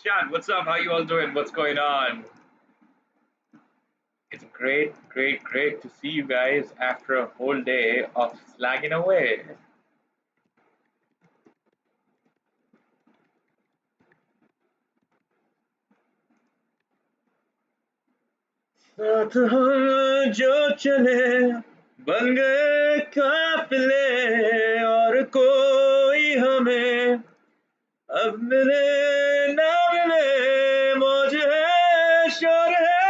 Chad, what's up? How you all doing? What's going on? It's great, great, great to see you guys after a whole day of slagging away. साथ हम जो चले बन गए काफिले और कोई हमें अब मिले ना मिले मौज है शोर है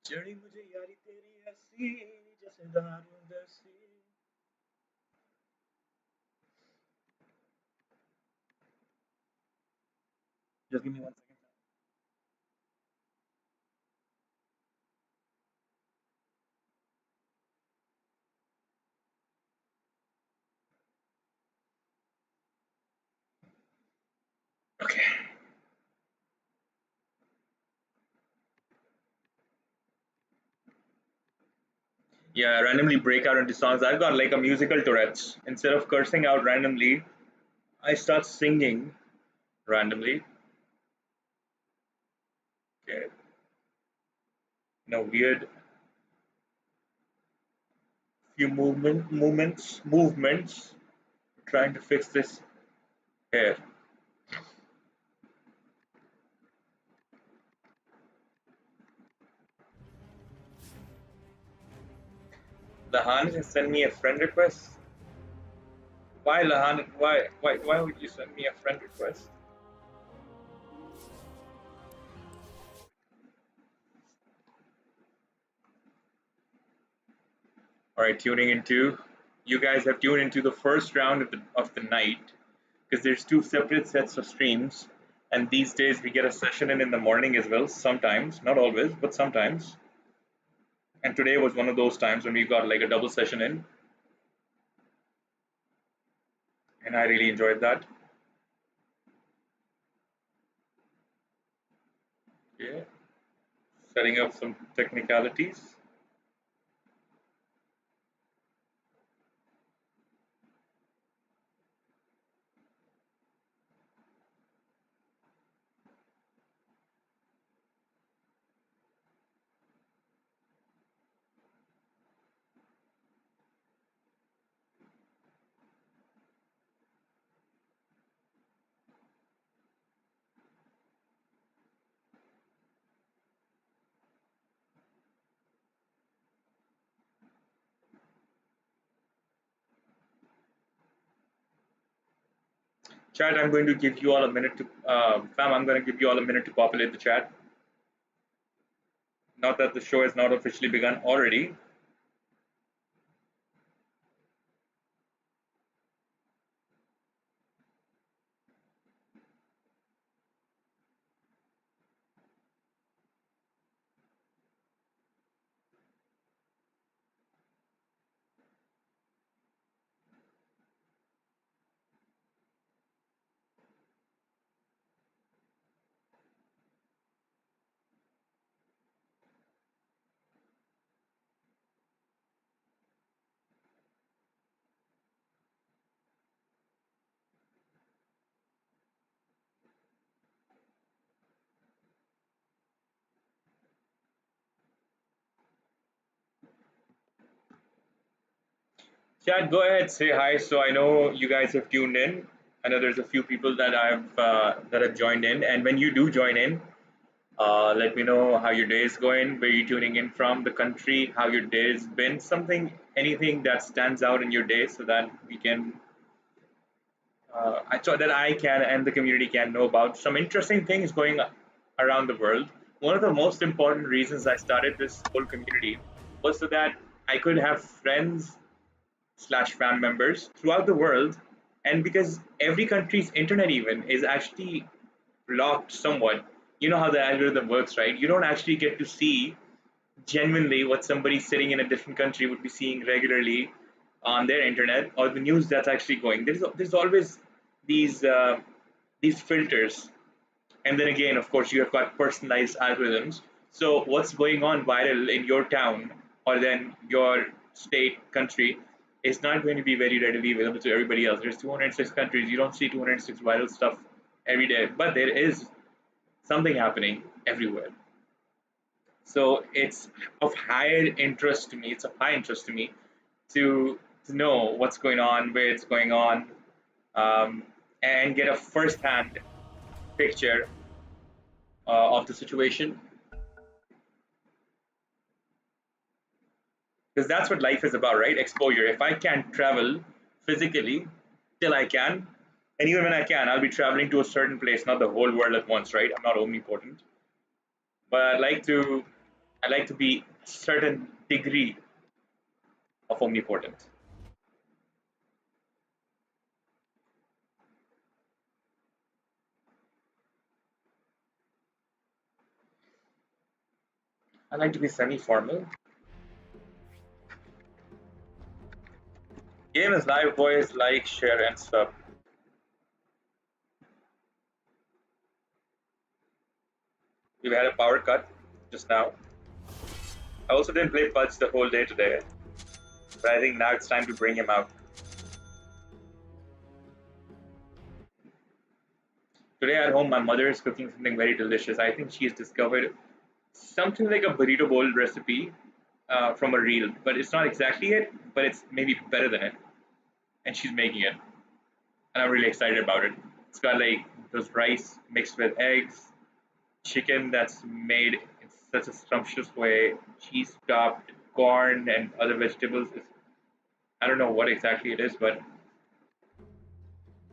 चढ़ी मुझे यारी तेरी हंसी जैसे दारू दसी. Just give me 1 second. Okay. Yeah, randomly break out into songs. I've got like a musical Tourette's. Instead of cursing out randomly, I start singing randomly. Okay. Weird few movements. Trying to fix this hair. Lahan has sent me a friend request. Why, Lahan? Why would you send me a friend request? All right, tuning into. You guys have tuned into the first round of the night because there's two separate sets of streams, and these days we get a session in the morning as well. Sometimes, not always, but sometimes. And today was one of those times when we got like a double session in, and I really enjoyed that. Yeah, setting up some technicalities. Chat, I'm going to give you all a minute to, fam, I'm going to give you all a minute to populate the chat. Not that the show has not officially begun already. Chat, go ahead, say hi. So I know you guys have tuned in. I know there's a few people that have joined in, and when you do join in, let me know how your day is going, where you're tuning in from, the country, how your day has been, something, anything that stands out in your day, so that we can, I thought that I can and the community can know about some interesting things going around the world. One of the most important reasons I started this whole community was so that I could have friends slash fan members throughout the world, and because every country's internet even is actually blocked somewhat. You know how the algorithm works, right? You don't actually get to see genuinely what somebody sitting in a different country would be seeing regularly on their internet, or the news that's actually going. There's always these uh, these filters, and then again, of course, you have got personalized algorithms. So what's going on viral in your town or then your state, country, it's not going to be very readily available to everybody else. There's 206 countries. You don't see 206 viral stuff every day, but there is something happening everywhere. So it's of higher interest to me. It's of high interest to me to know what's going on, where it's going on, um, and get a first-hand picture of the situation, because that's what life is about, right? Exposure. If I can't travel physically till I can, and even when I can, I'll be traveling to a certain place, not the whole world at once, right? I'm not omnipotent, but I like to be a certain degree of omnipotent. I like to be semi-formal. Game is live, boys. Like, share, and sub. We've had a power cut just now. I also didn't play Pudge the whole day today, but I think now it's time to bring him out. Today at home, my mother is cooking something very delicious. I think she's discovered something like a burrito bowl recipe from a reel, but it's not exactly it, but it's maybe better than it. And she's making it, and I'm really excited about it. It's got like those rice mixed with eggs, chicken that's made in such a sumptuous way, cheese topped corn and other vegetables. I don't know what exactly it is, but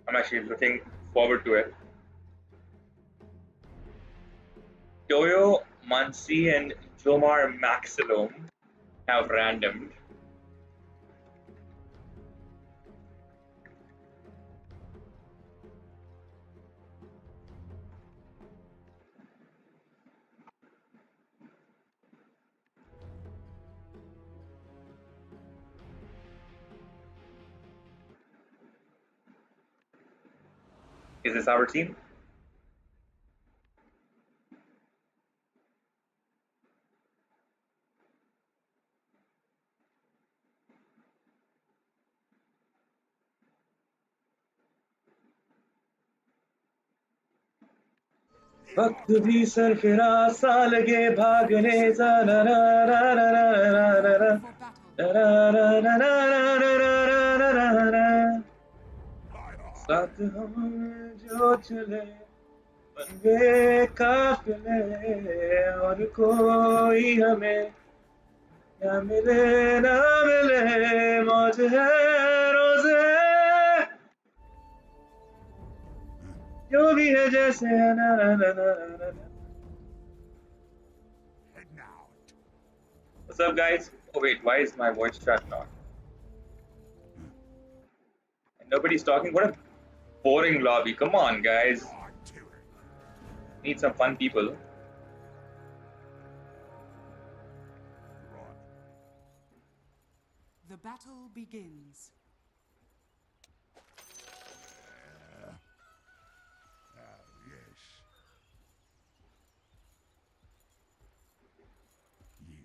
I'm actually looking forward to it. Toyo Mansi and Jomar Maxilome have randomed. Is this our team? वक्त भी सरफरासा लगे भागने सा ना ना ना ना ना ना ना ना साथ हम जो चले बन गए काफिले और कोई हमें ना मिले ना मिले मौज है रोज है जो भी है जैसे ना ना ना ना ना ना What's up, guys? Oh, wait, why is my voice chat not? And nobody's talking? What a boring lobby. Come on, guys. Need some fun people. The battle begins.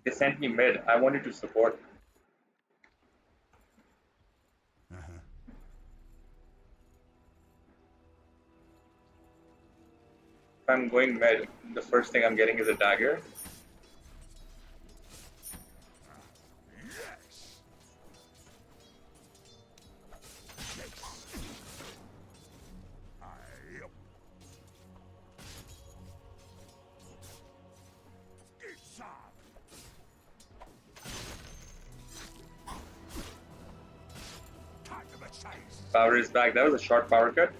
They sent me mid. I wanted to support. If I'm going mid, the first thing I'm getting is a dagger. Power is back. That was a short power cut.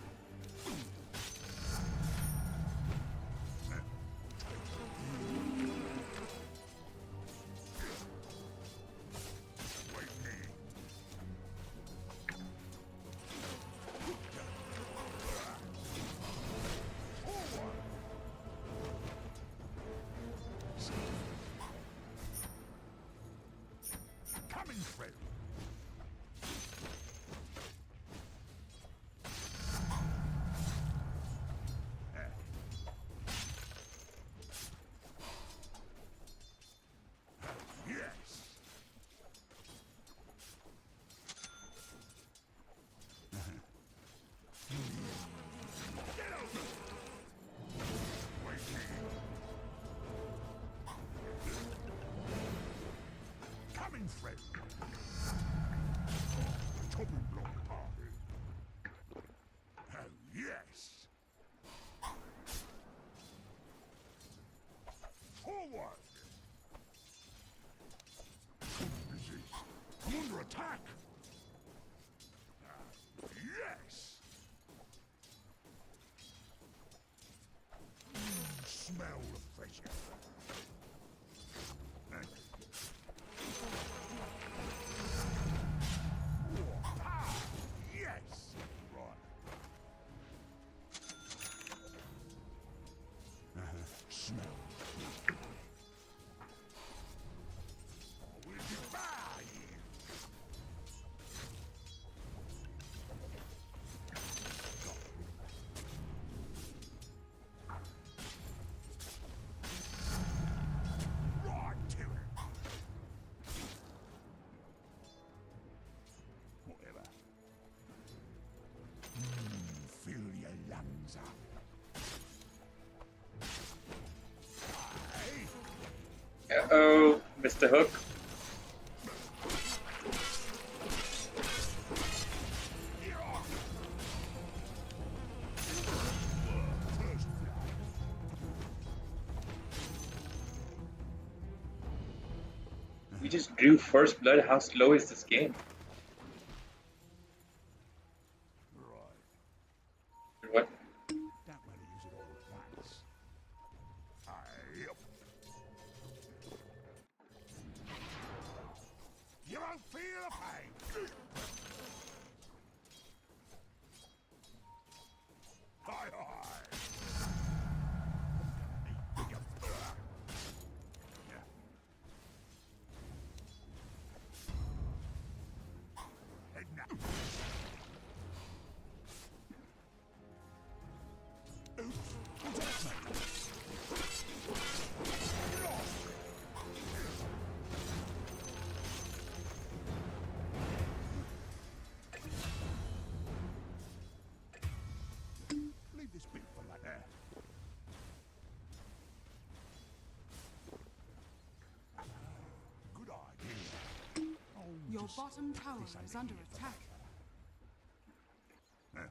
friend. Chopping block party. Oh, yes. Forward. Busy. I'm under attack. Yes. Smell the fresh air. Yes. Right. Smell. We'll devour you. Right to it. Whatever. Fill your lungs up. Aye. Uh-oh, Mr. Hook. First blood. We just drew first blood. How slow is this game? Right. What? Don't want to use it all at once. Aye. You won't feel the pain. Hi, hi. Bigger. Yeah. Head now. Oops. What's that, mate? Leave this bit for later. Good idea. Oh, Your just bottom tower this is ain't under here for attack. Huh?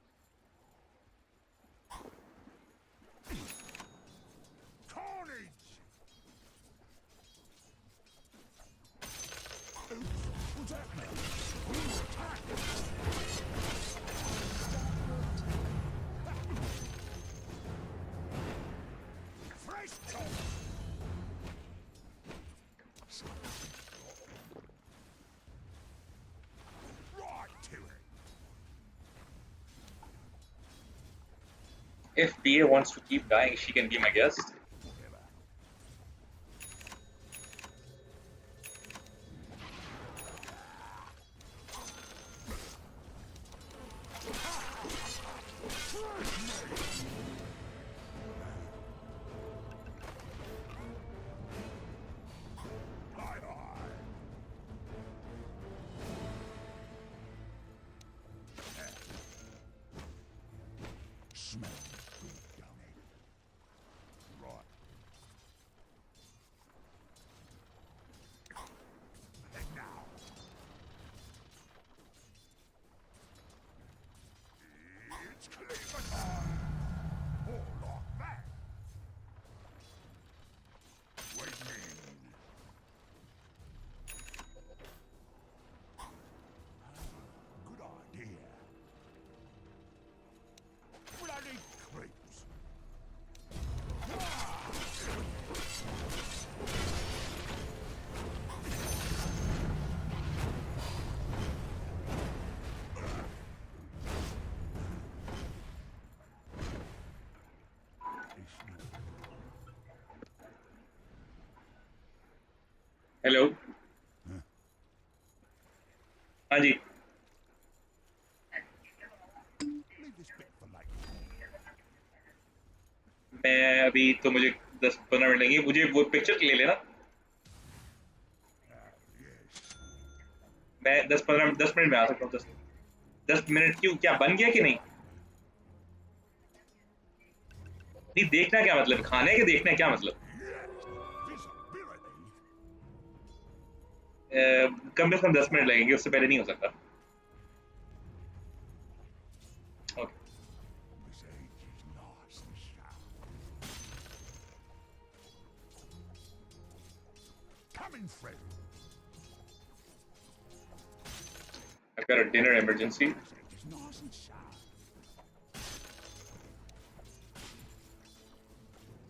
Carnage! Oops, what's that now? Ooh, attack! Fresh chop! Right to it! If Tia wants to keep dying, she can be my guest. Whatever. Hi, hi! Smells good, don't it? Right. And now. It's cleaver time! More like that! Waiting! Good idea. Bloody creeps! Hello हाँ जी Leave this bit for later. मैं अभी तो मुझे 10-15 minute लगेंगे मुझे वो picture ले लेना Yes. मैं 10 मिनट में आ सकता हूँ 10 मिनट क्यों क्या बन गया कि नहीं नहीं देखना क्या मतलब खाने के देखना क्या मतलब Yes. Visibility. कम से कम 10 मिनट लगेंगे, उससे पहले नहीं हो सकता. Okay. This age is nice and sharp. Coming through. I've got a dinner emergency. This age is nice and sharp.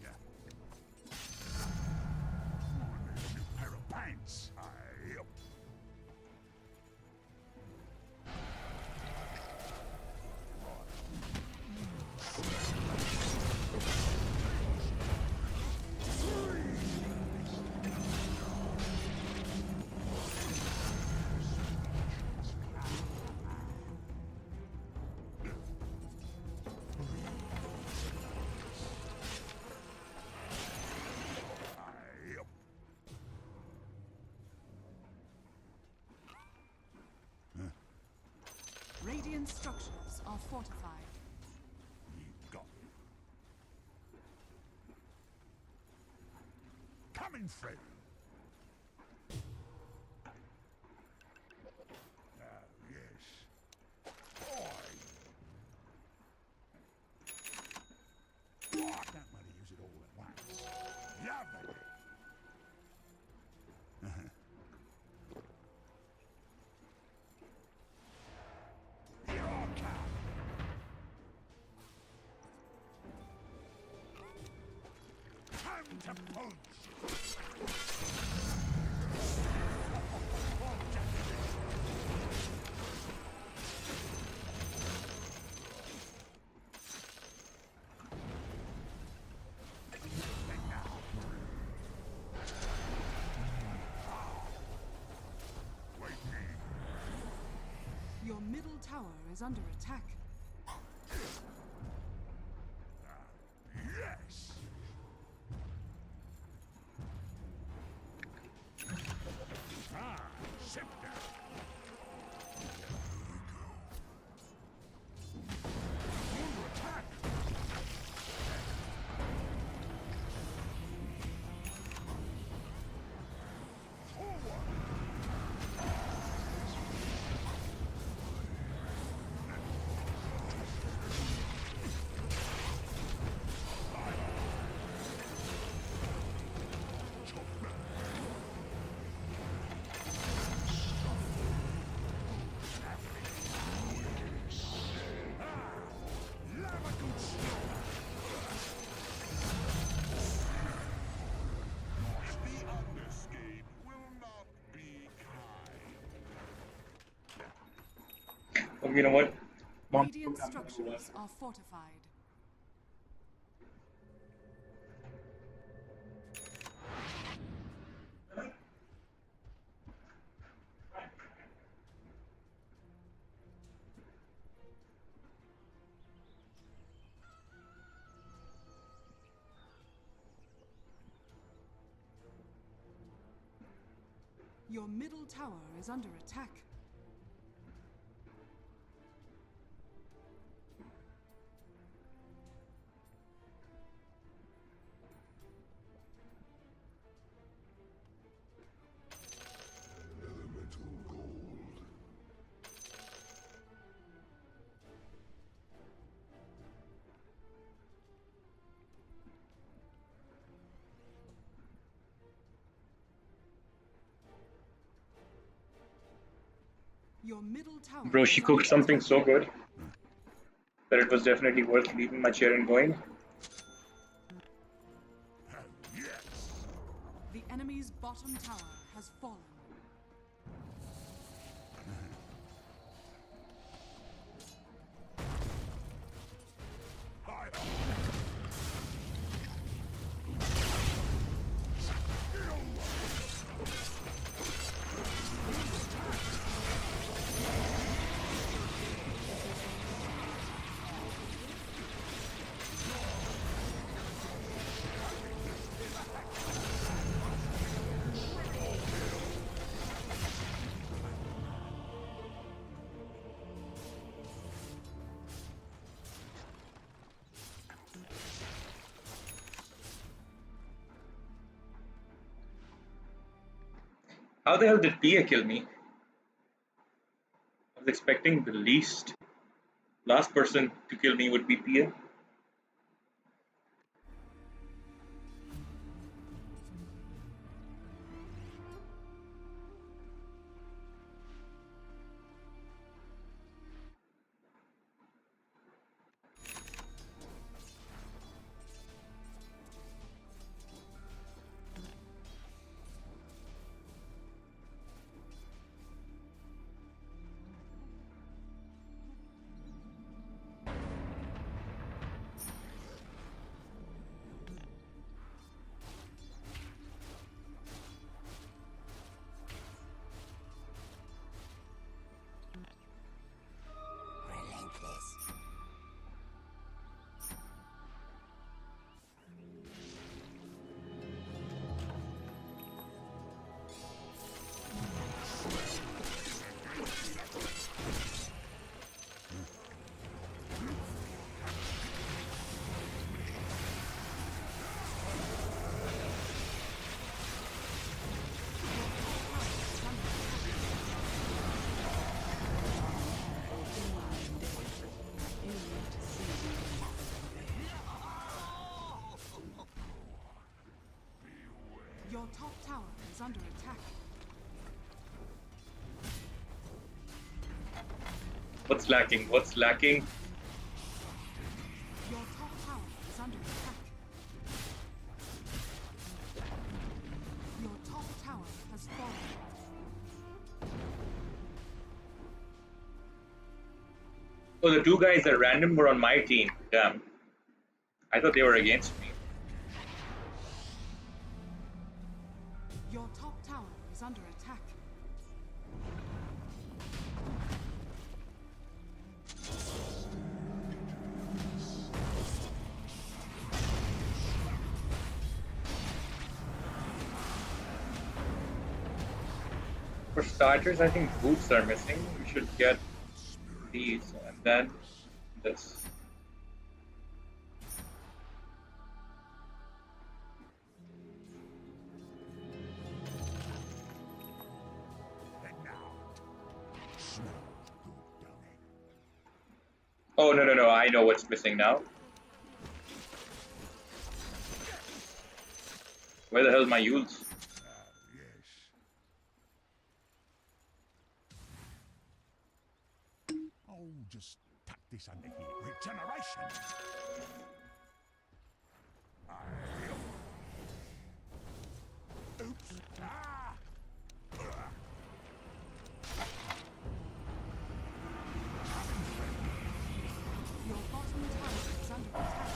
Yeah. I need a new pair of pants. Yep. Yep. Radiant structures are fortified. You got it. Coming through. Oh, yes. Oi. Oh, don't want to use it all at once. Lovely. Here I come. Time to punch. Waiting. Your middle tower is under attack. Yes. Ah, scepter. Under attack. Forward. The underscape will not be kind. Oh, you know what? Mom, Radiant structures are fortified. Your middle tower is under attack. Your middle tower. Bro, she is under cooked something attack. so good that it was definitely worth leaving my chair and going. Yes. The enemy's bottom tower has fallen. Hi. How the hell did Pia kill me? I was expecting the last person to kill me would be Pia. Relentless. Your top tower is under attack. What's lacking? What's lacking? Your top tower is under attack. Your top tower has fallen. Oh, the two guys at random were on my team. Damn. I thought they were against me. Your top tower is under attack. For starters, I think boots are missing. We should get these and then this. And now, smell good, don't it? Oh, no, no, no. I know what's missing now. Where the hell are my Yules? Yes. Oh, just tuck this under here. Regeneration. Oops. Ah. Your bottom tower is under attack.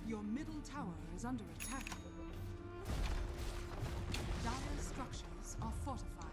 Your middle tower is under attack. Dire structures are fortified.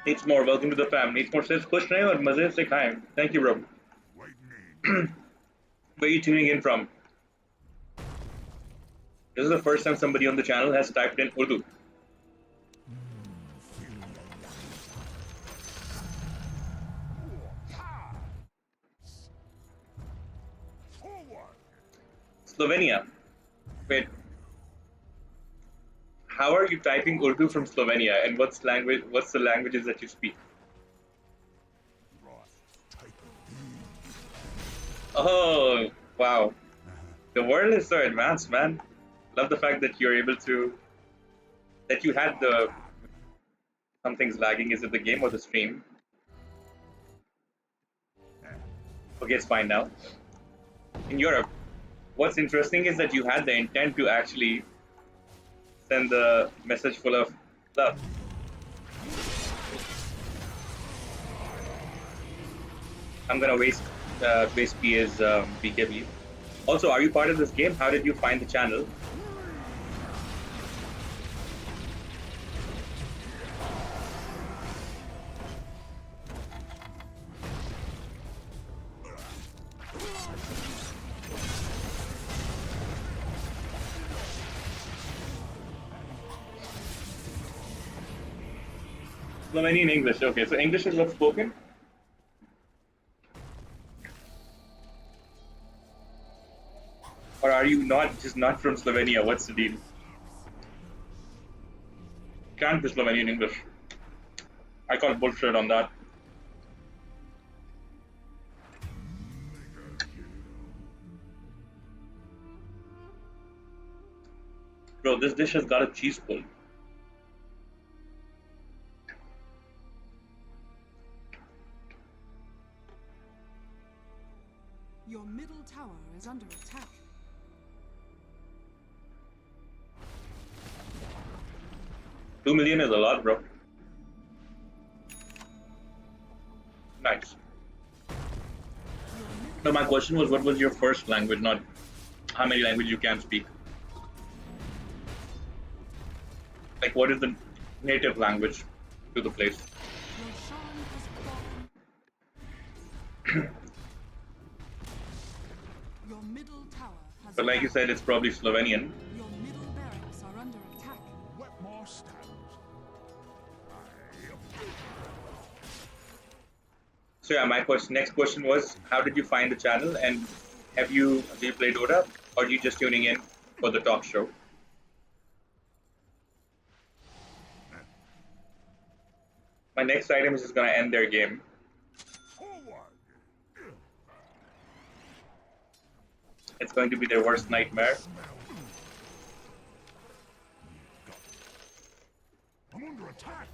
Needs more. Welcome to the fam. Needs more says खुश रहें और मजे से खाएं. Thank you, bro. Lightning. Where are you tuning in from? This is the first time somebody on the channel has typed in Urdu. Forward. Slovenia. Wait. How are you typing Urdu from Slovenia, and what's language? What's the languages that you speak? Wrath. Type Oh, wow. The world is so advanced, man. Love the fact that you're able to, that you had the, something's lagging. Is it the game or the stream? Okay, it's fine now. In Europe, what's interesting is that you had the intent to actually send the message full of love. I'm gonna waste P as BKB. Also, are you part of this game? How did you find the channel? Slovenian English. Okay, so English is what's spoken. Or are you not from Slovenia? What's the deal? Can't be Slovenian English. I call bullshit on that. Bro, this dish has got a cheese pull. Your middle tower is under attack. $2 million is a lot, bro. Nice. No, my question was, what was your first language, not how many languages you can speak. Like, what is the native language to the place? Your shrine has fallen. Your middle tower has But like you fallen. said, it's probably Slovenian. Your middle barracks are under attack. Wetmore stands. So yeah, my next question was, how did you find the channel, and do you play DOTA, or are you just tuning in for the talk show? My next item is just gonna end their game. Forward. It's going to be their worst nightmare. I'm under attack.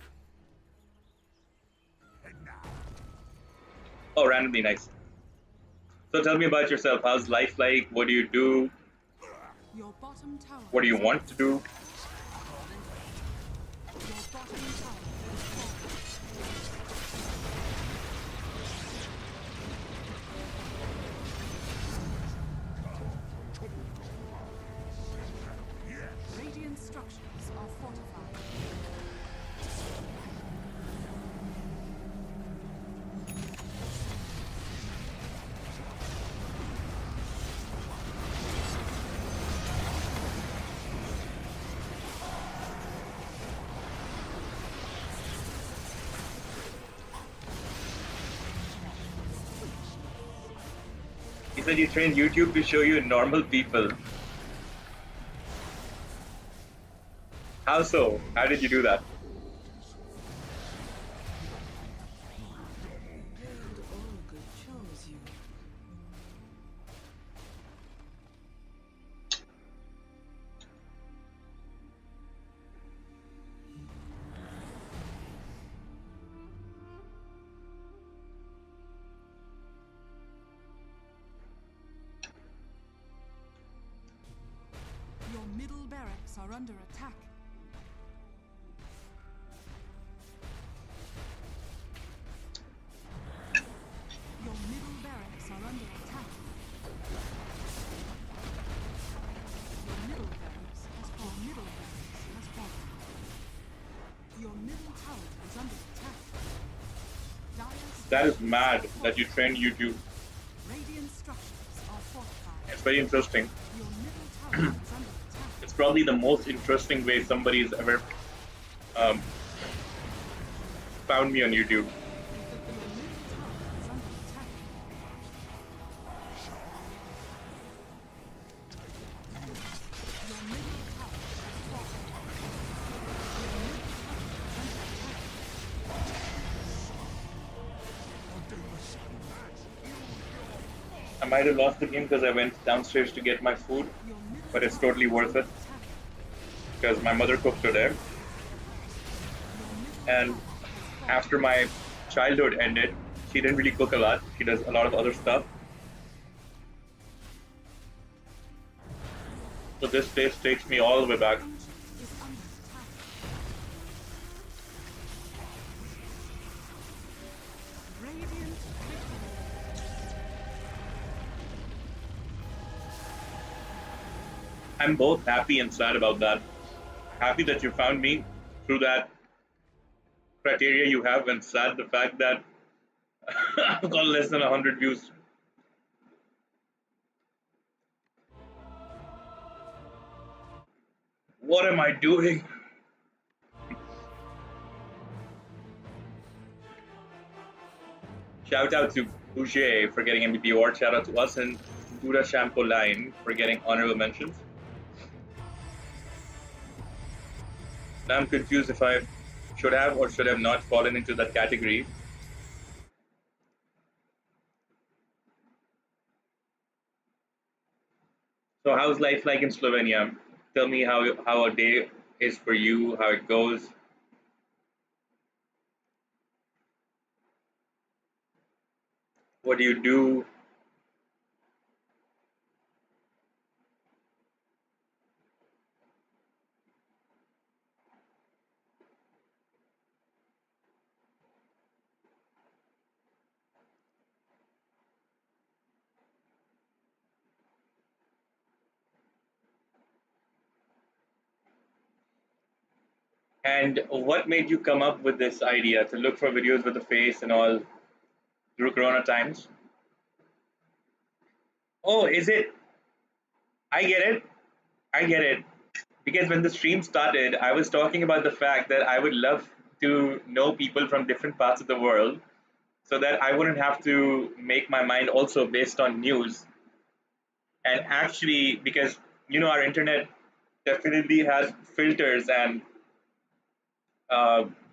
And now. Oh, randomly nice. So tell me about yourself. How's life like? What do you do? Your bottom tower. What do you is want to do? Your bottom tower is fallen. Radiant structures are fortified. He said you trained YouTube to show you normal people. How so? How did you do that? Your middle barracks are under attack. Your middle barracks are under attack. Your middle barracks has fallen. Your middle tower is under attack. That is mad that you trained YouTube. Radiant structures are fortified. It's very interesting. Your middle tower is under attack. It's probably the most interesting way somebody's ever um, found me on YouTube. Your middle tower is under attack. Your middle tower is fortified. Your middle tower is under attack. I might have lost the game because I went downstairs to get my food, Your middle but it's tower totally is worth under it attack. because my mother cooked it there. Your middle And tower has after fallen. my childhood ended, she didn't really cook a lot. She does a lot of other stuff. So this place takes me all the way back. Ancient is under attack. Radiant victory. I'm both happy and sad about that. Happy that you found me through that criteria you have, and sad the fact that I've got less than 100 views. What am I doing? Shout out to Boucher for getting MVP award. Shout out to us and Buddha Shampoo Line for getting honorable mentions. Now I'm confused if I should have or should have not fallen into that category. So how's life like in Slovenia? Tell me how a day is for you, how it goes. What do you do? And what made you come up with this idea to look for videos with the face and all through Corona times? Oh, is it? I get it. I get it. Because when the stream started, I was talking about the fact that I would love to know people from different parts of the world so that I wouldn't have to make my mind also based on news. And actually, because our internet definitely has filters, and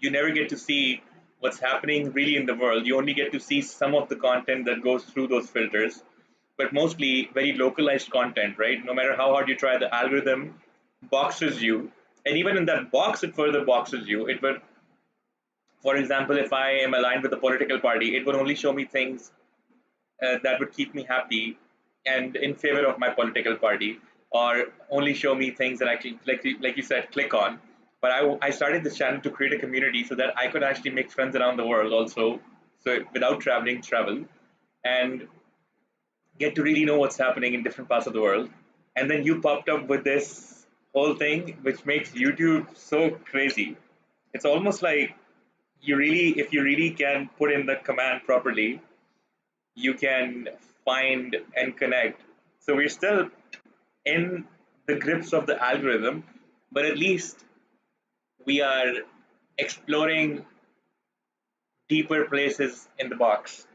you never get to see what's happening really in the world. You only get to see some of the content that goes through those filters, but mostly very localized content, right? No matter how hard you try, the algorithm boxes you, and even in that box, it further boxes you. It would, for example, if I am aligned with a political party, it would only show me things that would keep me happy and in favor of my political party, or only show me things that I can, like you said, click on. But I started this channel to create a community so that I could actually make friends around the world also, so without travel, and get to really know what's happening in different parts of the world. And then you popped up with this whole thing, which makes YouTube so crazy. It's almost like if you really can put in the command properly, you can find and connect. So we're still in the grips of the algorithm, but at least we are exploring deeper places in the box.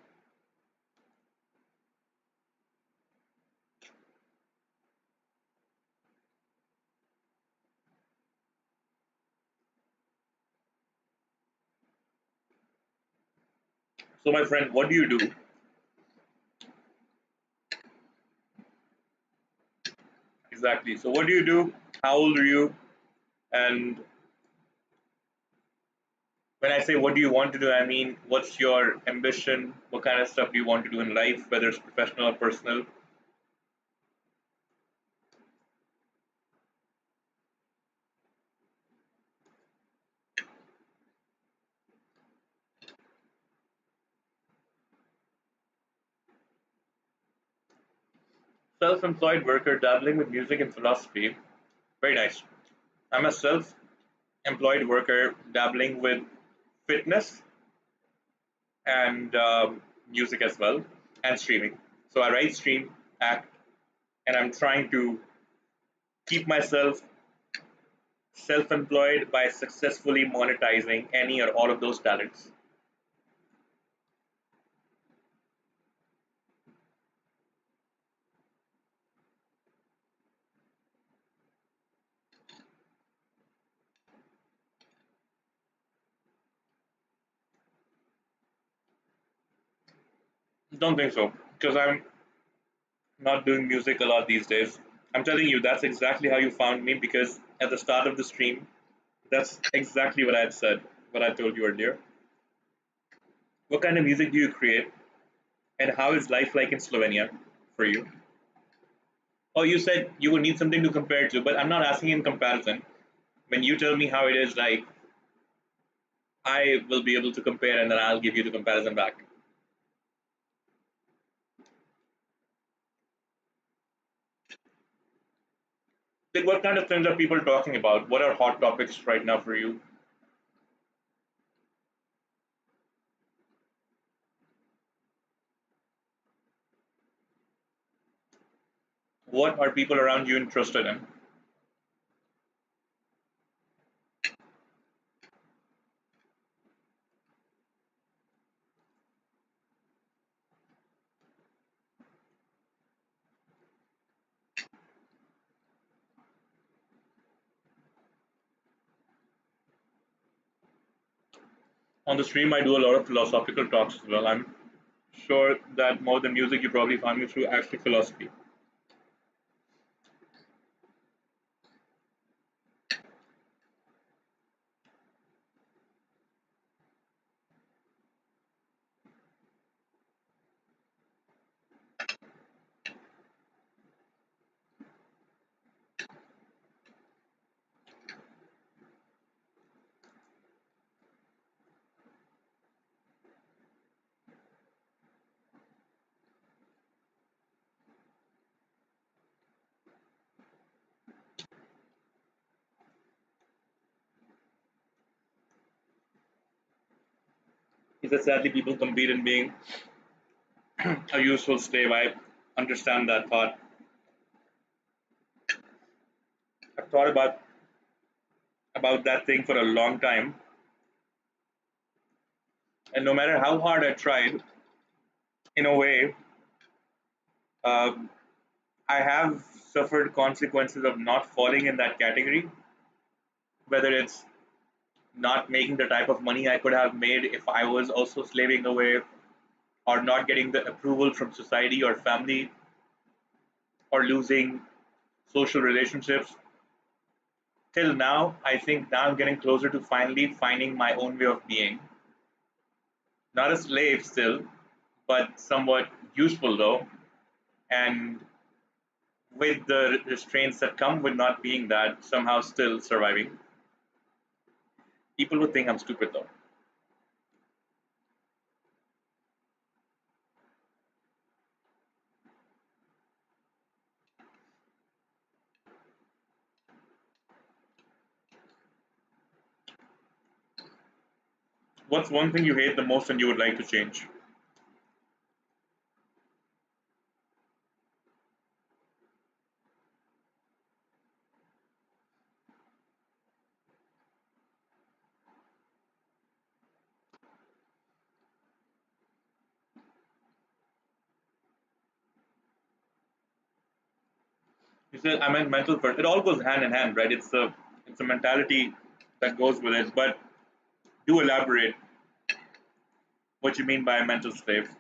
So, my friend, what do you do? Exactly. So, what do you do? How old are you? And when I say what do you want to do, I mean what's your ambition? What kind of stuff do you want to do in life, whether it's professional or personal? Self employed worker dabbling with music and philosophy. Very nice. I'm a self employed worker dabbling with fitness and music as well, and streaming. So I write, stream, act, and I'm trying to keep myself self-employed by successfully monetizing any or all of those talents. Don't think so, because I'm not doing music a lot these days. I'm telling you, that's exactly how you found me, because at the start of the stream, that's exactly what I had said, what I told you earlier. What kind of music do you create, and how is life like in Slovenia for you? Oh, you said you would need something to compare to, but I'm not asking in comparison. When you tell me how it is, like, I will be able to compare, and then I'll give you the comparison back. Like, what kind of things are people talking about? What are hot topics right now for you? What are people around you interested in? On the stream, I do a lot of philosophical talks as well. I'm sure that more than music, you probably found me through actually philosophy. He said, sadly, people compete in being a useful slave. I understand that thought. I've thought about that thing for a long time, and no matter how hard I tried, in a way, um, I have suffered consequences of not falling in that category. Whether it's not making the type of money I could have made if I was also slaving away, or not getting the approval from society or family, or losing social relationships. Till now, I think now I'm getting closer to finally finding my own way of being. Not a slave still, but somewhat useful though. And with the restraints that come with not being that, somehow still surviving. People would think I'm stupid though. What's one thing you hate the most and you would like to change? You said I meant mental first. It all goes hand in hand, right? It's a mentality that goes with it. But do elaborate what you mean by a mental slave,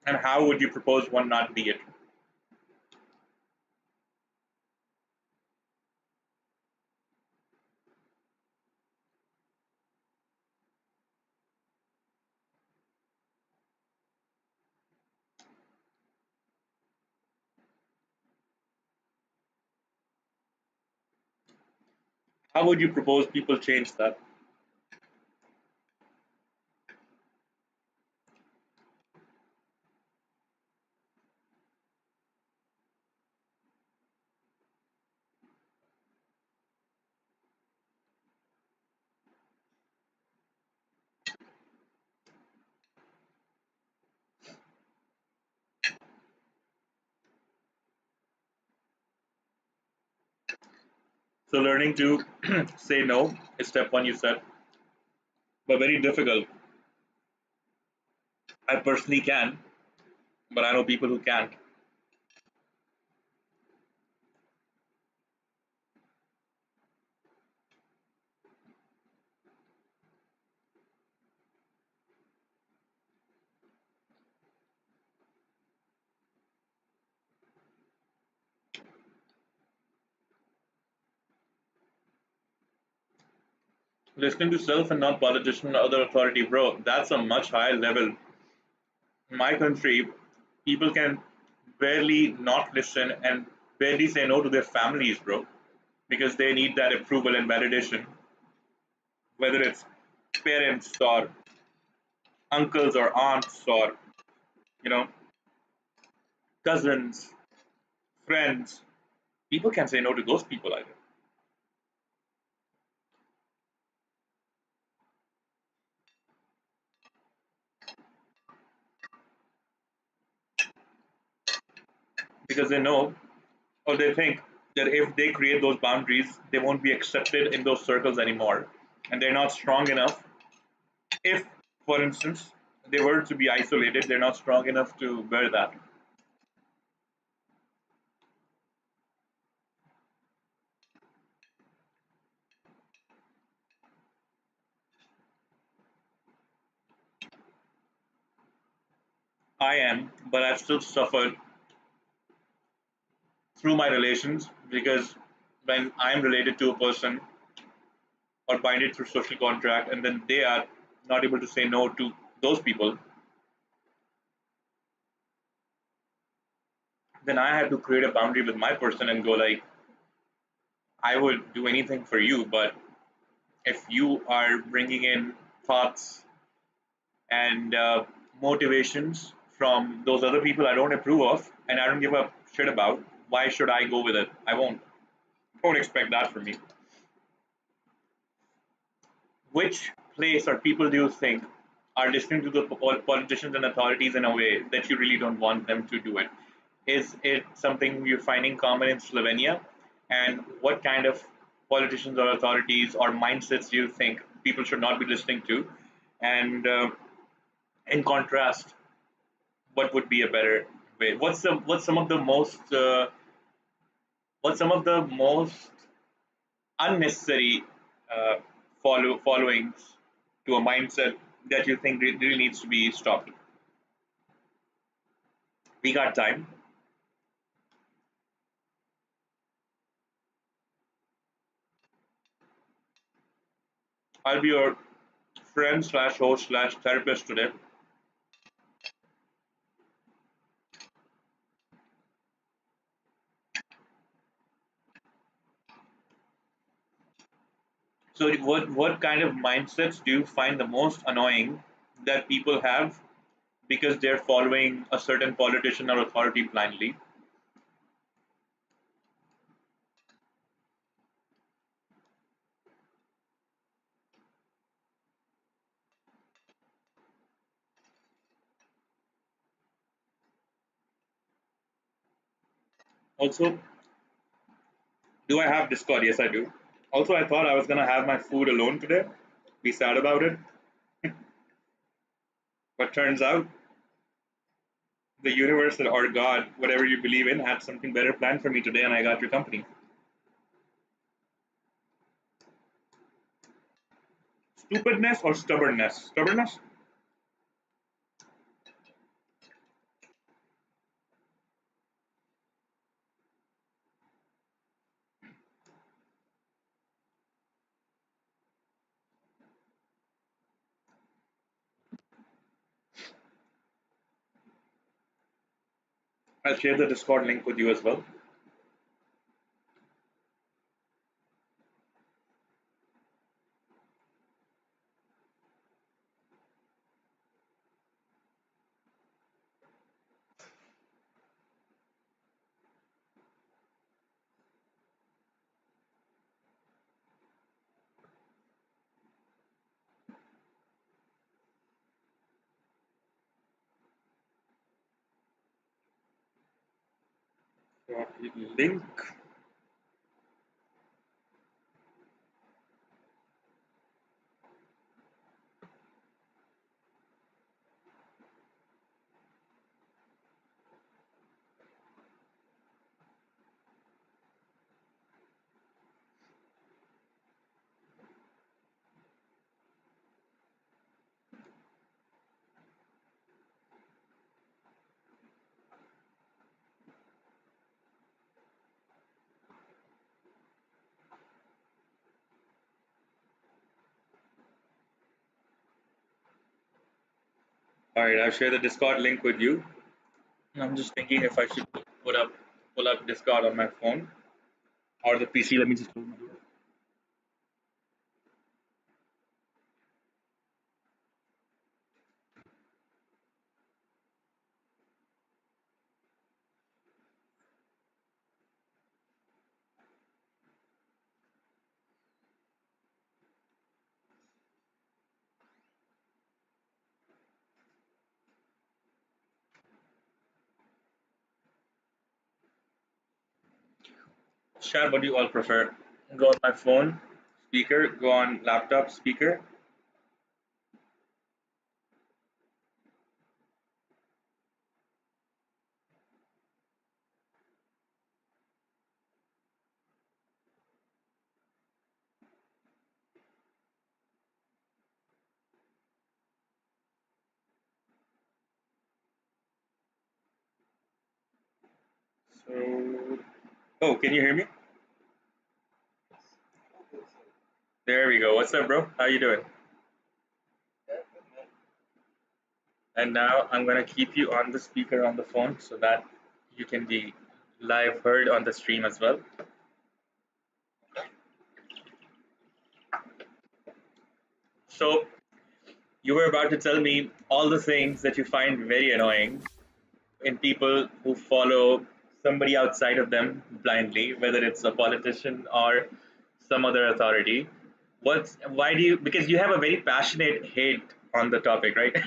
and how would you propose one not be it? How would you propose people change that? So learning to say no is step one, you said, but very difficult. I personally can, but I know people who can't. Listening to self and not politician or other authority, bro, that's a much higher level. In my country, people can barely not listen and barely say no to their families, bro, because they need that approval and validation, whether it's parents or uncles or aunts or you know cousins, friends. People can say no to those people either because they know or they think that if they create those boundaries, they won't be accepted in those circles anymore, and they're not strong enough. If, for instance, they were to be isolated, they're not strong enough to bear that. I am, but I've still suffered through my relations because when I'm related to a person or binded through social contract, and then they are not able to say no to those people, then I had to create a boundary with my person and go like, I would do anything for you, but if you are bringing in thoughts and motivations from those other people I don't approve of and I don't give a shit about, why should I go with it? I won't. Don't expect that from me. Which place or people do you think are listening to the politicians and authorities in a way that you really don't want them to do it? Is it something you're finding common in Slovenia? And what kind of politicians or authorities or mindsets do you think people should not be listening to? And in contrast, what would be a better way? What's some of the most unnecessary uh, followings to a mindset that you think really needs to be stopped? We got time. I'll be your friend slash host slash therapist today. So, what kind of mindsets do you find the most annoying that people have because they're following a certain politician or authority blindly? Also, do I have Discord? Yes, I do. Also, I thought I was gonna have my food alone today. Be sad about it, but turns out the universe or God, whatever you believe in, had something better planned for me today, and I got your company. Stupidness or stubbornness? Stubbornness. I'll share the Discord link with you as well. Link. All right, I've shared the Discord link with you. I'm just thinking if I should put up pull up Discord on my phone or the PC. Let me just close my door. Share what do you all prefer? Go on my phone, speaker. Go on laptop, speaker. So, oh, can you hear me? There we go. What's up, bro? How you doing? And now I'm gonna keep you on the speaker on the phone so that you can be live heard on the stream as well. So you were about to tell me all the things that you find very annoying in people who follow somebody outside of them blindly, whether it's a politician or some other authority. Why do you, because you have a very passionate hate on the topic, right? No,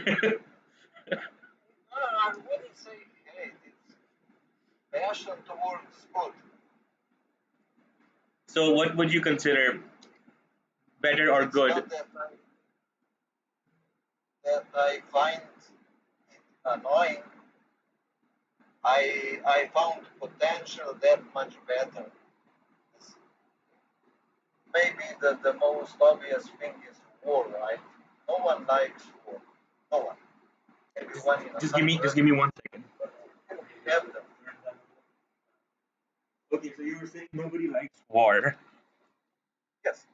I wouldn't say hate. It's passion towards good. So what would you consider better or It's good? not that I find it annoying. I found potential that much better. Maybe the most obvious thing is war, right? No one likes war. No one. Maybe one in a Just hundred, give me 1 second. but we have them. Okay, so you were saying nobody likes war. Yes.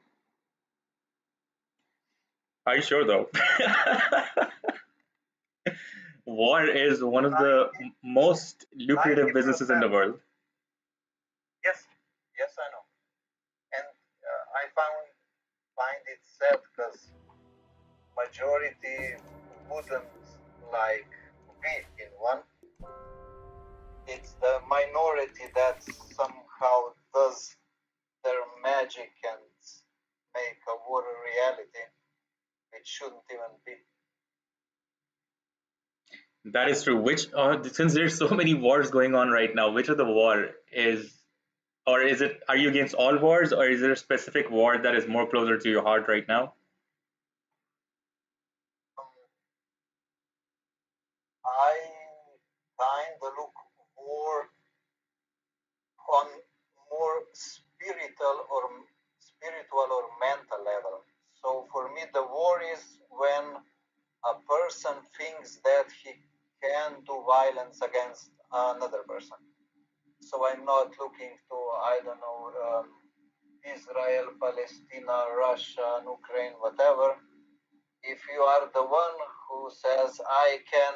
Are you sure though? War is one of the 90, most lucrative businesses in the 90%. world. Yes. Yes, I know. And I find it sad because majority wouldn't like to be in one. It's the minority that somehow does their magic and make a war a reality, which shouldn't even be. That is true. Since there's so many wars going on right now, which of the war is, or is it, are you against all wars, or is there a specific war that is more closer to your heart right now? Um, I kind of look more on more spiritual or mental level. So for me, the war is when a person thinks that he can do violence against another person. So I'm not looking to, I don't know, Israel, Palestine, Russia, Ukraine, whatever. If you are the one who says, I can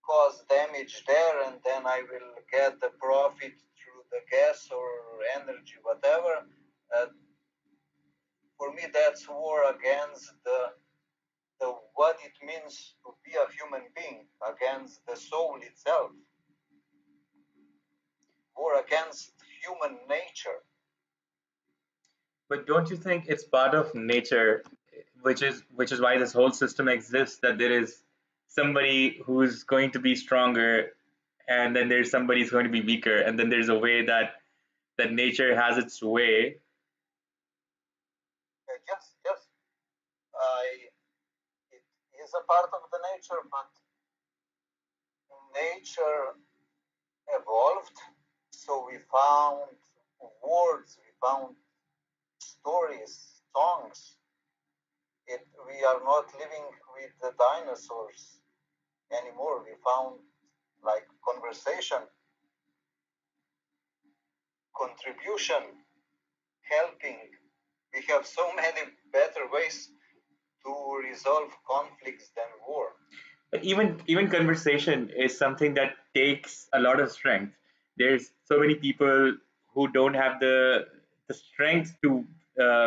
cause damage there and then I will get the profit through the gas or energy, whatever, uh, for me, that's war against the what it means to be a human being, against the soul itself, war against human nature. But don't you think it's part of nature, which is why this whole system exists, that there is somebody who's going to be stronger, and then there's somebody who's going to be weaker, and then there's a way that nature has its way. Yes, yes, it is a part of the nature, but nature evolved, so we found words, we found stories, songs. We are not living with the dinosaurs anymore. We found like conversation, contribution, helping. We have so many better ways to resolve conflicts than war. Even conversation is something that takes a lot of strength. There's so many people who don't have the strength to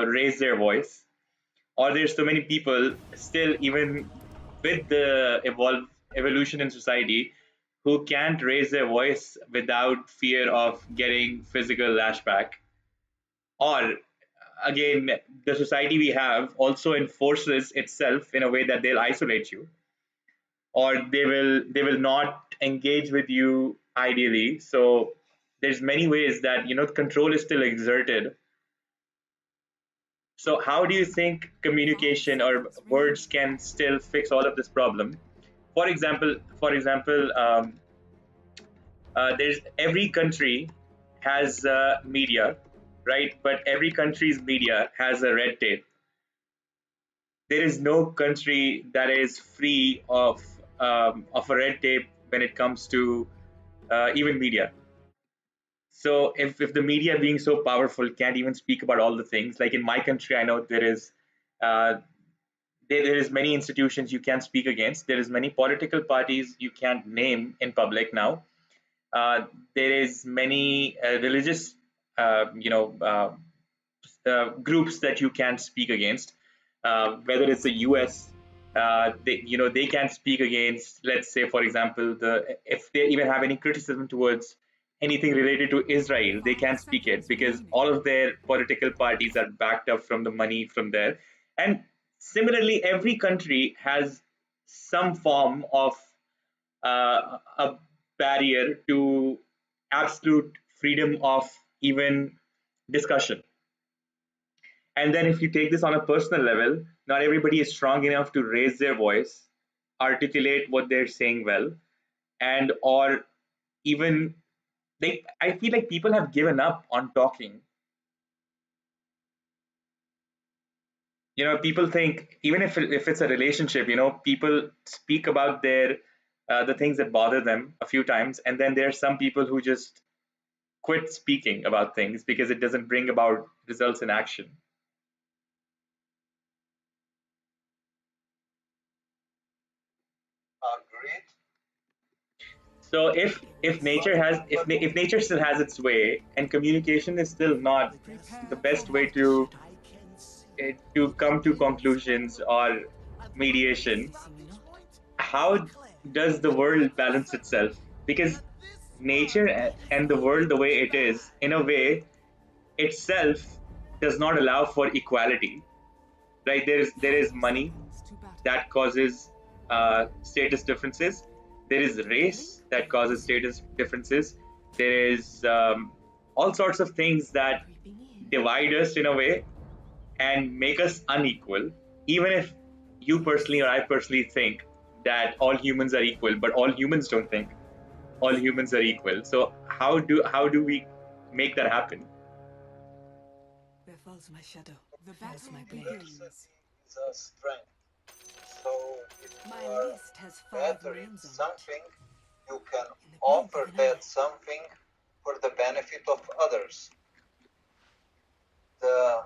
raise their voice, or there's so many people still, even with the evolution in society, who can't raise their voice without fear of getting physical lashback. Or again, the society we have also enforces itself in a way that they'll isolate you, or they will not engage with you ideally. So there's many ways that control is still exerted. So how do you think 5 communication or seconds words remaining. can still fix all of this problem? For example, there's every country has media, right? But every country's media has a red tape. There is no country that is free of a red tape when it comes to even media. So if the media being so powerful can't even speak about all the things, like in my country, I know uh, there is many institutions you can't speak against. There is many political parties you can't name in public now. There is many religious, uh, you know, uh, groups that you can't speak against. Whether it's the U.S., they can't speak against. Let's say, for example, if they even have any criticism towards anything related to Israel, they 5 can't speak it seconds because remaining. all of their political parties are backed up from the money from there. And similarly, every country has some form of a barrier to absolute freedom of even discussion. And then if you take this on a personal level, not everybody is strong enough to raise their voice, articulate what they're saying well, and or even I feel like people have given up on talking. People think, even if it's a relationship, people speak about their the things that bother them a few times, and then there are some people who just quit speaking about things because it doesn't bring about results in action. Agreed. So if nature has if nature still has its way and communication is still not the Prepare for best way battle. to come to conclusions or mediation, how does the world balance itself? Because nature and the world the way it is, in a way, itself does not allow for equality, right? There is 5 money seconds to battle. that causes status differences. There is Ready? race that causes status differences. There is all sorts of things that Creeping in. divide us in a way and make us unequal. Even if you personally or I personally think that all humans are equal, but all humans don't think all humans are equal. So how do we make that happen? There falls my shadow. The False battle diversity begins. is a strength. So if you My are list has 5 better in names on it. something, you can In the blink of offer an that eye. something for the benefit of others. The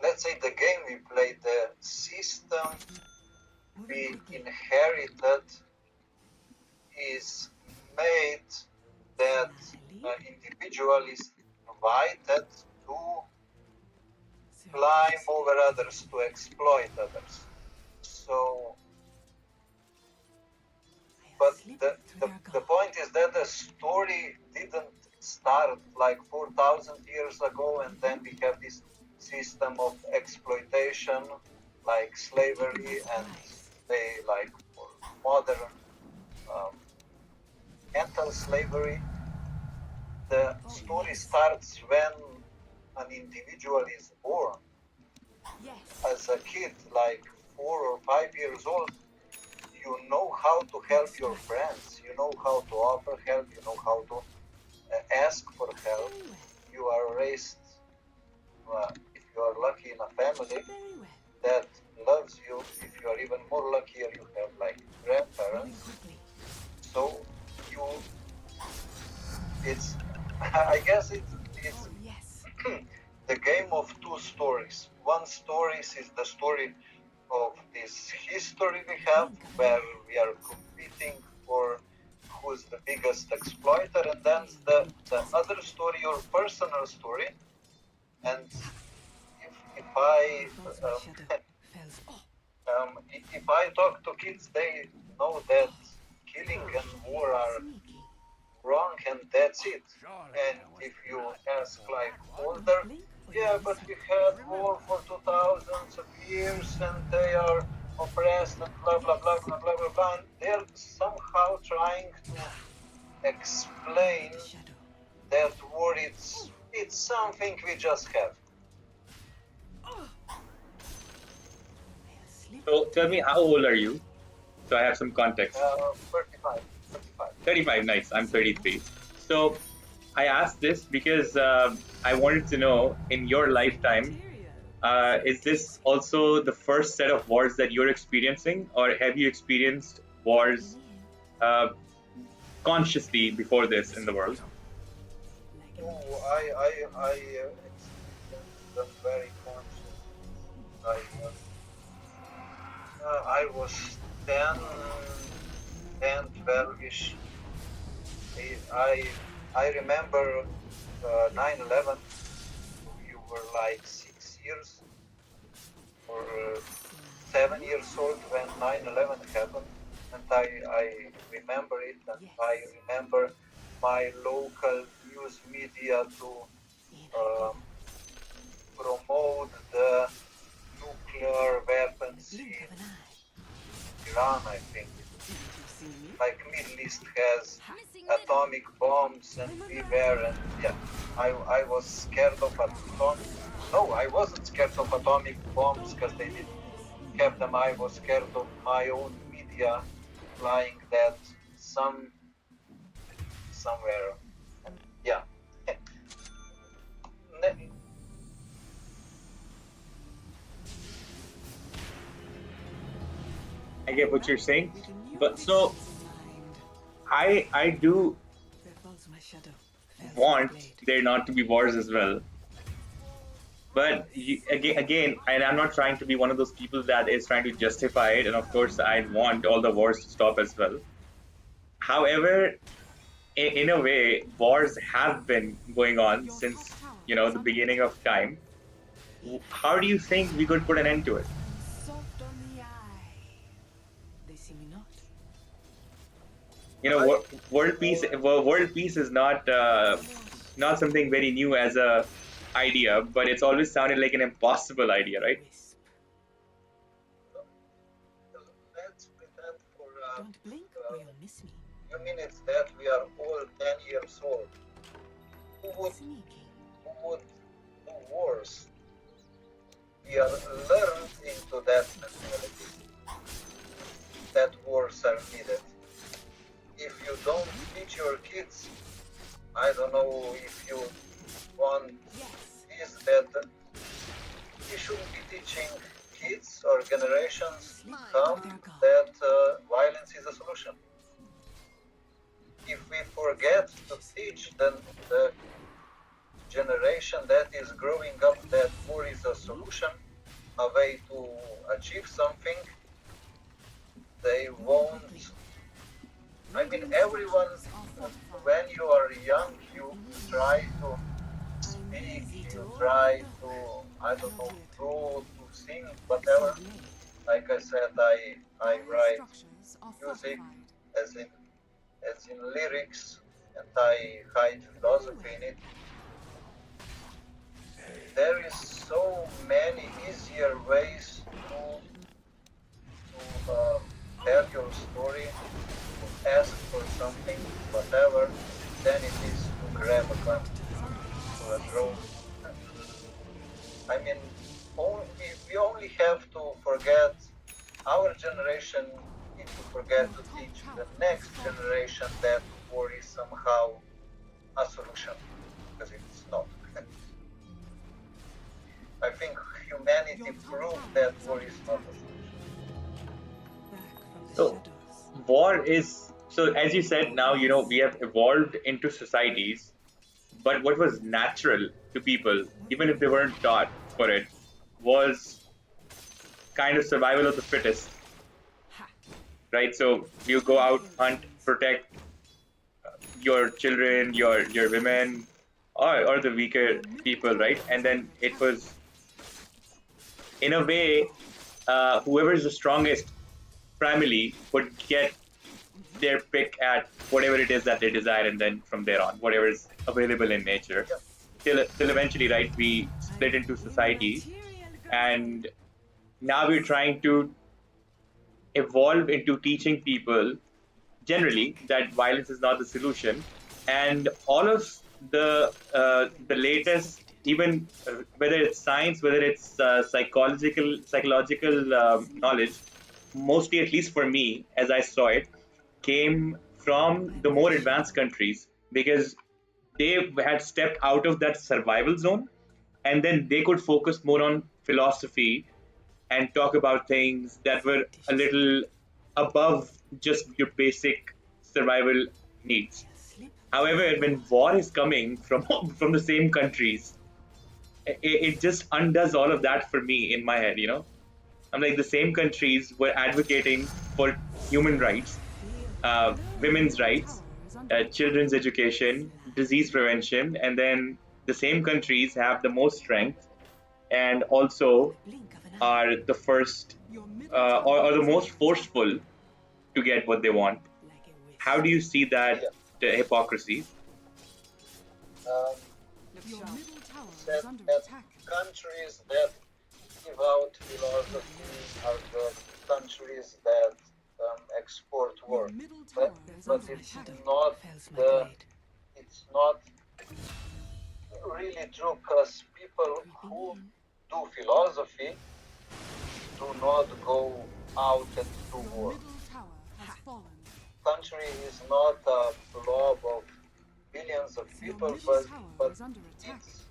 let's say the game we played, the system Moving we quickly. inherited is made that Finally. individual is invited to climb Surreptitiously. over others, to exploit others. So, I but slip through the, their the guard. point is that the story didn't start like 4,000 years ago, and then we have this system of exploitation like Taken by slavery, and surprise. they like for modern um, mental slavery. The Oh, story yes. starts when an individual is born. Yes. As a kid, like 4 or 5 years old, you know how to help your Extract. friends, you know how to offer help, you know how to ask for help. Very well. You are raised, if you are lucky, in a family Very well. that loves you. If you are even more luckier, you have like Moving grandparents. quickly. So you, it's, I guess it's Oh, yes. the game of two stories. One story is the story of this history we have, where we are competing for who's the biggest exploiter, and then the other story, your personal story. And if I if I talk to kids, they know that killing and war are wrong, and that's it. And if you ask like older, yeah, but we had war for 2000s of years, and they are oppressed and blah blah blah blah blah blah blah. And they're somehow trying to explain that war it's something we just have. So tell me, how old are you? So I have some context. 35, 35. 35, nice. I'm 33. So I asked this because I wanted to know, in your lifetime, is this also the first set of wars that you're experiencing, or have you experienced wars consciously before this in the world? Oh, I experienced them very conscious. I was 10, 12-ish. I remember 9/11. You were like 6 years or 7 years old when 9/11 happened, and I remember it, and I remember my local news media to promote the nuclear weapons in Iran, I think. Like Middle East has atomic bombs, and we were, and yeah, I was scared of atomic. No, I wasn't scared of atomic bombs because they didn't have them. I was scared of my own media flying that somewhere, and yeah. I get what you're saying, but so I do want there not to be wars as well. But again, and I'm not trying to be one of those people that is trying to justify it. And of course, I want all the wars to stop as well. However, in a way, wars have been going on since the beginning of time. How do you think we could put an end to it? World peace is not something very new as a idea, but it's always sounded like an impossible idea, right? Let's pretend for few minutes that we are all 10 years old. Who would do wars? We are learned into that mentality, that wars are needed. If you don't teach your kids, I don't know if you want this, that we shouldn't be teaching kids or generations to come that violence is a solution. If we forget to teach, then the generation that is growing up that war is a solution, a way to achieve something, they won't. I mean, everyone, when you are young, you try to speak, you try to, I don't know, draw, to sing, whatever. Like I said, I write music as in lyrics, and I hide philosophy in it. There is so many easier ways to tell your story, to ask for something, whatever, than it is to grab a gun or a drone. I mean, we only have to forget, our generation needs to forget to teach the next generation that war is somehow a solution, because it's not. I think humanity proved that war is not a solution. So war is, so as you said, now we have evolved into societies, but what was natural to people, even if they weren't taught for it, was kind of survival of the fittest, right? So you go out, hunt, protect your children, your women, or the weaker people, right? And then it was, in a way, whoever is the strongest family would get their pick at whatever it is that they desire, and then from there on, whatever is available in nature. Till eventually, right, we split into society, and now we're trying to evolve into teaching people generally that violence is not the solution, and all of the latest, even whether it's science, whether it's psychological knowledge, mostly, at least for me, as I saw it, came from the more advanced countries, because they had stepped out of that survival zone, and then they could focus more on philosophy and talk about things that were a little above just your basic survival needs. However, when war is coming from from the same countries, it just undoes all of that for me in my head. I'm like, the same countries were advocating for human rights, women's rights, children's education, disease prevention, and then the same countries have the most strength and also are the first or the most forceful to get what they want. How do you see that hypocrisy? Um, Your middle tower that, is under that attack. countries that give out philosophy are the countries that export Your war. middle But, tower is but under it's attack. not it's not really true, because people who do philosophy do not go out and do Your war. middle tower has fallen. Country is not a blob of billions of Your people, middle tower but is under attack. it's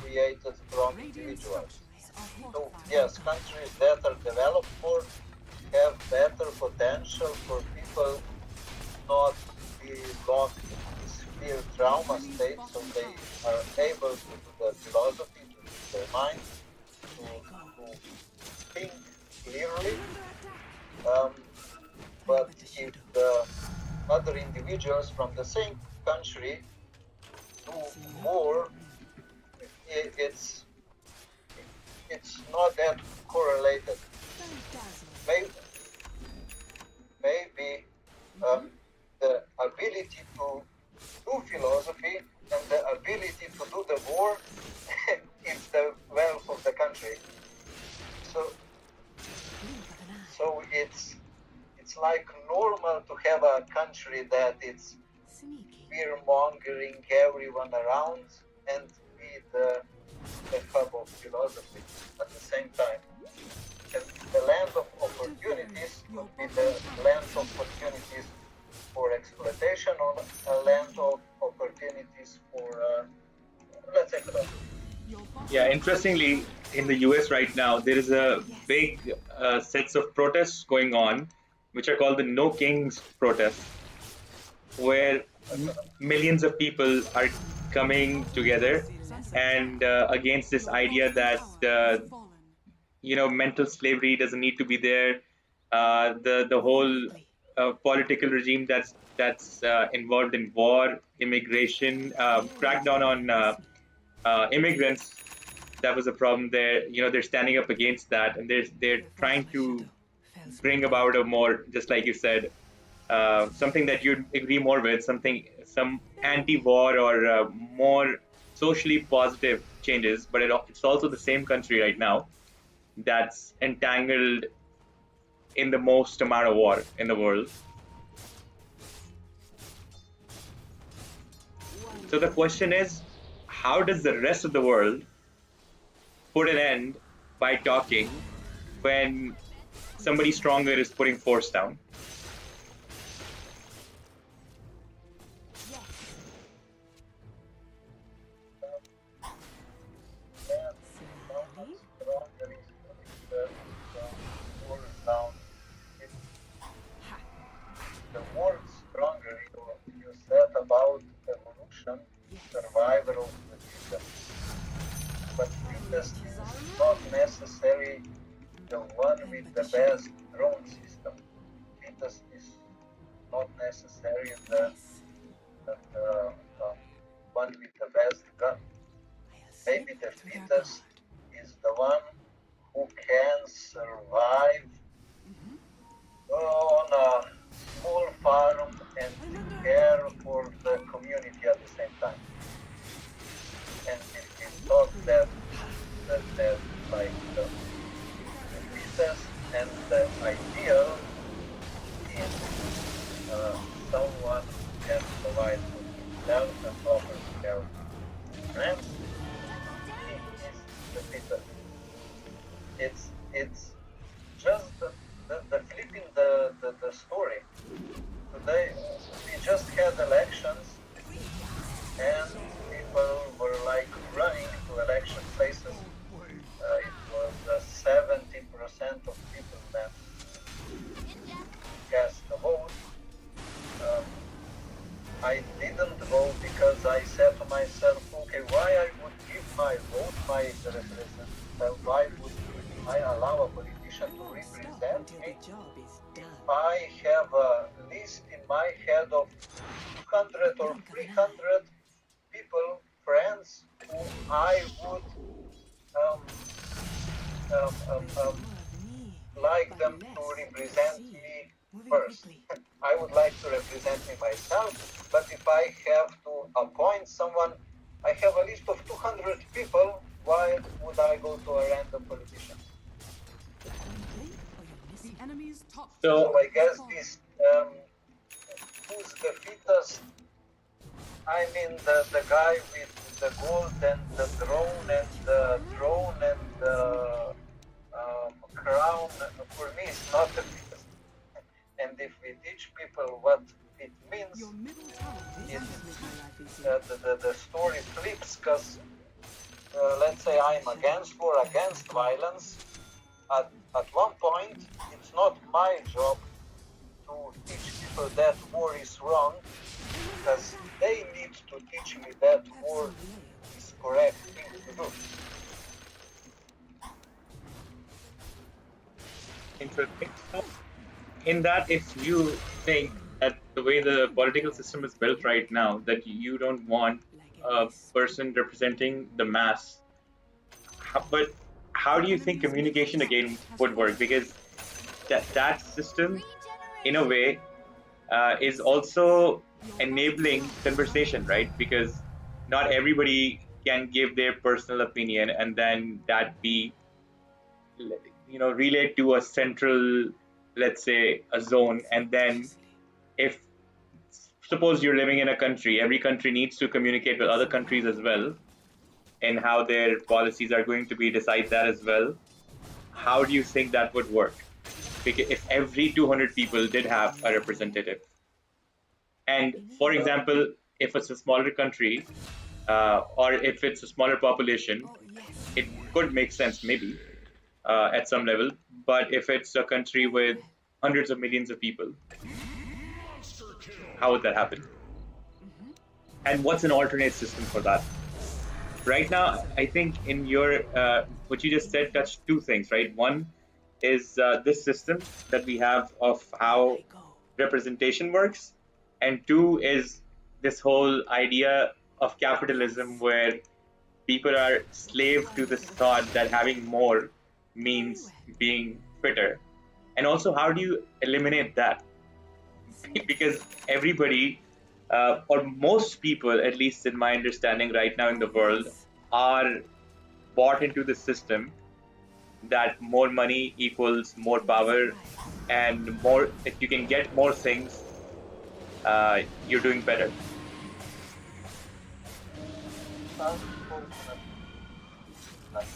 created from Radiant individuals. structures are So fortified. yes, countries that are developed more have better potential for people not be locked in this fear trauma state, so they are able to do the philosophy, to use their mind, to think clearly. Um, but if the other individuals from the same country do more, it's not that correlated. Maybe, maybe the ability to do philosophy and the ability to do the war is the wealth of the country. So it's like normal to have a country that it's fear mongering everyone around and be the hub of philosophy at the same time. And the land of opportunities could be the land of opportunities for exploitation or a land of opportunities for, let's say, philosophy. Yeah, interestingly, in the US right now, there is a big sets of protests going on, which are called the No Kings protests, where millions of people are coming together and against this idea that mental slavery doesn't need to be there. The whole political regime that's involved in war, immigration, crackdown on immigrants. That was a problem there. They're standing up against that, and they're trying to bring about a more, just like you said, something that you'd agree more with, some anti-war or more socially positive changes. But it's also the same country right now that's entangled in the most amount of war in the world. So the question is, how does the rest of the world put an end by talking when somebody stronger is putting force down? The word stronger you said about evolution, survival of the system. But we fittest is not necessarily the one with the best drone system. Fittest is not necessarily the one with the best gun. Maybe the fittest is the one who can survive on a small farm and care for the community at the same time. And if we thought that like the fittest and the ideal is someone who can provide for himself and offers care to friends, he is the fittest. It's just the flipping the story. Today we just had elections and people were like running to election places. It was 70% of people that cast the vote. I didn't vote because I said to myself, okay, why I would give my vote, my representative, why would I allow a politician to represent me if I have a list in my head of 200 or 300 people, friends, who I would like them to represent me first. I would like to represent me myself, but if I have to appoint someone, I have a list of 200 people, why would I go to a random politician? So I guess this, who's the fittest? I mean the guy with the gold and the drone and the crown, for me is not the fittest. And if we teach people what it means, the story flips, because let's say I'm against war, against violence. At one point, it's not my job to teach people that war is wrong, because they need to teach me that war is correct thing to do. Interesting. So, in that, if you think that the way the political system is built right now, that you don't want a person representing the mass, but how do you think communication again would work? Because that system, in a way, is also enabling conversation, right? Because not everybody can give their personal opinion and then that be relayed to a central, let's say, a zone. And then if suppose you're living in a country, every country needs to communicate with other countries as well, and how their policies are going to be, decide that as well. How do you think that would work? Because if every 200 people did have a representative, and for example, if it's a smaller country, or if it's a smaller population, it could make sense maybe at some level. But if it's a country with hundreds of millions of people, how would that happen? And what's an alternate system for that? Right now, I think in your what you just said touched two things, right? One is this system that we have of how representation works, and two is this whole idea of capitalism where people are slave to this thought that having more means being fitter. And also, how do you eliminate that? Because everybody, or most people, at least in my understanding right now in the world, are bought into the system that more money equals more power, and more, if you can get more things, you're doing better. Unfortunately, like,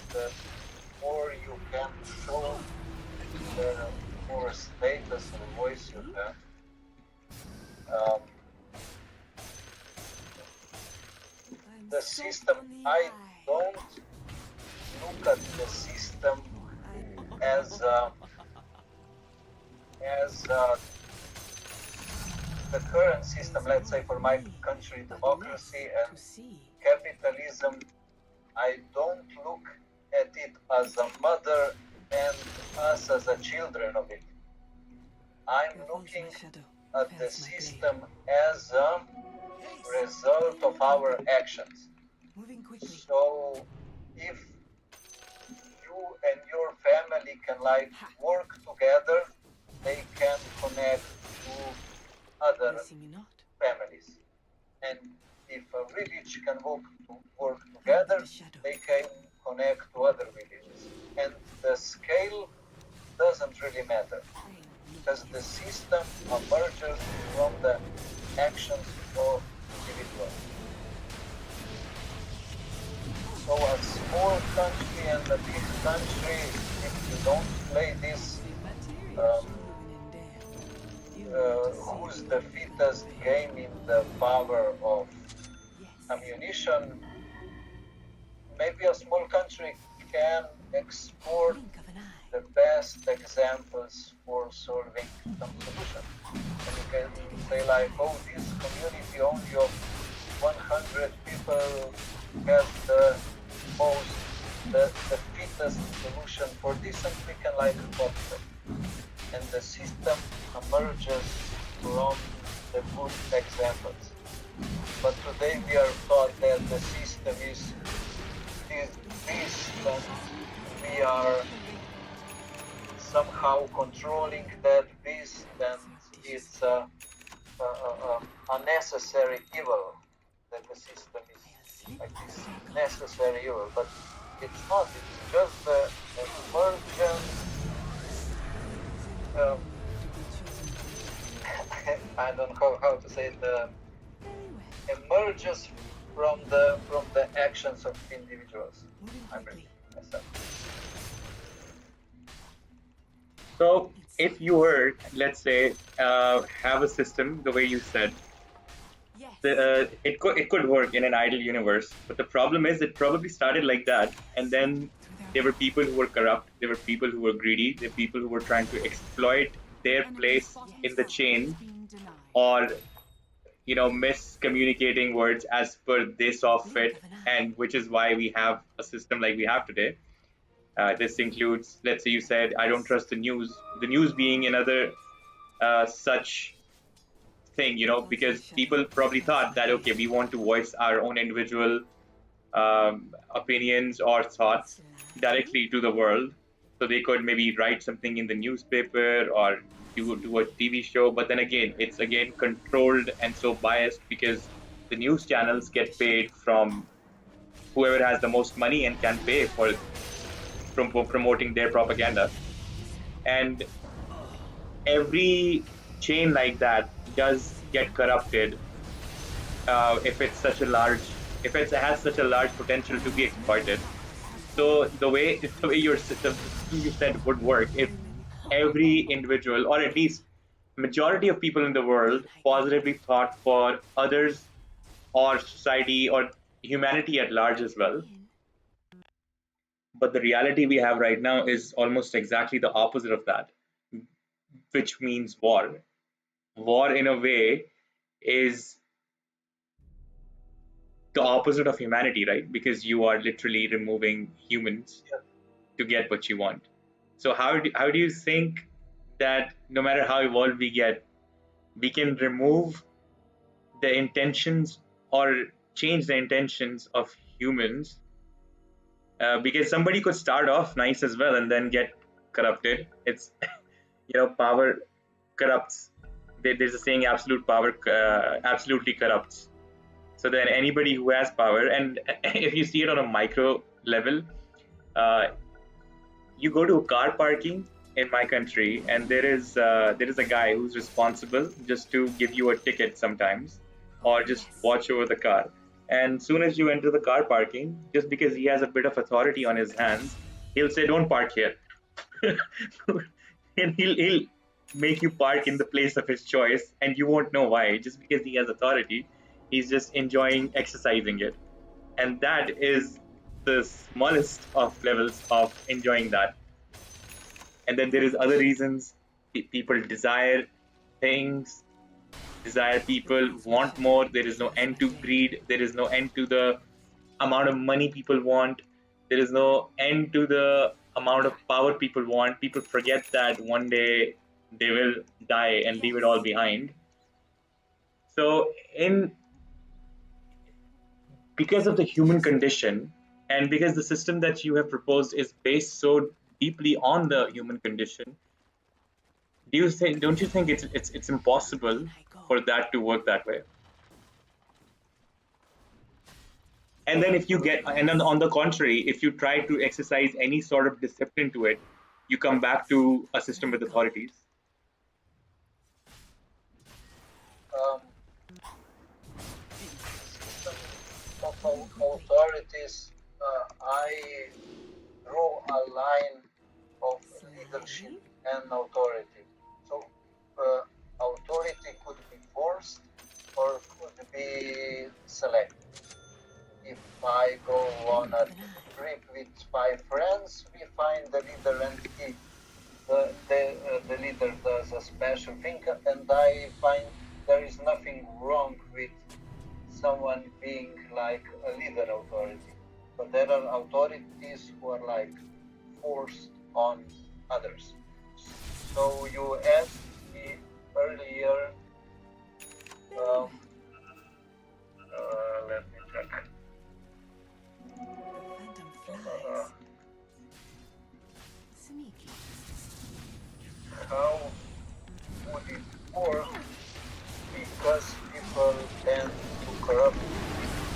the more you can show, the more status and voice you have. The system, I don't look at the system as the current system, let's say for my country, democracy and capitalism, I don't look at it as a mother and us as a children of it. I'm looking at the system as a result of our actions. So if you and your family can like work together, they can connect to other families. And if a village can work together, they can connect to other villages. And the scale doesn't really matter, because the system emerges from the actions of individuals. So a small country and a big country, if you don't play this who's the fittest game in the power of ammunition, maybe a small country can export the best examples for solving some solution. And you can say like, oh, this community only of 100 people has the fittest solution for this, and we can like copy it. And the system emerges from the good examples. But today we are taught that the system is this beast, and we are somehow controlling that beast, and it's a necessary evil, that the system is like this necessary evil. But it's not, it's just the emergence I don't know how to say it, emerges from the actions of individuals. I'm repeating myself. So if you were, let's say, have a system the way you said, it could work in an ideal universe. But the problem is, it probably started like that, and then there were people who were corrupt, there were people who were greedy, there were people who were trying to exploit their place in the chain, or miscommunicating words as per they saw fit, and which is why we have a system like we have today. This includes, let's say you said, I don't trust the news being another such thing, because people probably thought that, okay, we want to voice our own individual opinions or thoughts directly to the world, so they could maybe write something in the newspaper or do a TV show. But then again, it's again controlled and so biased, because the news channels get paid from whoever has the most money and can pay for from promoting their propaganda. And every chain like that does get corrupted if it has such a large potential to be exploited. So the way your system you said would work, if every individual, or at least majority of people in the world, positively thought for others or society or humanity at large as well. But the reality we have right now is almost exactly the opposite of that, which means war. War, in a way, is the opposite of humanity, right? Because you are literally removing humans to get what you want. So how do you think that no matter how evolved we get, we can remove the intentions or change the intentions of humans? Because somebody could start off nice as well and then get corrupted. It's power corrupts. There's a saying, absolute power absolutely corrupts. So then anybody who has power, and if you see it on a micro level, you go to a car parking in my country, and there is a guy who's responsible just to give you a ticket sometimes, or just watch over the car. And soon as you enter the car parking, just because he has a bit of authority on his hands, he'll say, "Don't park here," and he'll make you park in the place of his choice, and you won't know why. Just because he has authority, he's just enjoying exercising it, and that is the smallest of levels of enjoying that. And then there is other reasons. People desire things, desire. People want more. There is no end to greed. There is no end to the amount of money people want. There is no end to the amount of power people want. People forget that one day they will die and leave it all behind. So, in because of the human condition, and because the system that you have proposed is based so deeply on the human condition, don't you think it's impossible for that to work that way? And then if you get, and then on the contrary, if you try to exercise any sort of discipline to it, you come back to a system with authorities. Um, system of authorities, I draw a line of leadership and authority. So, authority could be forced or could be selected. If I go on a trip with 5 friends, we find the leader and the leader does a special thing, and I find there is nothing wrong with someone being like a leader authority. But there are authorities who are like forced on others. So you asked me earlier, um, let me check. Phantom flies. Sneaky. How would it work? Because people tend to corrupt,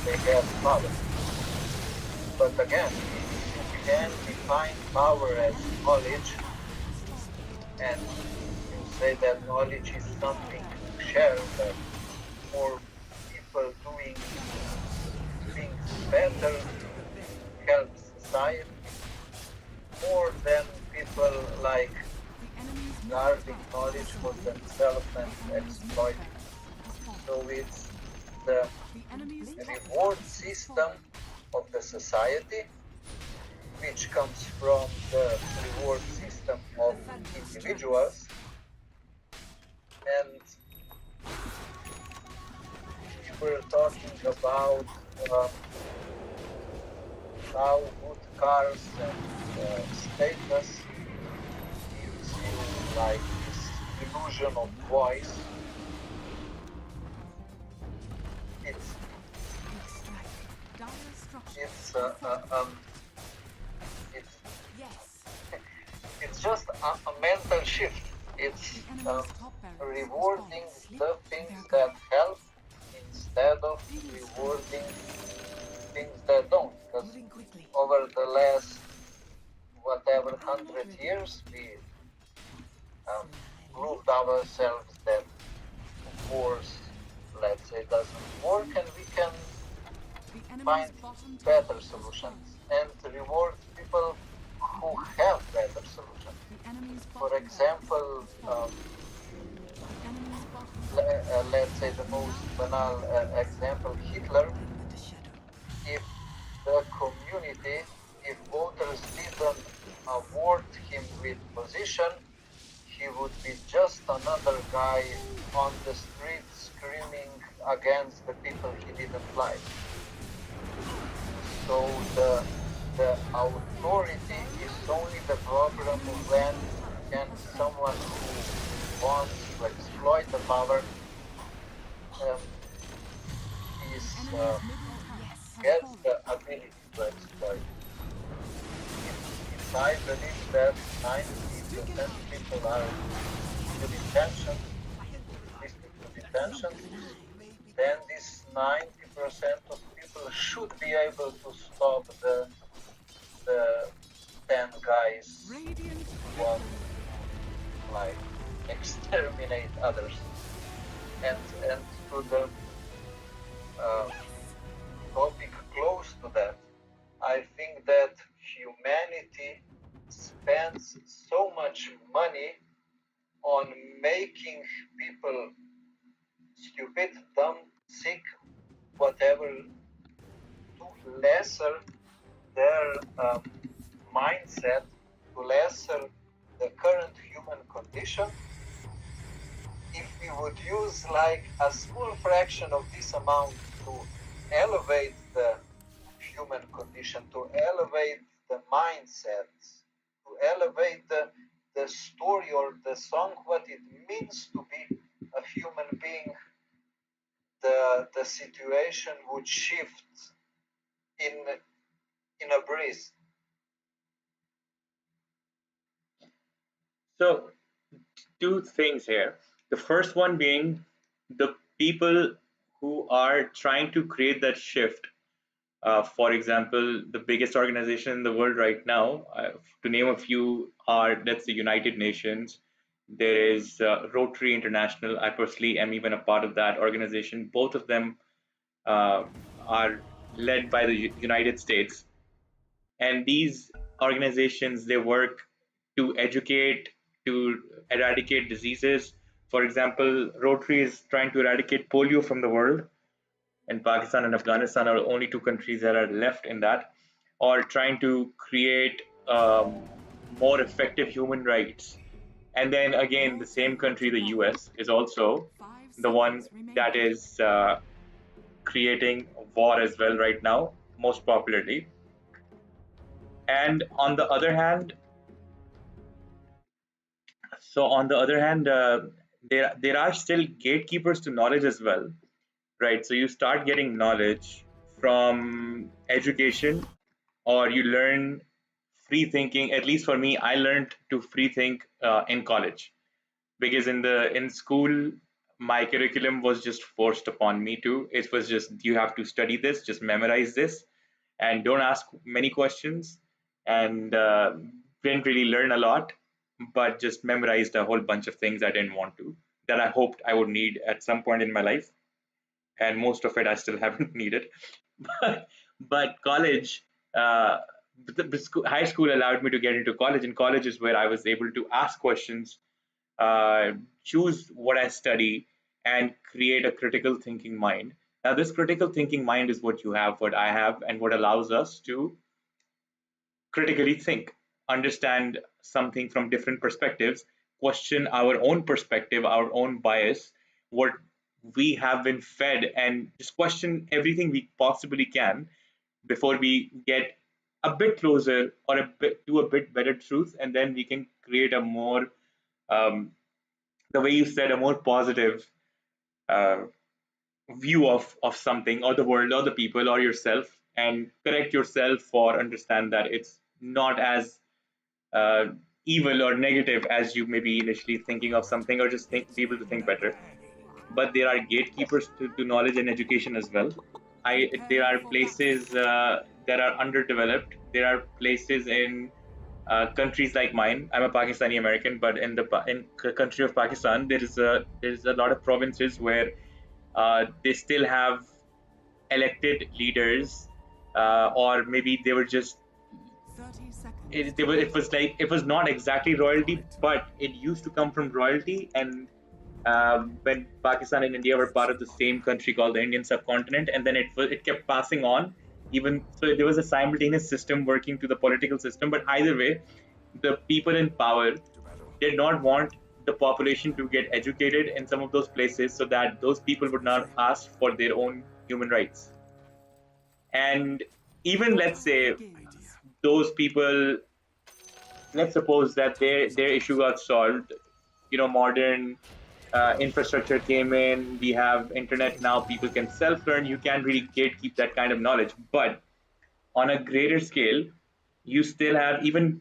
they have power. But again, if you can define power as knowledge, and you say that knowledge is something to share, that more people doing things better helps society more than people like guarding knowledge for themselves and exploiting. So it's the reward system of the society, which comes from the reward system of individuals, and we were talking about how good cars and status gives you like this illusion of voice. It's it's just a mental shift. It's rewarding the things that help instead of rewarding things that don't. Because over the last whatever 100 years, we proved ourselves that force, let's say, doesn't work, and we can find better solutions and reward people who have better solutions. For example, let's say the most banal example, Hitler. If the community, if voters didn't award him with position, he would be just another guy on the street screaming against the people he didn't like. So the authority is only the problem when can someone who wants to exploit the power gets the ability to exploit. If I believe that 90% of people are good intentions, then this 90% of people should be able to stop the 10 guys who want to like exterminate others. And to the topic close to that, I think that humanity spends so much money on making people stupid, dumb, sick, whatever, to lesser their mindset, to lesser the current human condition, if we would use like a small fraction of this amount to elevate the human condition, to elevate the mindset, to elevate the story or the song, what it means to be a human being, the situation would shift in a breeze. So, two things here. The first one being the people who are trying to create that shift. For example, the biggest organization in the world right now, to name a few, are that's the United Nations. There is Rotary International. I personally am even a part of that organization. Both of them uh, are led by the United States, and these organizations they work to educate, to eradicate diseases. For example, Rotary is trying to eradicate polio from the world, and Pakistan and Afghanistan are only two countries that are left in that, or trying to create more effective human rights. And then again, the same country, the US, is also 5 the one seconds remaining. that is creating war as well right now, most popularly. And on the other hand, there are still gatekeepers to knowledge as well, right? So you start getting knowledge from education, or you learn free thinking. At least for me, I learned to free think in college, because in school my curriculum was just forced upon me to. It was just, you have to study this, just memorize this, and don't ask many questions, and didn't really learn a lot, but just memorized a whole bunch of things I didn't want to, that I hoped I would need at some point in my life, and most of it I still haven't needed. But college, uh, high school allowed me to get into college, and college is where I was able to ask questions, uh, choose what I study, and create a critical thinking mind. Now, this critical thinking mind is what you have, what I have, and what allows us to critically think, understand something from different perspectives, question our own perspective, our own bias, what we have been fed, and just question everything we possibly can before we get a bit closer, or a bit to a bit better truth, and then we can create a more, um, the way you said, a more positive uh, view of something, or the world, or the people, or yourself, and correct yourself, or understand that it's not as uh, evil or negative as you may be initially thinking of something, or just be able to think better. But there are gatekeepers to knowledge and education as well. There Prepare are for battle. places that are underdeveloped. There are places in countries like mine. I'm a Pakistani American, but in country of Pakistan, there is a lot of provinces where they still have elected leaders, or maybe they were just, 30 seconds it, to they were, go. it was like, it was not exactly royalty, but it used to come from royalty. And when Pakistan and India were part of the same country called the Indian subcontinent, and then it kept passing on. Even so, there was a simultaneous system working to the political system. But either way, the people in power did not want the population to get educated in some of those places, so that those people would not ask for their own human rights. And even, let's Battle say, begins. those people, let's suppose that their issue got solved. Modern infrastructure came in. We have internet now. People can self-learn. You can't really gatekeep that kind of knowledge. But on a greater scale, you still have even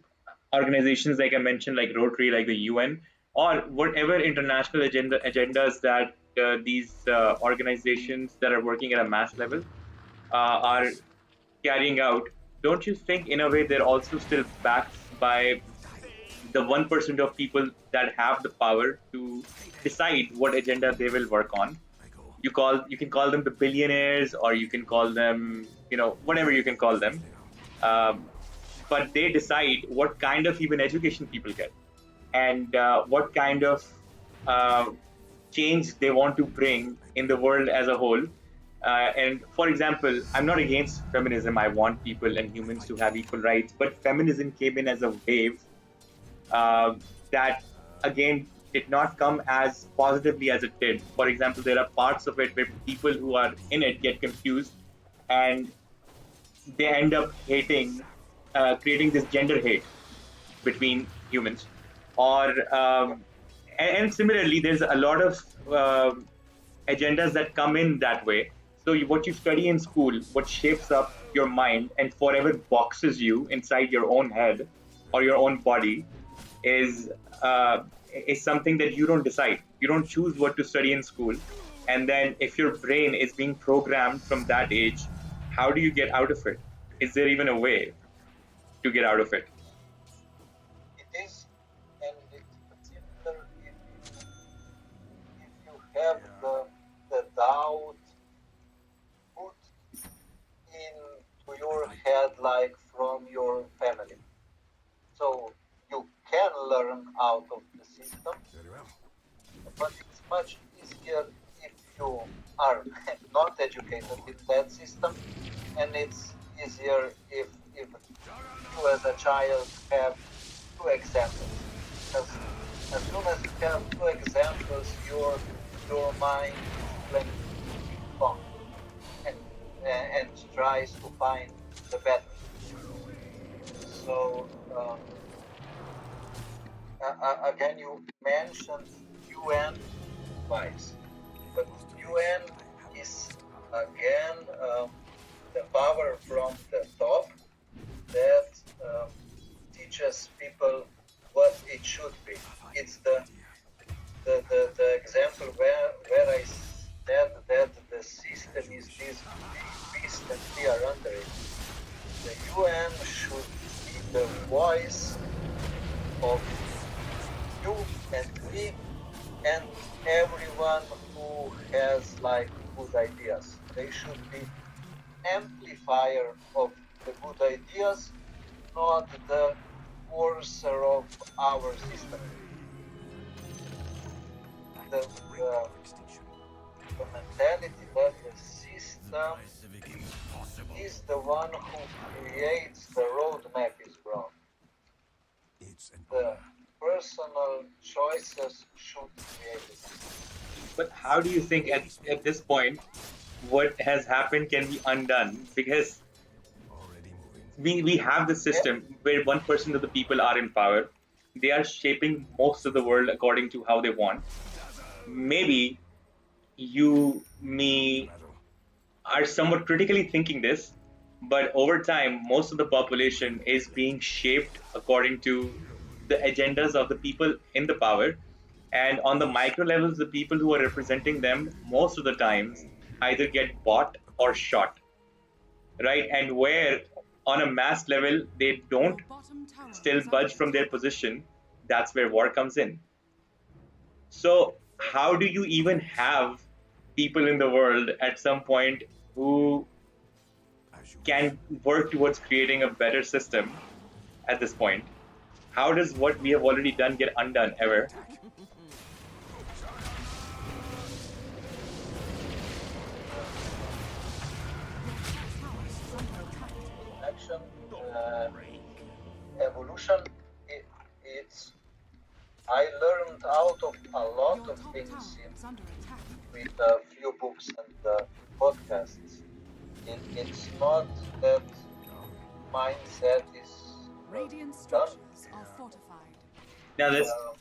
organizations like I mentioned, like Rotary, like the UN, or whatever international agendas that these organizations that are working at a mass level are carrying out. Don't you think, in a way, they're also still backed by the 1% of people that have the power to decide what agenda they will work on? You can call them the billionaires, or you can call them, whatever you can call them. Um, but they decide what kind of even education people get, and what kind of uh, change they want to bring in the world as a whole. And for example, I'm not against feminism. I want people and humans to have equal rights, but feminism came in as a wave, uh, that again did not come as positively as it did. For example, there are parts of it where people who are in it get confused and they end up hating, creating this gender hate between humans. Or and similarly, there's a lot of agendas that come in that way. So what you study in school, what shapes up your mind and forever boxes you inside your own head or your own body, is uh, is something that you don't decide. You don't choose what to study in school, and then if your brain is being programmed from that age, how do you get out of it? Is there even a way to get out of it? It is, and it's similar if you have the doubt put into your head like from your family. So you can learn out of the system, Very well. but it's much easier if you are not educated in that system, and it's easier if you as a child have two examples. Because as soon as you have two examples, your mind is playing ping pong and and tries to find the better. So again, you mentioned UN twice, but UN is again the power from the top that teaches people what it should be. It's the example where I said that the system is this big beast and we are under it. The UN should be the voice of you and me and everyone who has like good ideas. They should be amplifier of the good ideas, not the forcer of our system. The the mentality that the system is the one who creates the roadmap is wrong. It's an The personal choices should create the system. But how do you think at this point what has happened can be undone? Because already moving. we have the system where 1% of the people are in power. They are shaping most of the world according to how they want. Maybe you, me, Battle. are somewhat critically thinking this, but over time, most of the population is being shaped according to the agendas of the people in the power. And on the micro levels, the people who are representing them most of the times either get bought or shot, right? And where on a mass level they don't Your bottom tower still is under budge from their attack. position, that's where war comes in. So, how do you even have people in the world at some point who As you wish. can work towards creating a better system at this point? How does what we have already done get undone ever? Action, evolution, it's I learned out of a lot Your of top things tower is under attack. with a few books and podcasts. It's not that mindset is Radiant done. structures are fortified. Now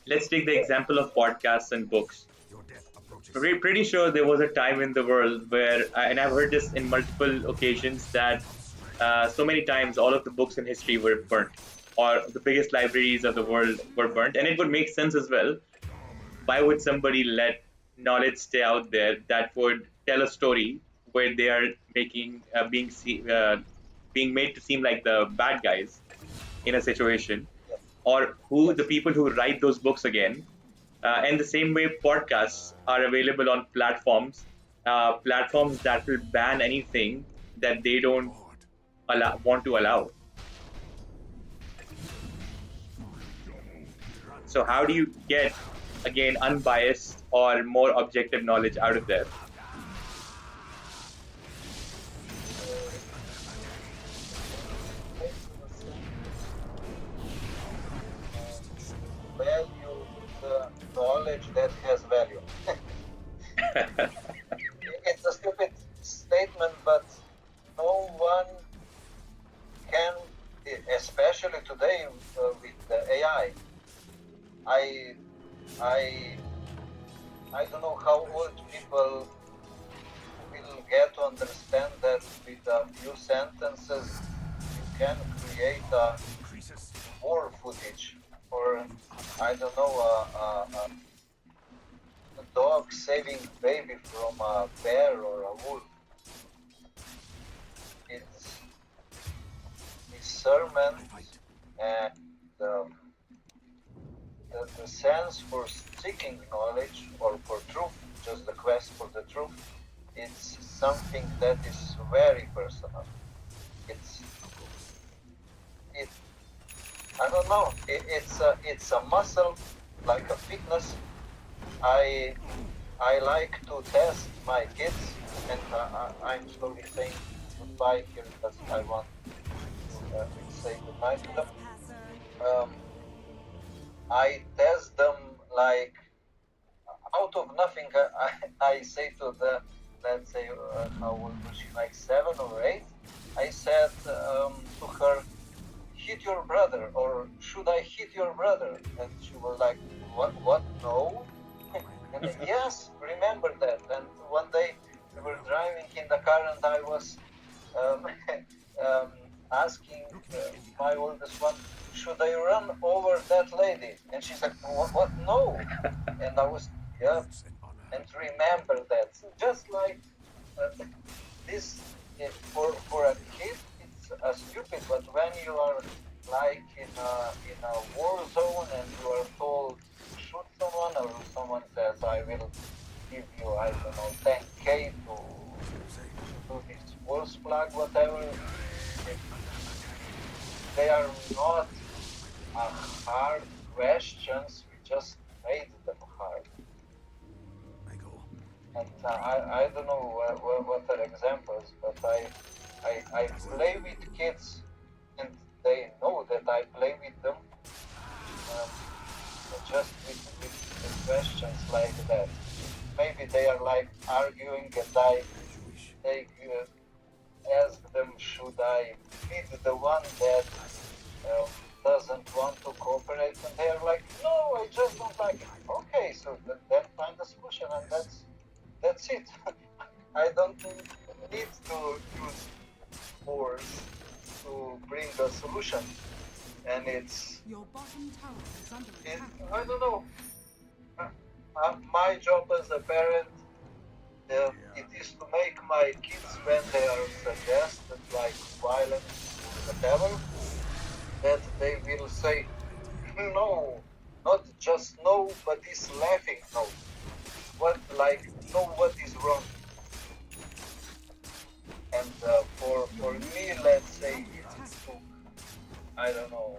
let's take the example of podcasts and books. Your death approaches. We're pretty sure there was a time in the world where, and I've heard this in multiple occasions, that so many times all of the books in history were burnt, or the biggest libraries of the world were burnt, and it would make sense as well. Why would somebody let knowledge stay out there that would tell a story where they are making being made to seem like the bad guys in a situation, Yes, or who the yes. people who write those books again? And the same way, podcasts are available on platforms that will ban anything that they don't Forward. want to allow. So how do you get, again, unbiased or more objective knowledge out of there? Value the knowledge a few sentences, you can create a Increases. war footage, or I don't know, a dog saving baby from a bear or a wolf. It's discernment and the sense for seeking knowledge or for truth, just the quest for the truth. It's something that is very personal. It's it. I don't know. It's a muscle, like a fitness. I like to test my kids, and I'm slowly saying goodbye here because I want to say goodbye to them. Um, I test them like out of nothing. I say to the, let's say, how old was she, like 7 or 8? I said to her, hit your brother, or should I hit your brother? And she was like, what, no? And yes, remember that. And one day we were driving in the car and I was um, asking my oldest one, should I run over that lady? And she's like, what? No. And I was, yeah, Goods and honor. and remember that. So just like this, for a kid, it's stupid, but when you are like in a war zone and you are told to shoot someone, or someone says, I will give you, I don't know, 10K to do this false flag, whatever, they are not hard questions, we just made them hard. I go. And I don't know what are examples, but I play with kids and they know that I play with them um, just with questions like that. Maybe they are like arguing and I ask them, should I feed the one that doesn't want to cooperate? And they are like, no, I just don't like it. Okay, so then find a solution, and that's it. I don't need to use force to bring a solution. And it's, Your bottom tower is under attack. I don't know. My job as a parent, it is to make my kids, when they are suggested like violence or whatever, that they will say no, not just no, but is laughing no. What, like, know what is wrong. And for me, let's say it took, I don't know,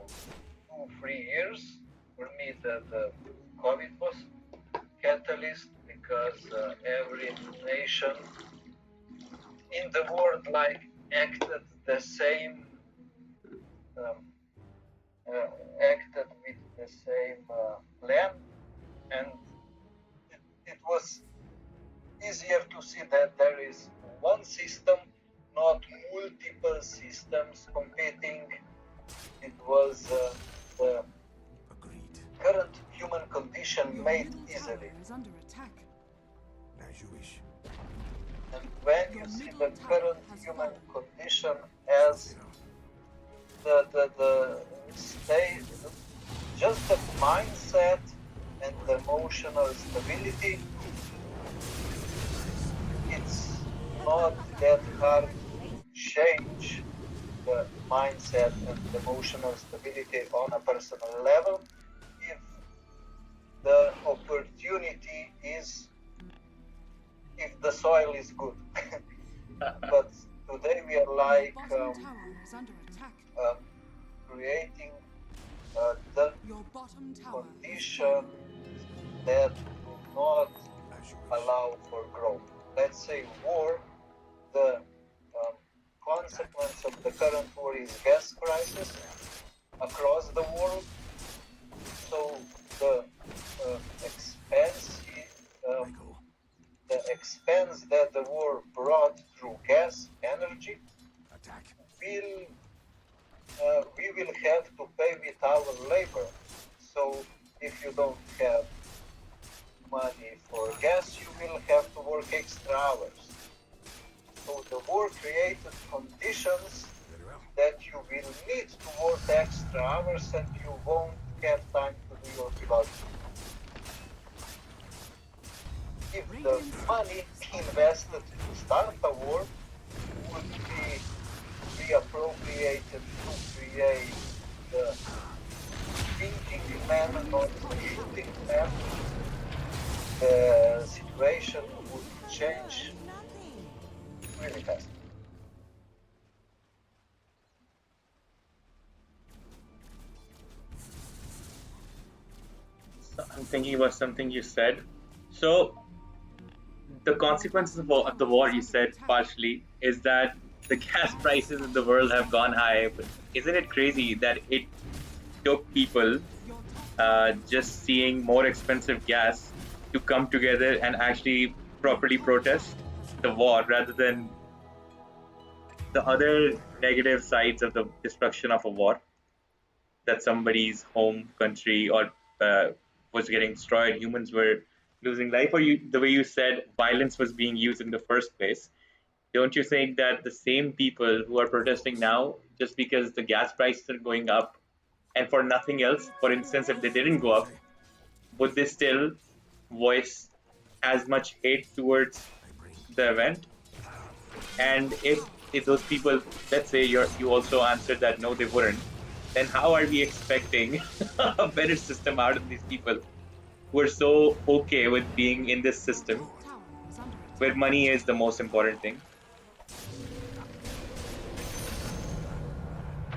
2-3 years. For me, the COVID was catalyst, because every nation in the world like acted the same, um, acted with the same plan, and it was easier to see that there is one system, not multiple systems competing. It was the Agreed. current human condition Your made middle easily. tower is under attack. As you wish. And when you see the current human condition as the state, just the mindset and the emotional stability, it's not that hard to change the mindset and the emotional stability on a personal level if the opportunity is, if the soil is good. But today we are like Your bottom tower is under attack. creating the Your bottom tower is conditions that do not As you wish. allow for growth. Let's say war, the consequence of the current war is gas crisis across the world. So the expense, I go. the expense that the war brought through gas energy Attack. will we will have to pay with our labor. So if you don't have money for gas, you will have to work extra hours. So the war created conditions Very well. that you will need to work extra hours and you won't have time to do your philosophy. If the money invested to start a war would be reappropriated to create the thinking man, not the shooting man, the situation would change really fast. So I'm thinking about something you said. So the consequences of the war, you said partially, is that the gas prices in the world have gone high. But isn't it crazy that it took people just seeing more expensive gas to come together and actually properly protest the war rather than the other negative sides of the destruction of a war, that somebody's home country or uh, was getting destroyed, humans were losing life, or you, the way you said, violence was being used in the first place. Don't you think that the same people who are protesting now, just because the gas prices are going up and for nothing else, for instance, if they didn't go up, would they still voice as much hate towards the event? And if those people, let's say you also answered that no, they wouldn't, then how are we expecting a better system out of these people who are so okay with being in this system where money is the most important thing?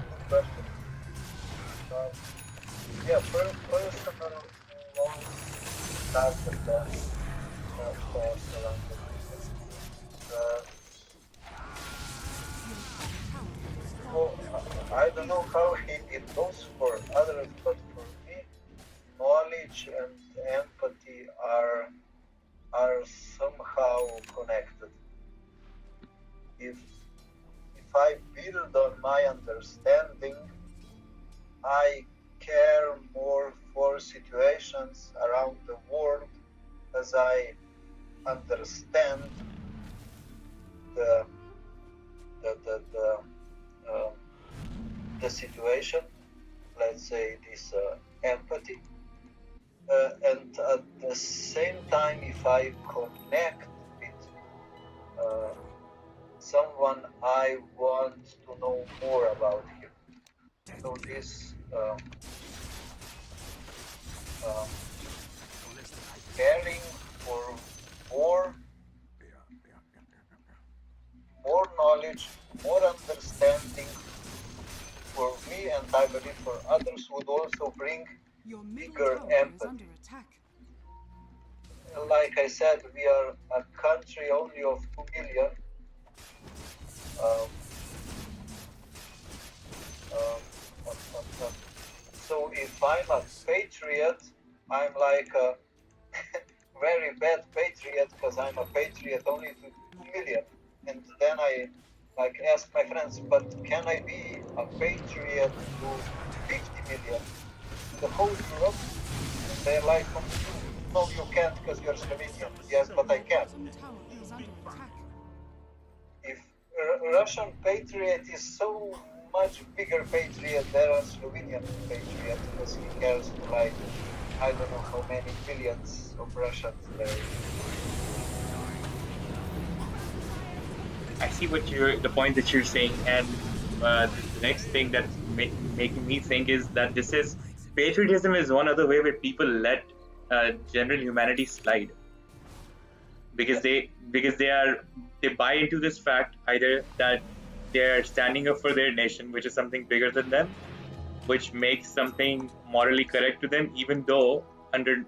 Good question. Um, yeah, personal loans started the cost around the business. Uh, well, I don't know how it goes for others, but for me, knowledge and empathy are somehow connected. If I build on my understanding, I care more for situations around the world as I understand the the the the, um, the situation. Let's say this empathy, and at the same time, if I connect with uh, someone, I want to know more about him. So this um, caring for more, more knowledge, more understanding for me, and I believe for others, would also bring bigger empathy. Like I said, we are a country only of 2 million. Um, um, so if I'm a patriot, I'm like a very bad patriot because I'm a patriot only to 2 million. And then I like ask my friends, but can I be a patriot to 50 million, the whole Europe? And they're like, no, you can't because you're Slovenian. Yes, but I can. If Russian patriot is so much bigger patriot than a Slovenian patriot because he cares for like I don't know how many billions of Russians there is. I see what the point that you're saying, and the next thing that's making me think is that this is patriotism is one other way where people let general humanity slide because they buy into this fact either that they're standing up for their nation, which is something bigger than them, which makes something morally correct to them, even though under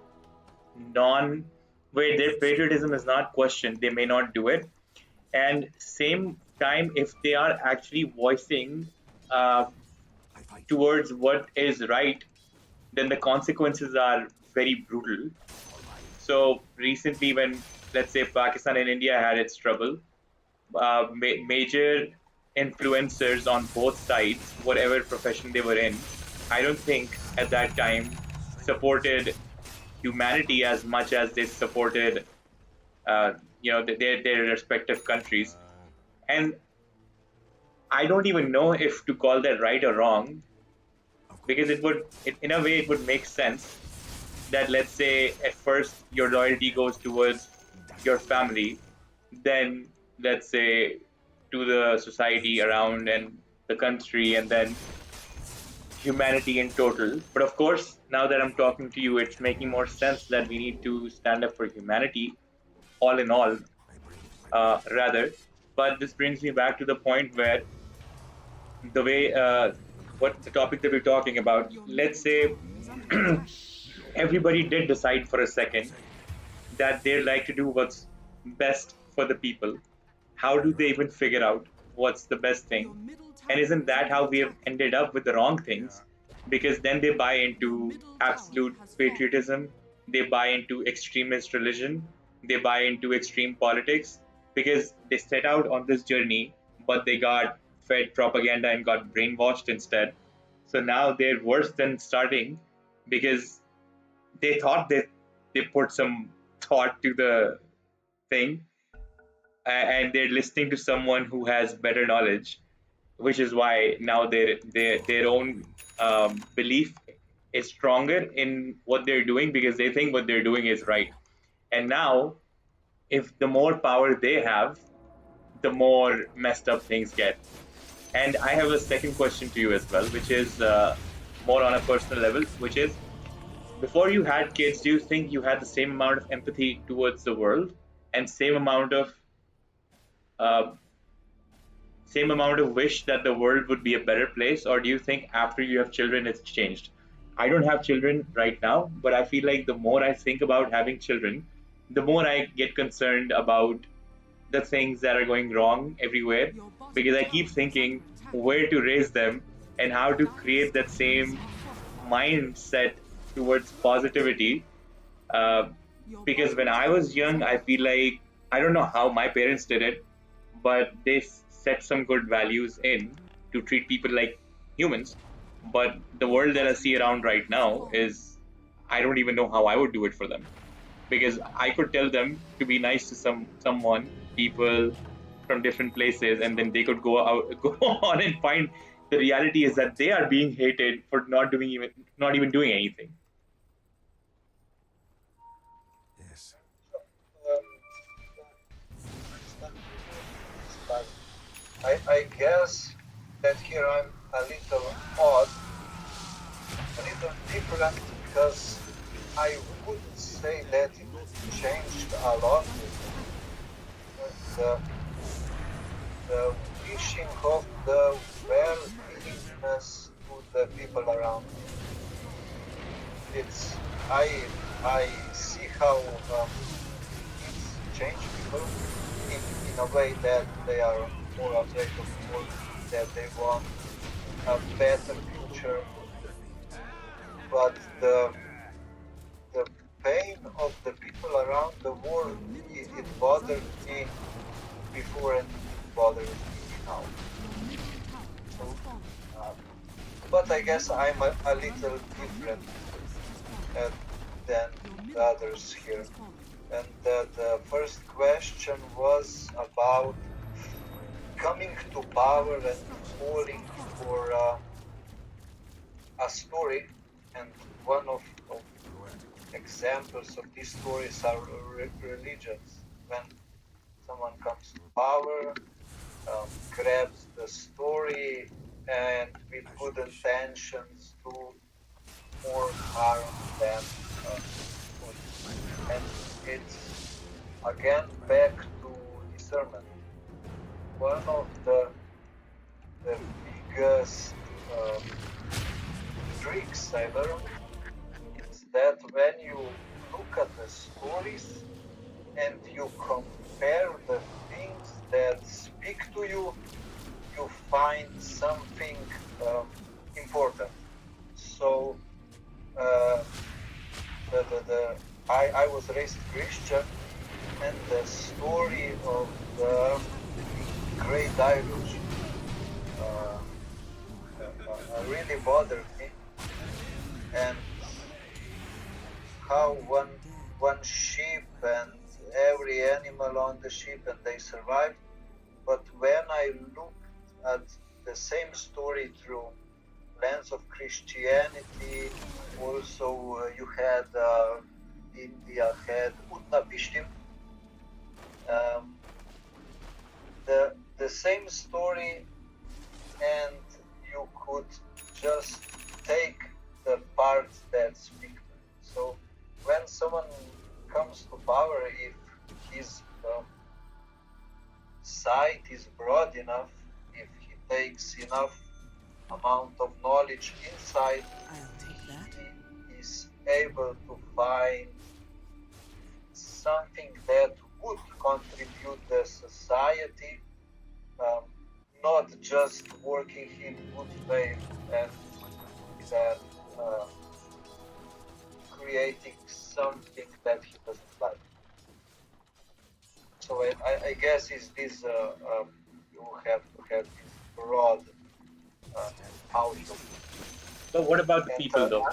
non where their patriotism is not questioned, they may not do it. And same time, if they are actually voicing uh, towards what is right, then the consequences are very brutal. So recently, when let's say Pakistan and India had its trouble, major influencers on both sides, whatever profession they were in, I don't think at that time supported humanity as much as they supported, their respective countries. And I don't even know if to call that right or wrong, because in a way, it would make sense that, let's say, at first your loyalty goes towards your family, then, let's say, to the society around and the country, and then humanity in total. But of course, now that I'm talking to you, it's making more sense that we need to stand up for humanity, all in all, rather. But this brings me back to the point where the way, what the topic that we're talking about, Your let's middle say tower is under attack. everybody did decide for a second that they like to do what's best for the people. How do they even figure out what's the best Your thing? middle And tower isn't is that under how we have attack. ended up with the wrong things? Because then they buy Your into middle tower absolute has fallen. patriotism, they buy into extremist religion, they buy into extreme politics, because they set out on this journey, but they got fed propaganda and got brainwashed instead. So now they're worse than starting, because they thought that they put some thought to the thing, and they're listening to someone who has better knowledge, which is why now their own belief is stronger in what they're doing, because they think what they're doing is right. And now, if the more power they have, the more messed up things get. And I have a second question to you as well, which is more on a personal level, which is, before you had kids, do you think you had the same amount of empathy towards the world and uh, same amount of wish that the world would be a better place, or do you think after you have children it's changed? I don't have children right now, but I feel like the more I think about having children, the more I get concerned about the things that are going wrong everywhere, Your bottom because I keep tower is under thinking attack. where to raise them and how to Dire's create that structures same are fortified. mindset towards positivity. uh, Your because when bottom I tower was is young, under I feel attack. like, I don't know how my parents did it, but they set some good values in to treat people like humans. But the Your world that I bottom see around tower right has now fallen. is, I don't even know how I would do it for them, because I could tell them to be nice to someone, people from different places, and then they could go out, go on and find the reality is that they are being hated for not even doing anything. Yes. I understand your points, but I guess that here I'm a little odd, a little different, because I wouldn't say that it changed a lot with me. The wishing of the well-beingness to the people around me. It's I see how it's changed people in a way that they are more afraid of the world, that they want a better future, but the pain of the people around the world, Your middle it tower is under bothered me attack. before and it bothers me now. Your middle tower has So, fallen. uh, but I guess I'm a little Your different middle tower has fallen. uh, than Your the middle tower others here. has fallen. And the first question was about coming to Dire's power and structures falling are fortified. for a story. And one of examples of these stories are religions. When someone comes to power, grabs the story, and with good intentions do more harm than good. And it's again back to discernment. One of the biggest tricks I learned is that when you look at the stories and you compare the things that speak to you, you find something important. So uh, I was raised Christian, and the story of the Great Deluge really bothered me, and how one sheep and every animal on the ship and they survived, but when I looked at the same story through lens of Christianity, also you had India had Utnapishtim, the same story, and you could just take the parts that speak. So when someone comes to power, if his sight is broad enough, if he takes enough amount of knowledge inside, I'll take that. he is able to find something that would contribute the society, um, not just working in good faith and then creating something that he doesn't like. So I guess is this you have to have this broad outlook. But what about the And people, though?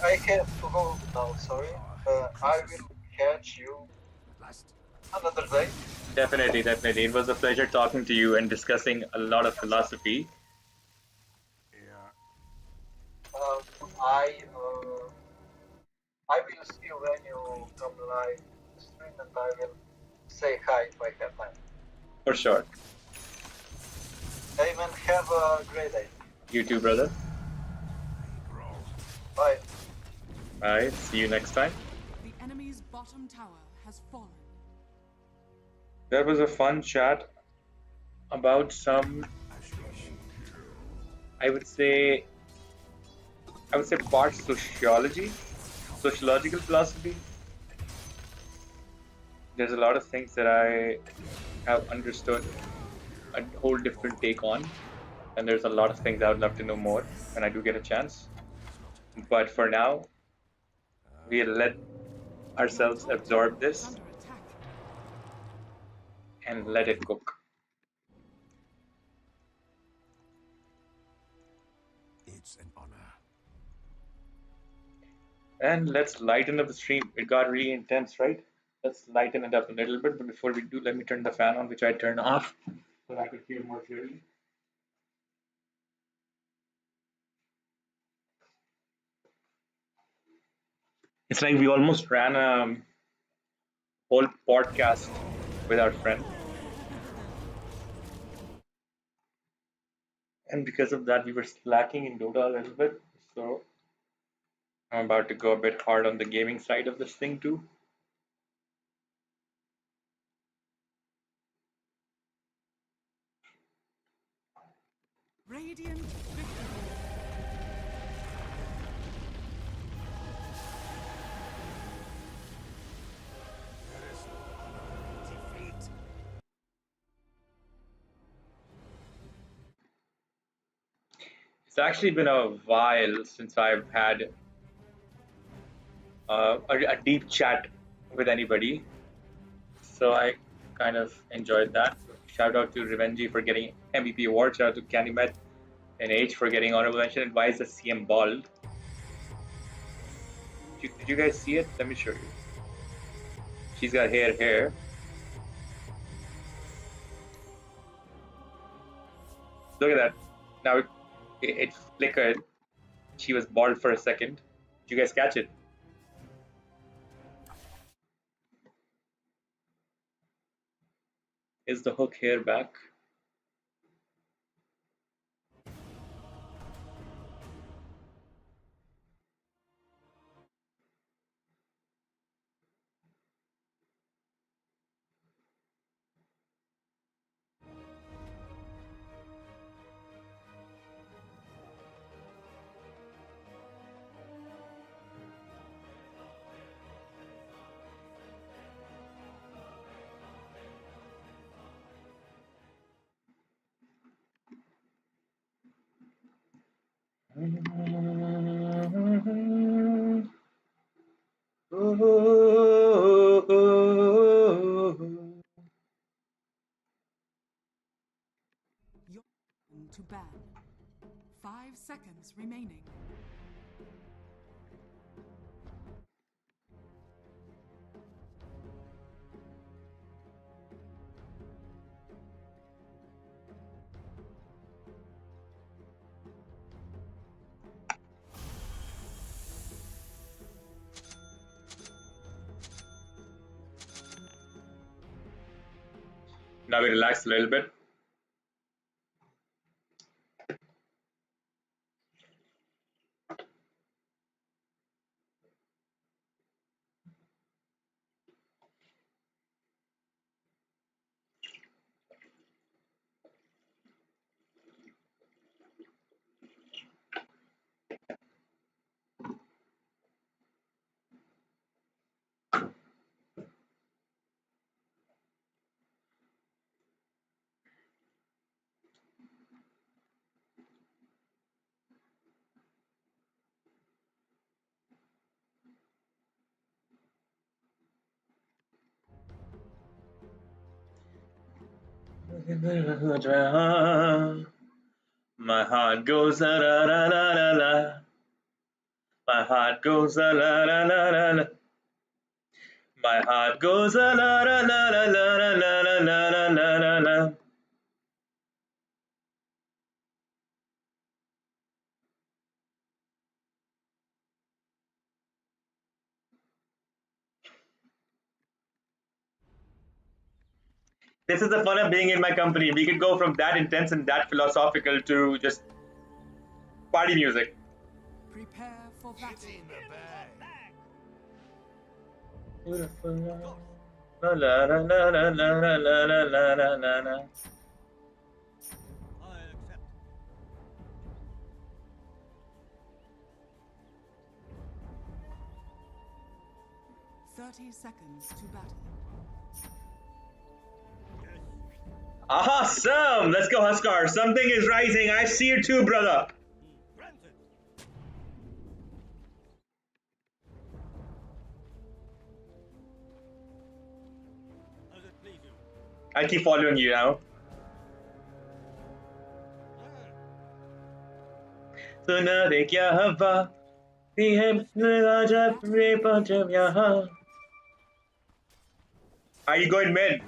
I have to go now. Sorry. I will catch you Last. another day. Definitely, definitely. It was a pleasure talking to you and discussing a lot of philosophy. Yeah. Um, I uh, I will see you when you come live to the stream, and I will say hi if I have time. For sure. Amen. Have a great day. You too, brother. Grow. Bye. All right. See you next time. The enemy's bottom tower has fallen. That was a fun chat about some, I would say, part sociology, sociological philosophy. There's a lot of things that I have understood a whole different take on, and there's a lot of things I would love to know more when I do get a chance. But for now, we'll let Your ourselves top absorb tower is this under attack. and let it cook. It's an honor. And let's lighten up the stream. It got really intense, right? Let's lighten it up a little bit. But before we do, let me turn the fan on, which I turned off so that I could hear more clearly. It's like we almost ran a whole podcast with our friend. And because of that, we were slacking in Dota a little bit. So I'm about to go a bit hard on the gaming side of this thing too. Radiant victory. Defeat. It's actually been a while since I've had a deep chat with anybody. So I kind of enjoyed that. Shout out to Revenji for getting MVP award. Shout out to Candymet and H for getting honorable mention. And why is the CM bald? Did you guys see it? Let me show you. She's got hair. Look at that. Now it flickered. She was bald for a second. Did you guys catch it? Is the hook hair back? You're to ban. 5 seconds remaining. Now we relax a little bit. My heart goes la la la la la la. My heart goes la la la la la la. My heart goes la la la la la la la la la la la la. This is the fun of being in my company. We could go from that intense and that philosophical to just party music. Prepare for battle. Beautiful. La la la la la la la la la la la la. I accept. 30 seconds to battle. Yes. Awesome! Let's go, Huskar. Something is rising. I see it too, brother. Granted. As it please you. I'll keep following you now. सुना दे क्या हवा भी है जब रे पहुंचे यहाँ. Are you going mid?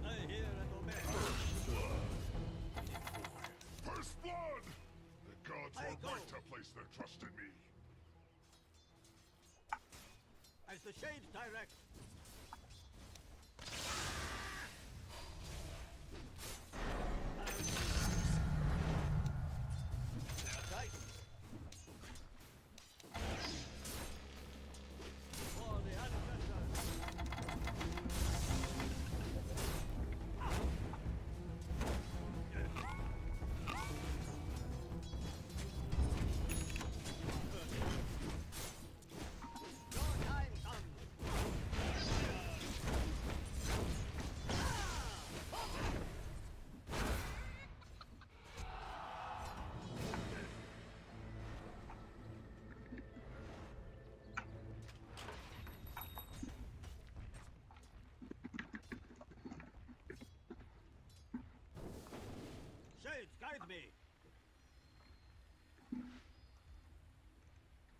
I hear and obey. First blood! The gods I were go. right to place their trust in me. As the shades direct. Right. For the ancestors. Your time comes. Shades, guide me.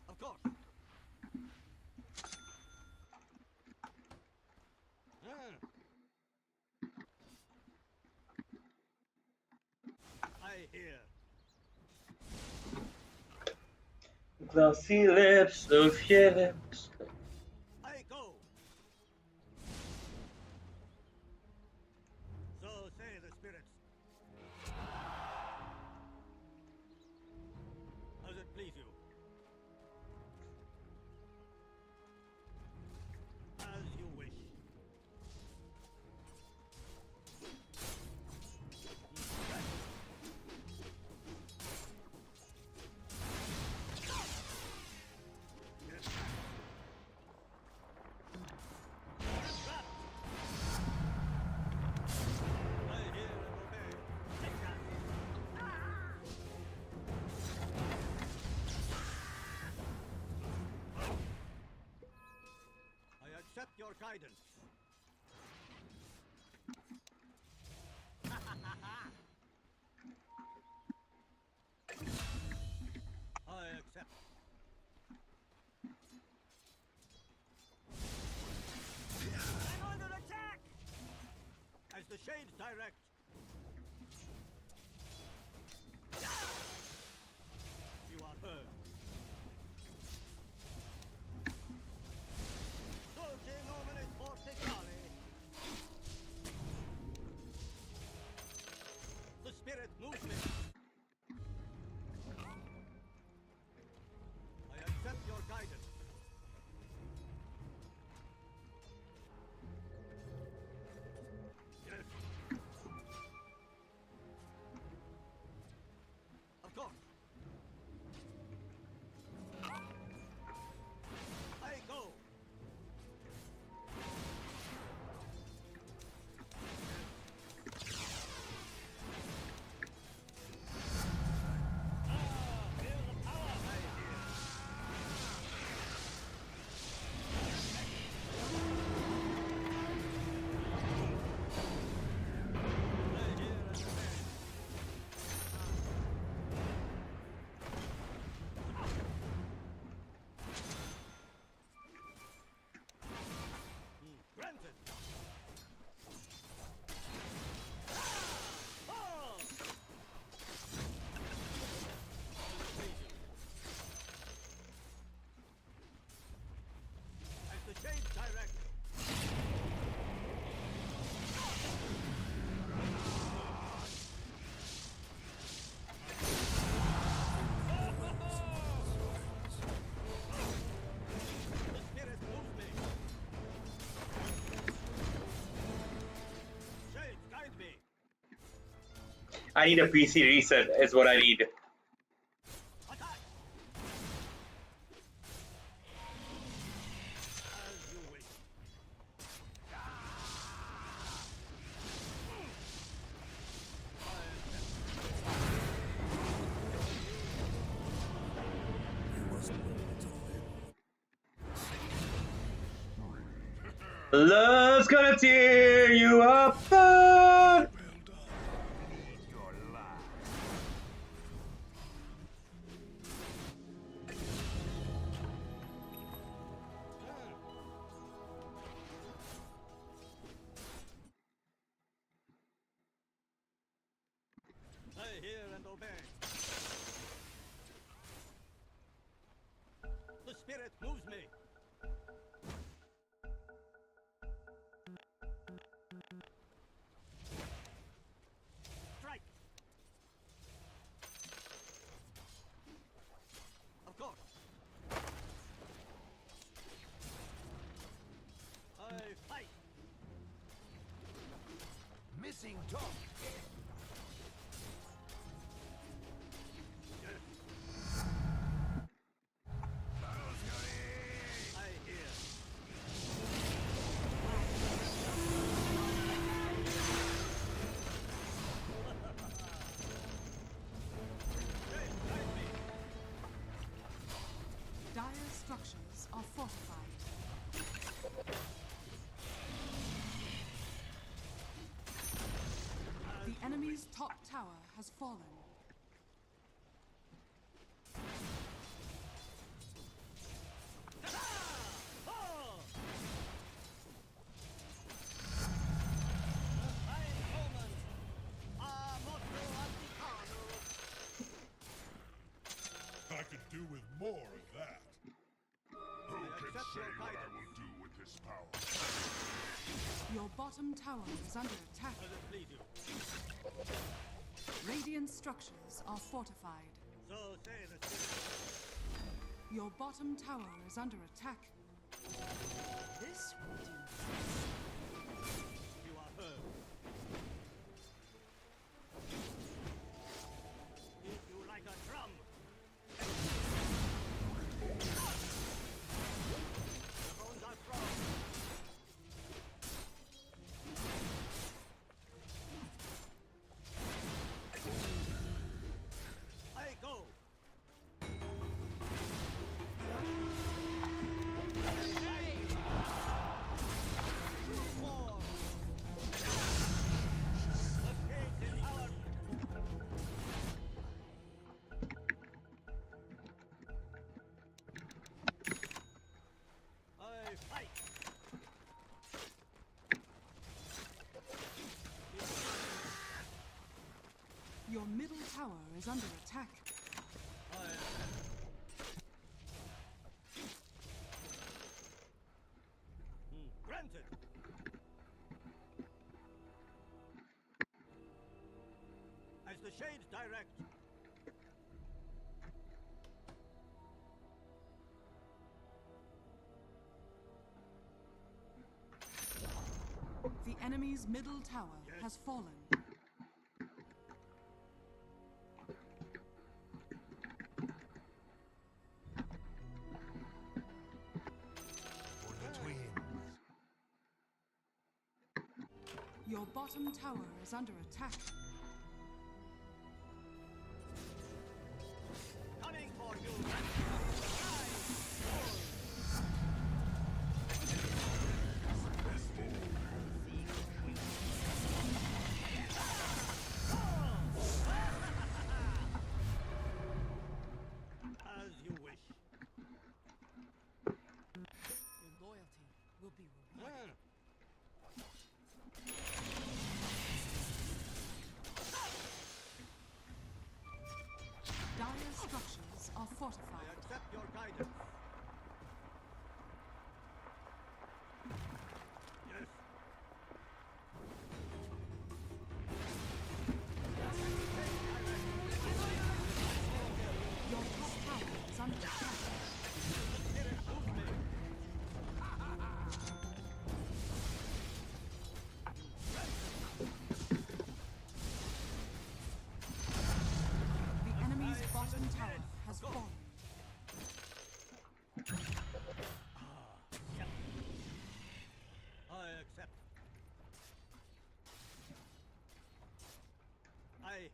Of course. I hear. Glossy lips of your lips. I go. So say the spirits. As it please you. As you wish. I hear and obey. Take that. I accept your guidance. I accept. I'm under attack! As the shades direct. I need a PC reset. Is what I need. Attack! As you wish. Love's gonna tear you apart. I hear and obey. The spirit moves me. Strike. Of course. I fight. Missing top. I hear. Dire structures are fortified. The enemy's top tower has fallen. I could do with more of that. Who can accept say your what I guidance. will do with this power? Your bottom tower is under attack. As it please you. Radiant structures are fortified. So say the spirit. Your bottom tower is under attack. This will do. You are heard. Hit you like a drum. The bones are strong. I go. More. The faith in our I fight. Your middle tower is under attack. Granted. As the shades direct. The enemy's middle tower has fallen. For the twins. Your bottom tower is under attack. Coming for you. As you wish. Your loyalty will be rewarded.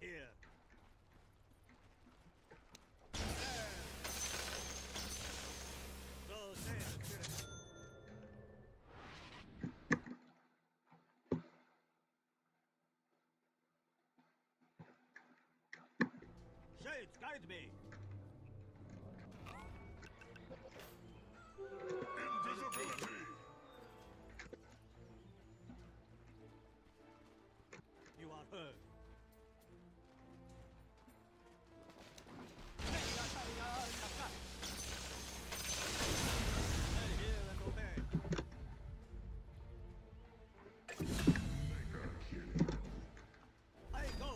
hear. So say the spirit. Shades, guide me. Invisibility! You are heard. I hear and obey. I go.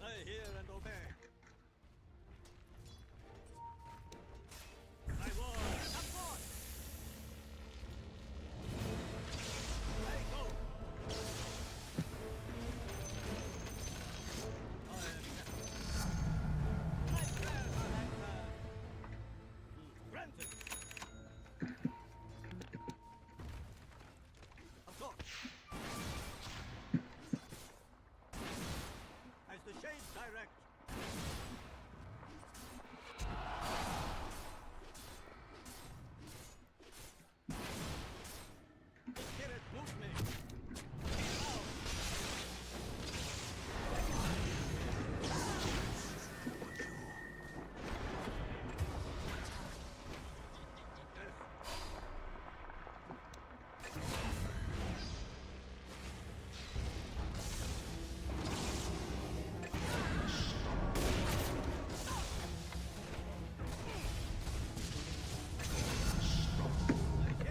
I hear and obey. I war. Come forth. I go. I accept. My prayers are answered. Granted. Of course. As the shades direct. The spirit moves me. Out. Yes.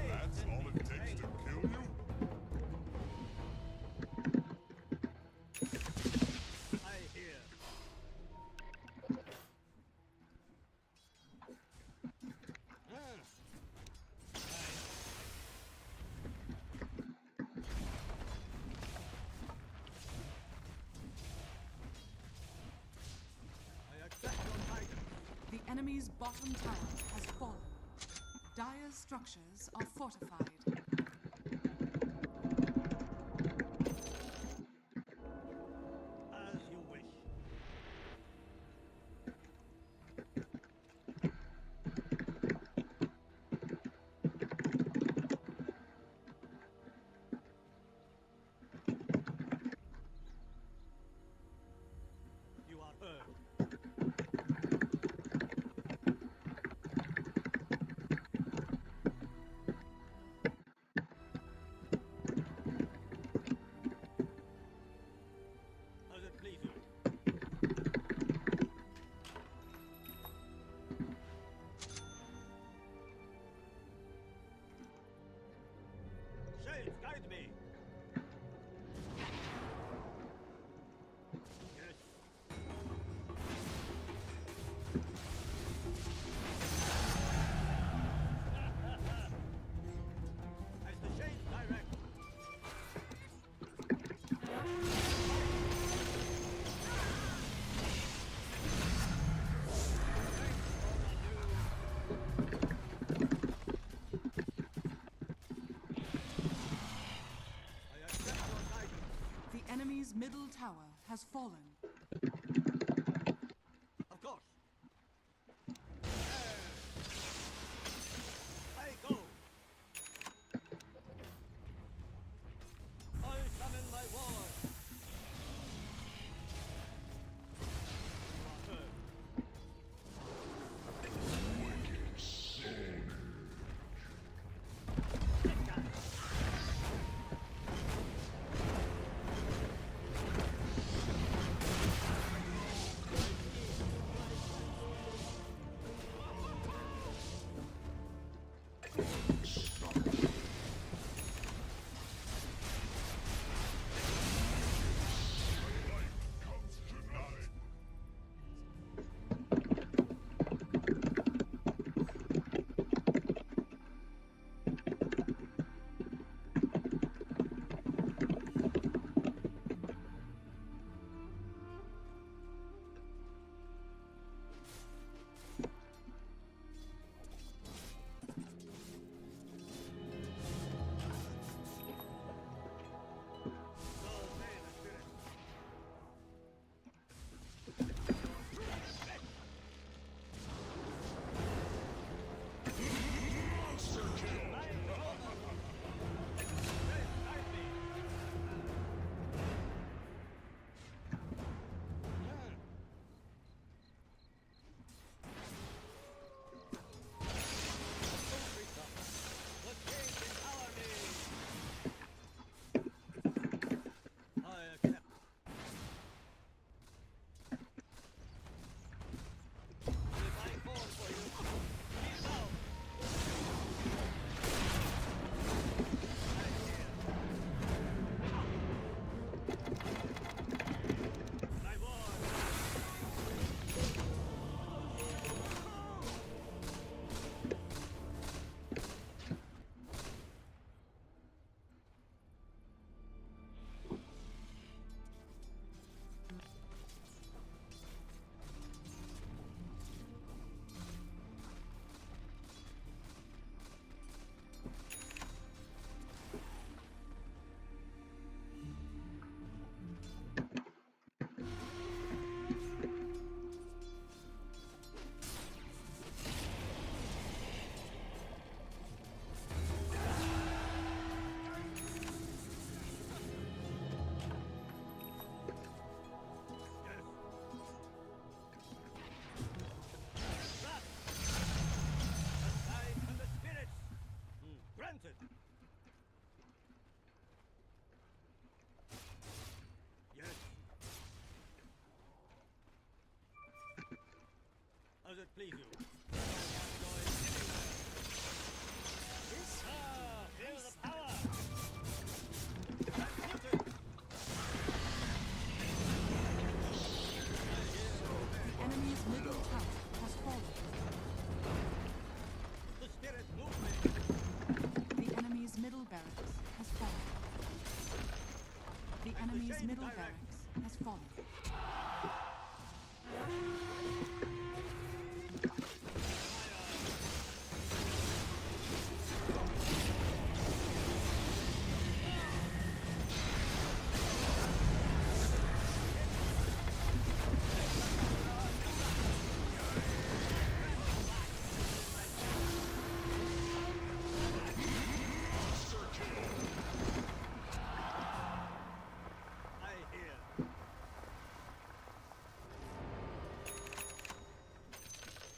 That's all it takes to kill you? I hear. Ah. I accept your guidance. The enemy's bottom tower has fallen. Dire's structures are fortified. As you wish. You are heard. As it please you. Shades, guide me. Yes. As the shades direct. I accept your guidance. The enemy's middle tower has fallen. Of course. I go. I summon my ward. You are heard. Life comes denied. please you? Ah, feel the power! Transmuted! The enemy's middle tower has fallen. The spirit movement! The enemy's middle barracks has fallen. The enemy's same middle direct. barracks has fallen. I hear.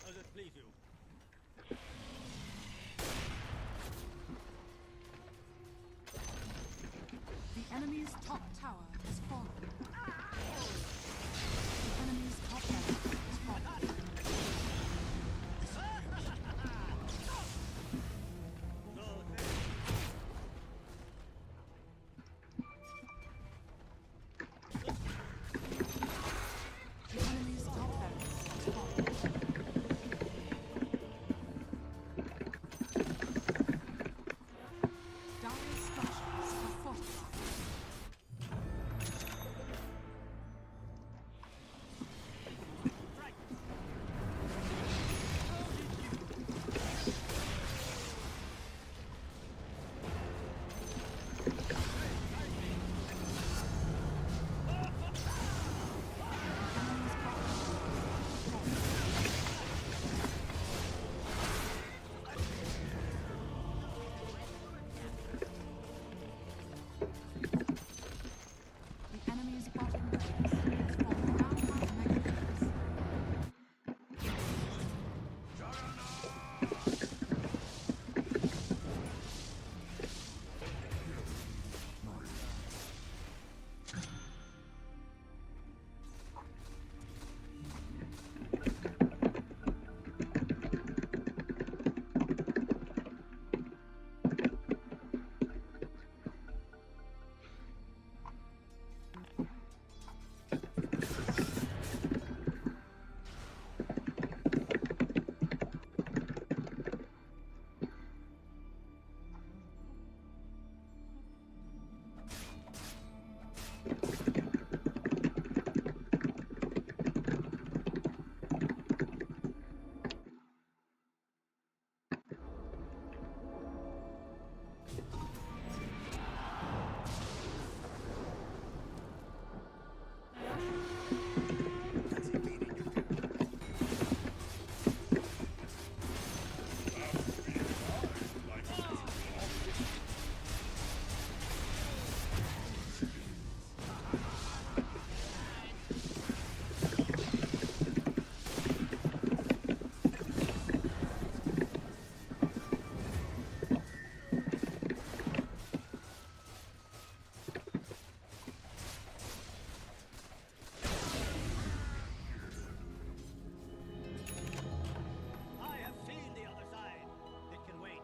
Does it please you? The enemy's top tower has fallen. The enemy's top barracks has fallen. So, The enemy's top barracks has fallen. Dire structures are fortified. right! Enemy's bottom tower has fallen. The enemy's bottom barracks has fallen down 5 megabytes. I have seen the other side. It can wait.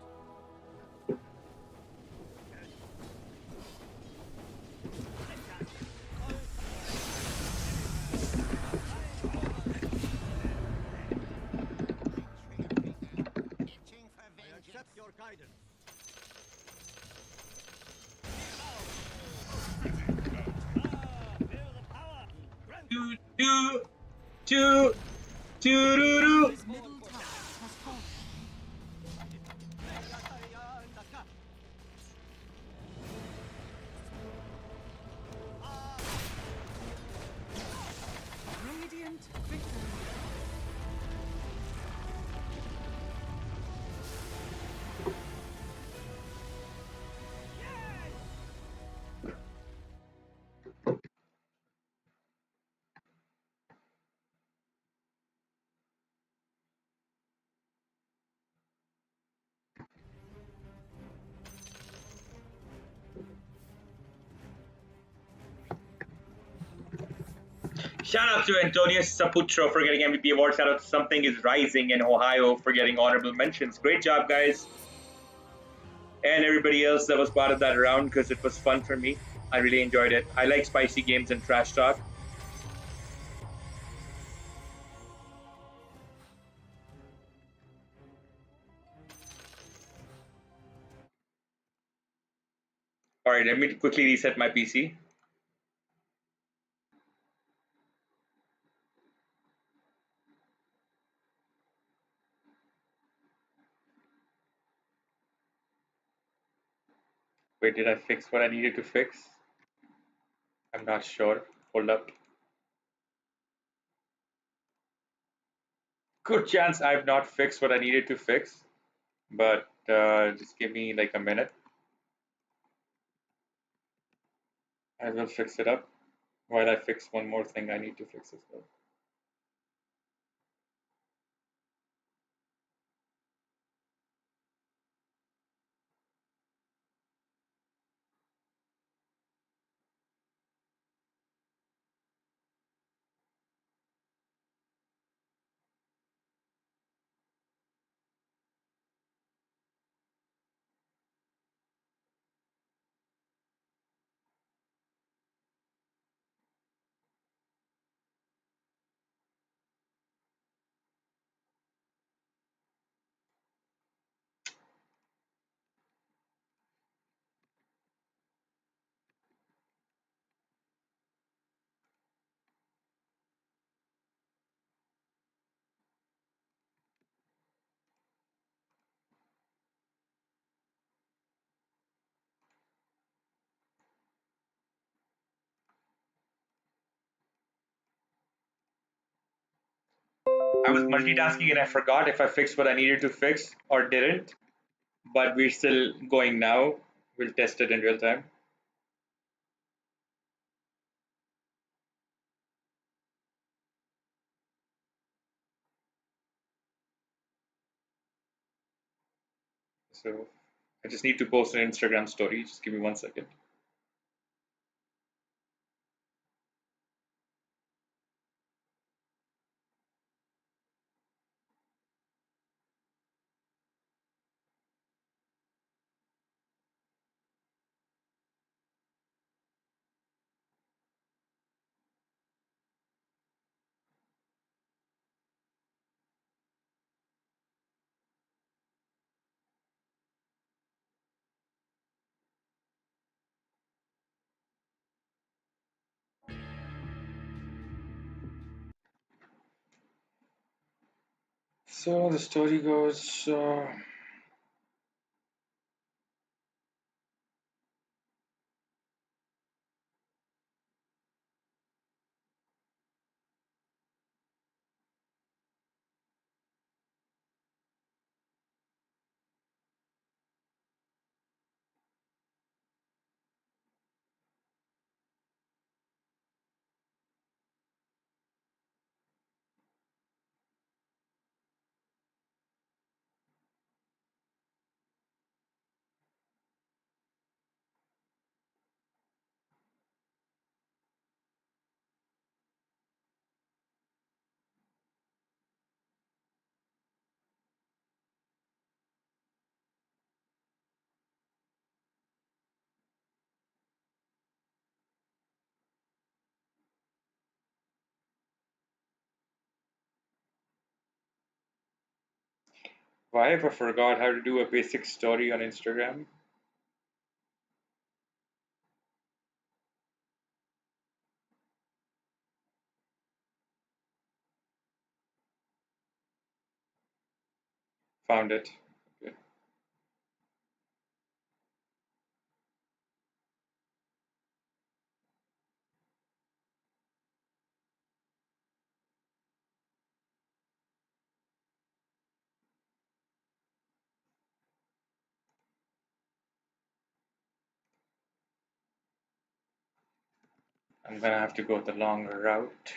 I accept your guidance. Ah, feel the power! Grant Do do do do do do. Enemy's middle tower has fallen. Radiant victory. Shout out to Antonius Saputro for getting MVP award. Shout out to Something is Rising in Ohio for getting honorable mentions. Great job, guys. And everybody else that was part of that round because it was fun for me. I really enjoyed it. I like spicy games and trash talk. All right, let me quickly reset my PC. Wait, did I fix what I needed to fix? I'm not sure. Hold up. Good chance I've not fixed what I needed to fix, but just give me like a minute. I will fix it up while I fix one more thing I need to fix as well. I was multitasking and I forgot if I fixed what I needed to fix or didn't, but we're still going now. We'll test it in real time. So I just need to post an Instagram story. Just give me 1 second. So the story goes. Why have I forgot how to do a basic story on Instagram? Found it. Okay. I'm gonna have to go the longer route.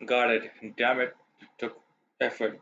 Got it. Damn it. It took effort.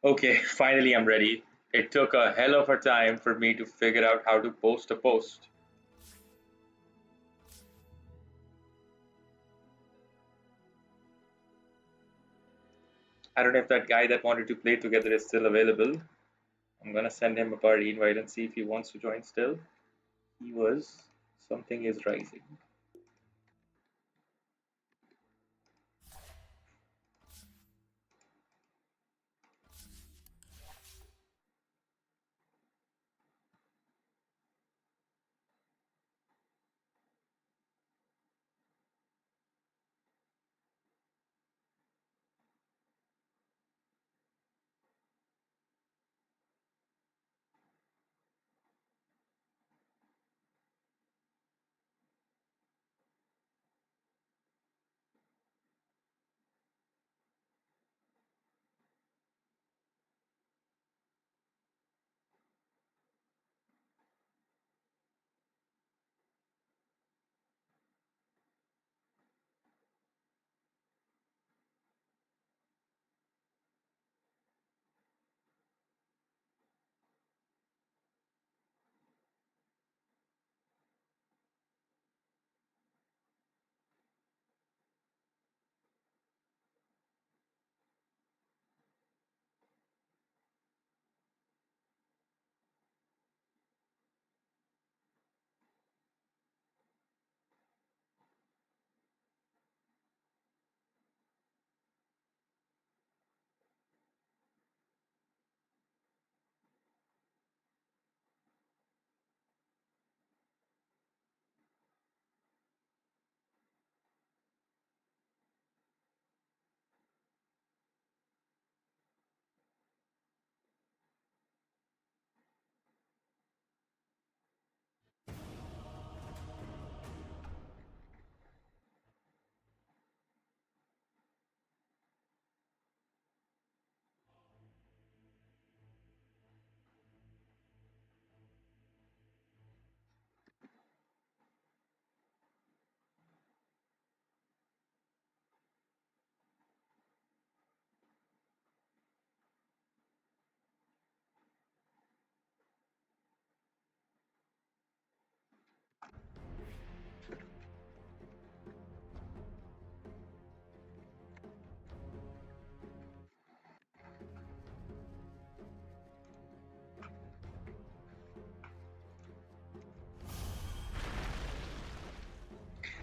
Okay, finally I'm ready. It took a hell of a time for me to figure out how to post a post. I don't know if that guy that wanted to play together is still available. I'm gonna send him a party invite and see if he wants to join still. He was. Something is rising.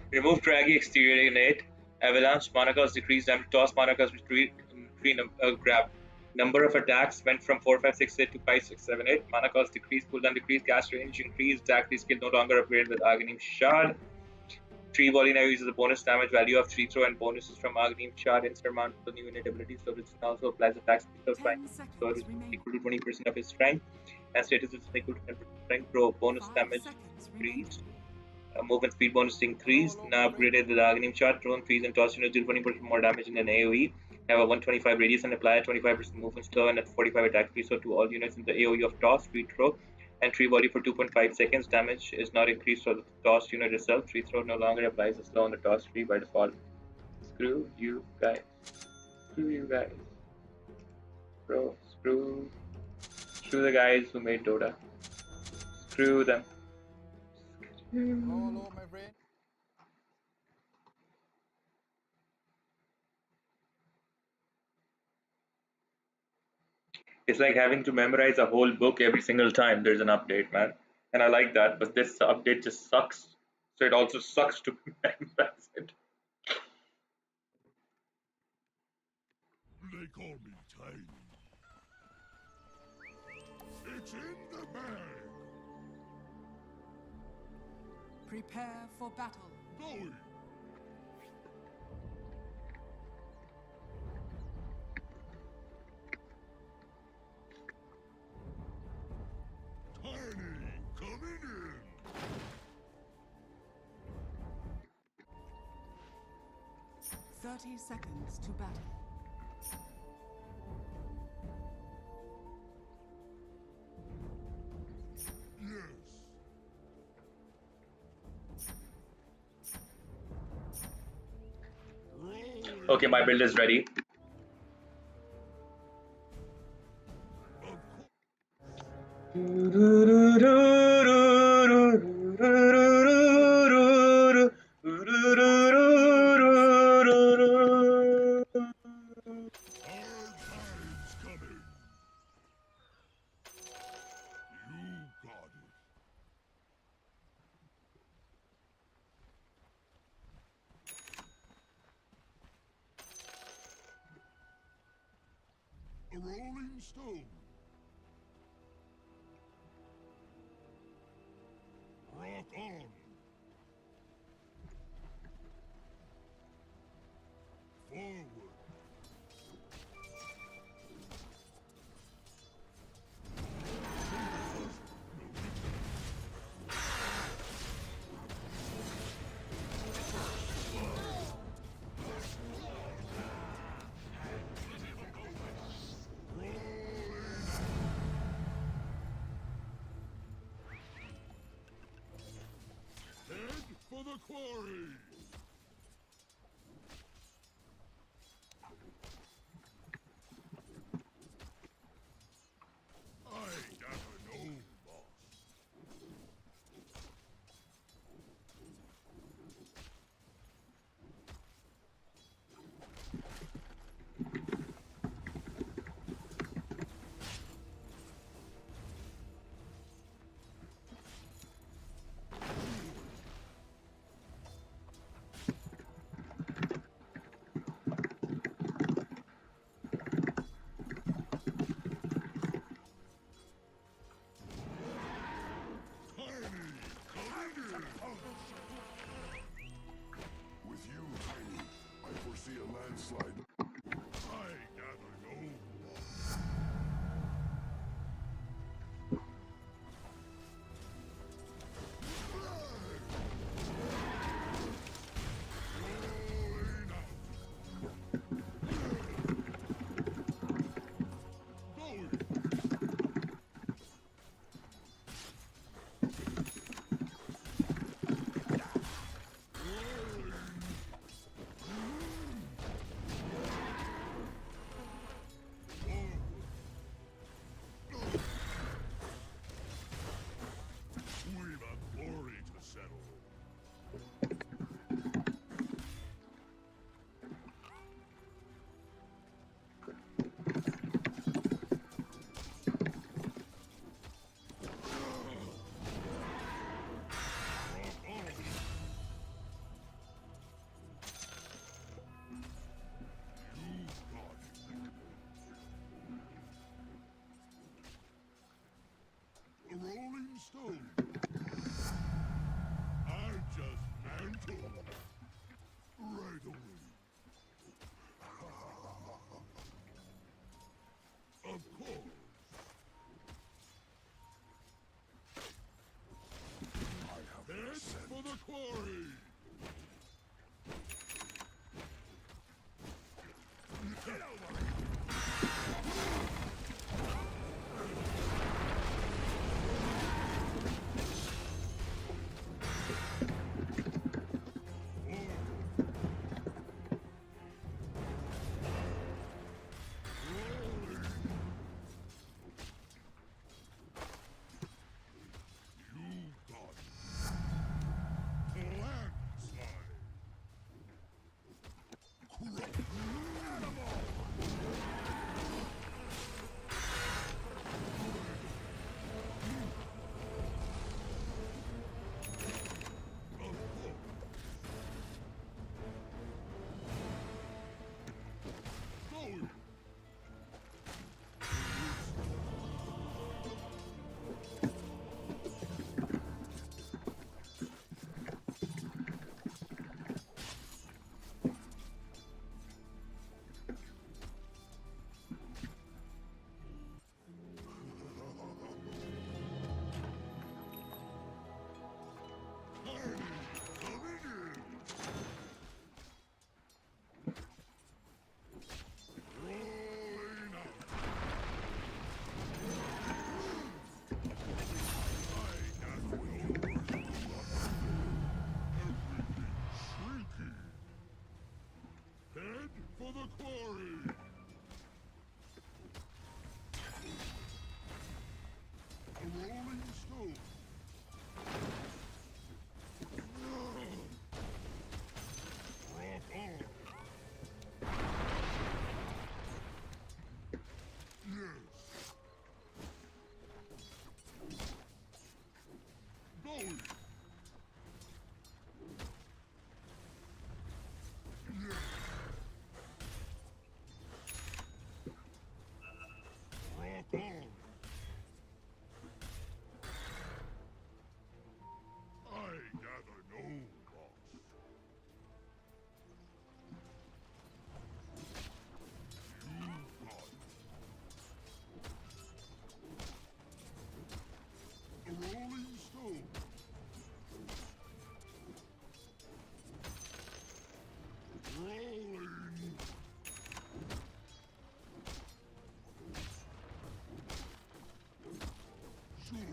Remove draggy exterior innate. Avalanche mana cost decreased damage. Toss mana cost retreat. Grab. Number of attacks went from 4, 5, 6, 8 to 5, 6, 7, 8. Mana cost decreased. Cooldown decreased. Cast range increased. Attack skill no longer upgraded with Aghanim Shard. Tree volley now uses the bonus damage value of tree throw and bonuses from Agnim Shard insurmountable new innate ability. So this also applies attack speed of 10 so seconds it's remaining. equal to 20% of his strength. And status is equal to 10% strength. Throw bonus 5 damage seconds remaining. increased. Movement speed bonus increased. Now upgraded with the Agnim Shard. Throw freeze and toss units deal 20% more damage in an AoE. Have a 125 radius and apply a 25% movement slow and at 45 attack speed. So to all units in the AoE of toss, free throw, and tree volley for 2.5 seconds. Damage is not increased for the tossed unit itself. Tree throw no longer applies a slow on the tossed tree by default. Screw you guys. Screw you guys. Bro, screw the guys who made Dota. Screw them. Hello, my friend. It's like having to memorize a whole book every single time there's an update, man. And I like that, but this update just sucks. So it also sucks to memorize it. They call me Tiny. It's in the bag. Prepare for battle. Going. Tiny, coming in. 30 seconds to battle. Yes. Rolling. Okay, my build is ready. Hard times coming. You got it. A rolling stone. Rock on. Forward. Head for the quarry. I never know, boss. Head for the quarry! A rolling stone! Rock on! Yes! Going! Yes! Rock on! I gather no loss. You got a rolling stone. Rolling. Sure.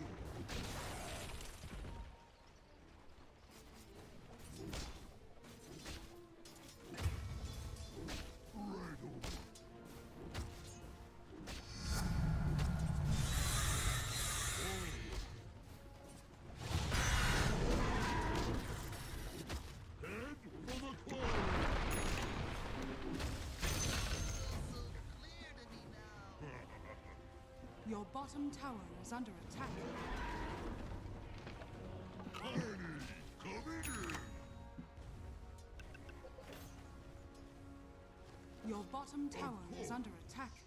Right on. Head for the quarry. Clear to me now. Your bottom tower is under attack. Tiny, coming in. Your bottom tower is under attack.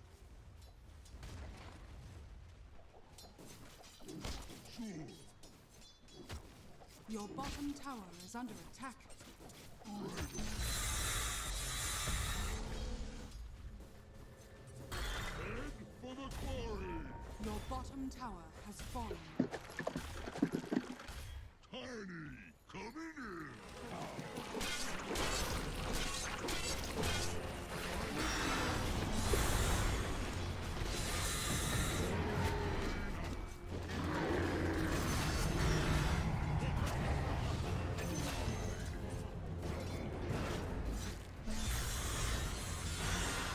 Sure. Your bottom tower is under attack. Head for the quarry. Your bottom tower has fallen. Tiny, coming in.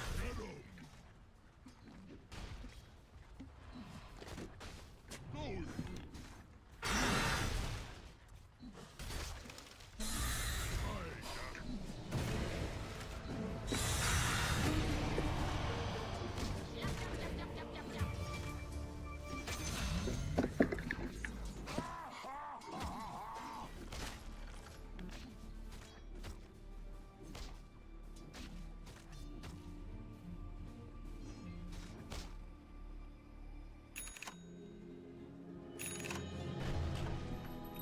Get 'em. Going. I got 'em.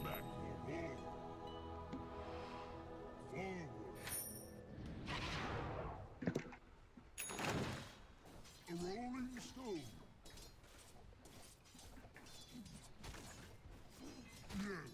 Back for more. Forward. A rolling stone. Yes.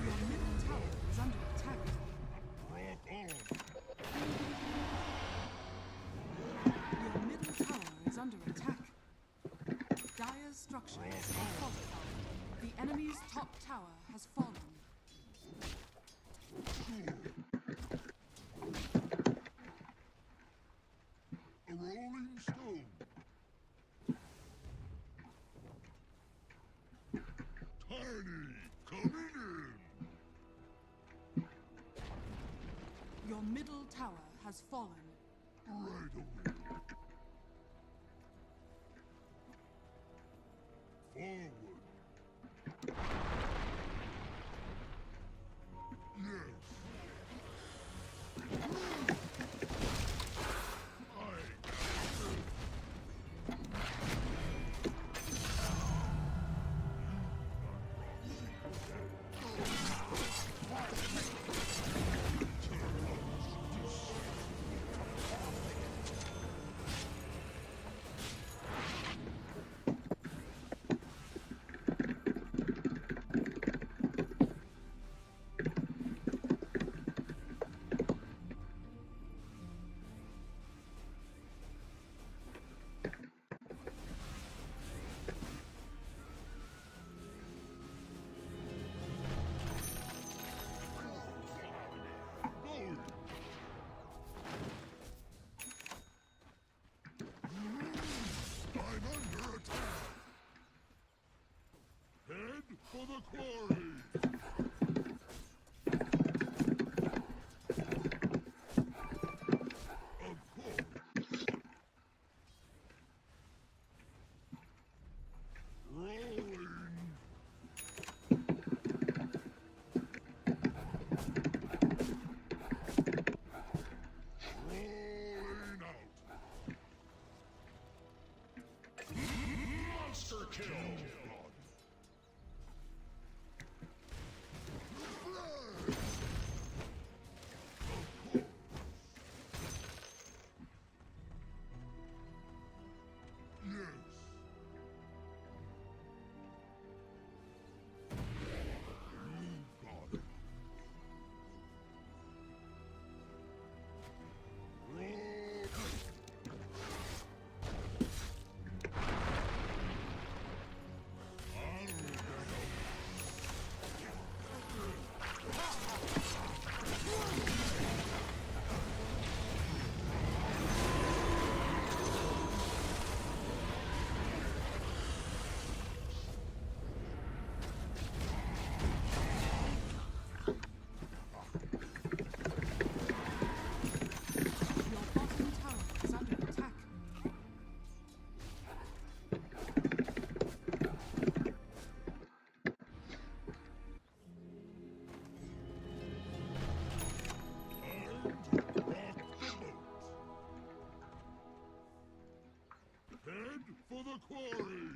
Your middle tower is under attack. Rock on. Your middle tower is under attack. Dire's structures are fortified. The enemy's top tower has fallen. A rolling stone. Tiny, coming in. Your middle tower has fallen. Right away. Forward. Yes. I For the quarry! Of course! Rolling! Rolling out! Monster kill! Your bottom tower is under attack. Head for the quarry!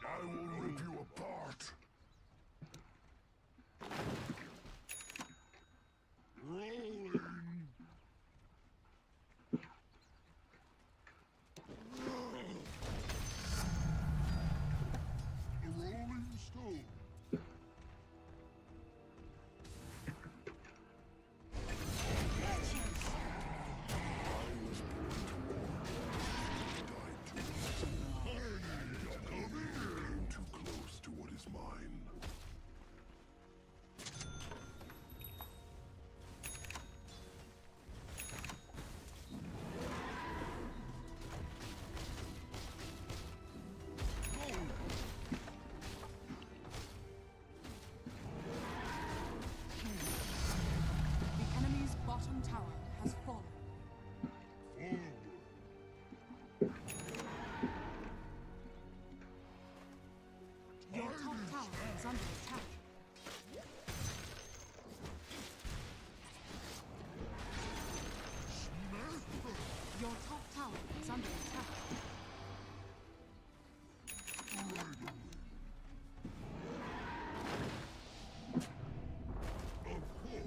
I will rip you apart! Rolling! A rolling stone! Too close to what is mine. The enemy's bottom tower has fallen. Forward. Your top tower is under attack. Your top tower is under attack.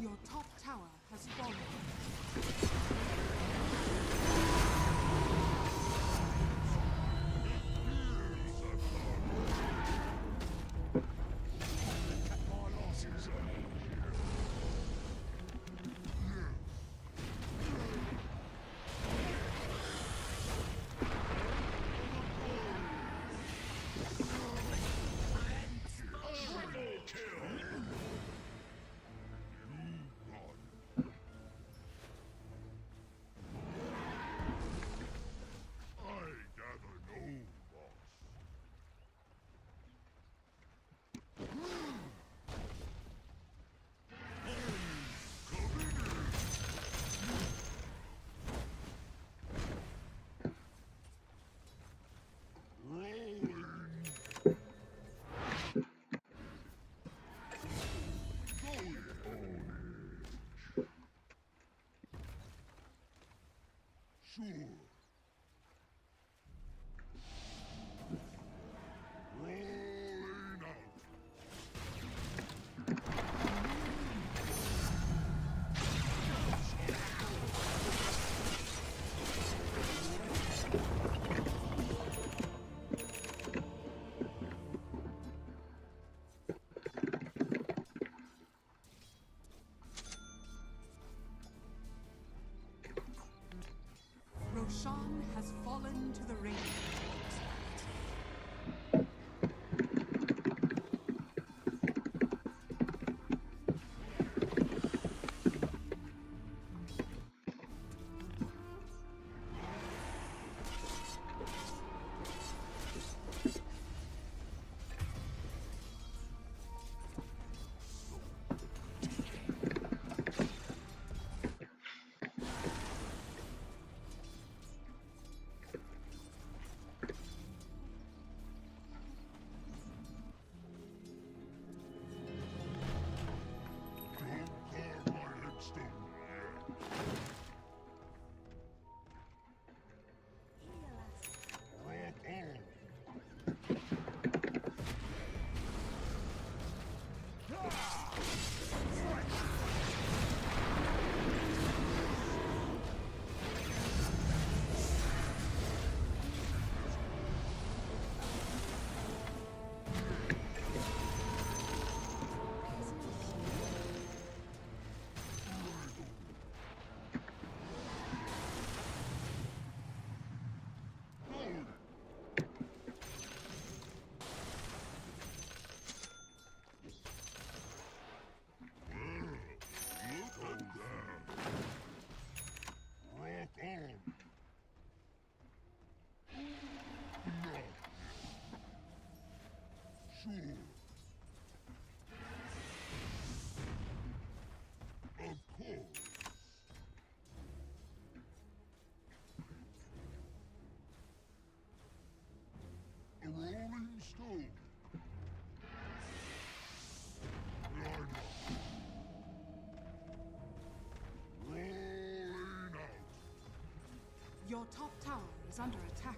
Your top tower has fallen. My losses. Triple kill! You run. I gather no loss. Sure. Rolling out. Roshan has fallen to the ring. Your top tower is under attack.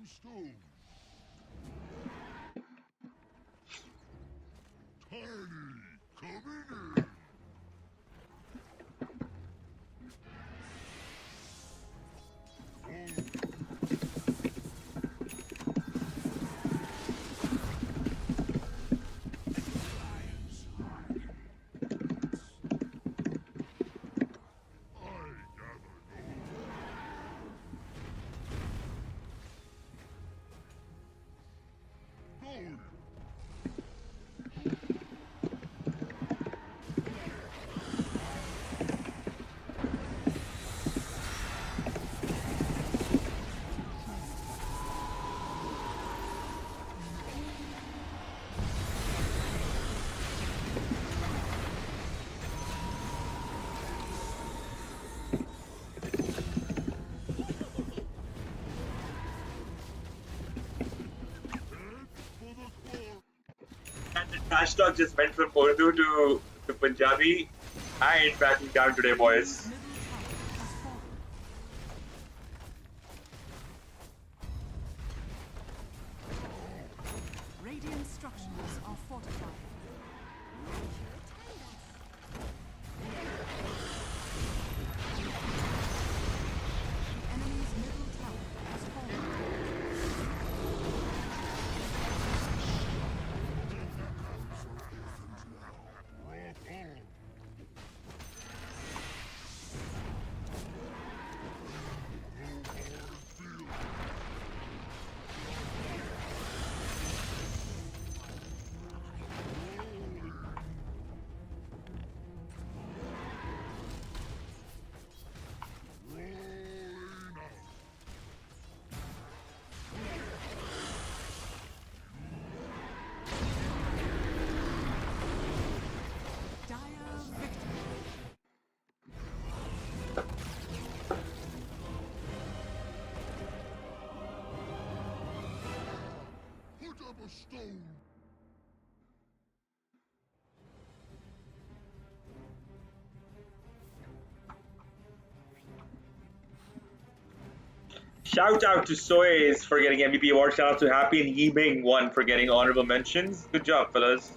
stone. Tiny, coming in. Going. For the core. And the trash talk just went from Urdu to Punjabi. I ain't backing down today, boys. Middle tower has fallen. Radiant structures are fortified. The enemy's middle tower has fallen. Rock on. Feel. Rolling out. Dire victory. Put up a stone. Shout out to Soys for getting MVP award. Shout out to Happy and Yiming one for getting honorable mentions. Good job, fellas.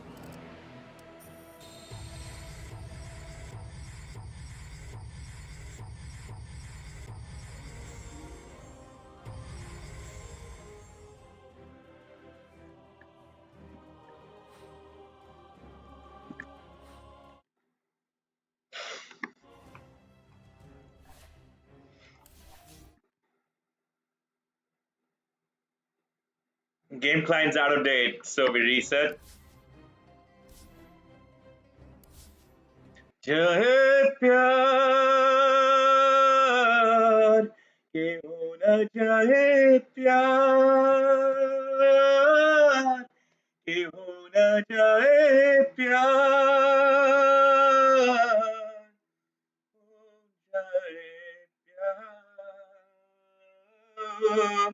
Game client's out of date, so we reset. चाहे प्यार के होना चाहे प्यार के होना चाहे प्यार हो जाए प्यार.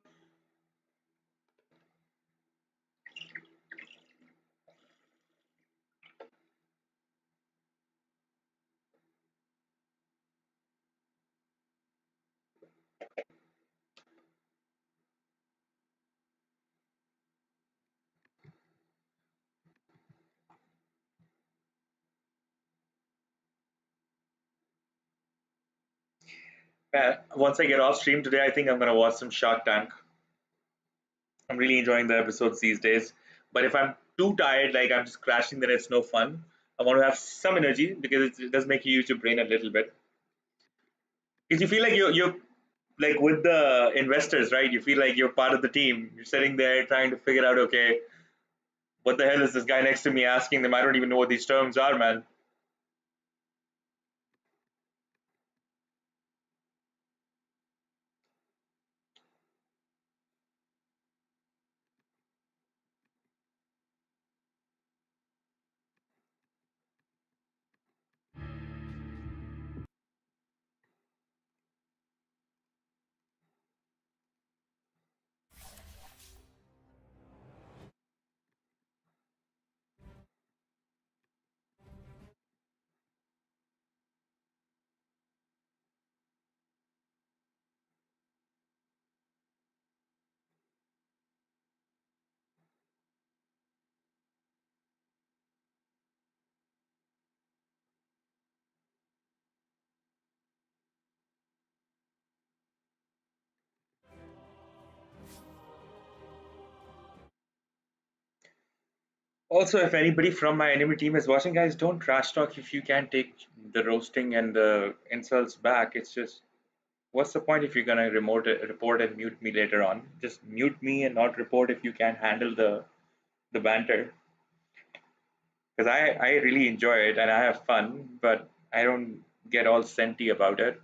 Once I get off stream today, I think I'm gonna watch some Shark Tank. I'm really enjoying the episodes these days. But if I'm too tired, like I'm just crashing, then it's no fun. I want to have some energy because it does make you use your brain a little bit. Because you feel like you're like with the investors, right? You feel like you're part of the team. You're sitting there trying to figure out, okay, what the hell is this guy next to me asking them? I don't even know what these terms are, man. Also, if anybody from my enemy team is watching, guys, don't trash talk if you can't take the roasting and the insults back. It's just, what's the point if you're gonna report and mute me later on? Just mute me and not report if you can't handle the banter. Because I really enjoy it and I have fun, but I don't get all senti about it.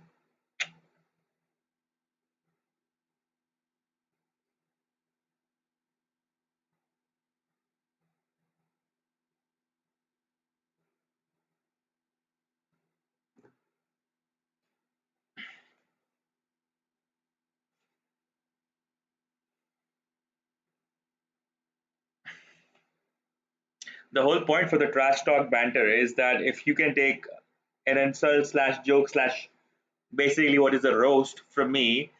The whole point for the trash talk banter is that if you can take an insult slash joke slash basically what is a roast from me,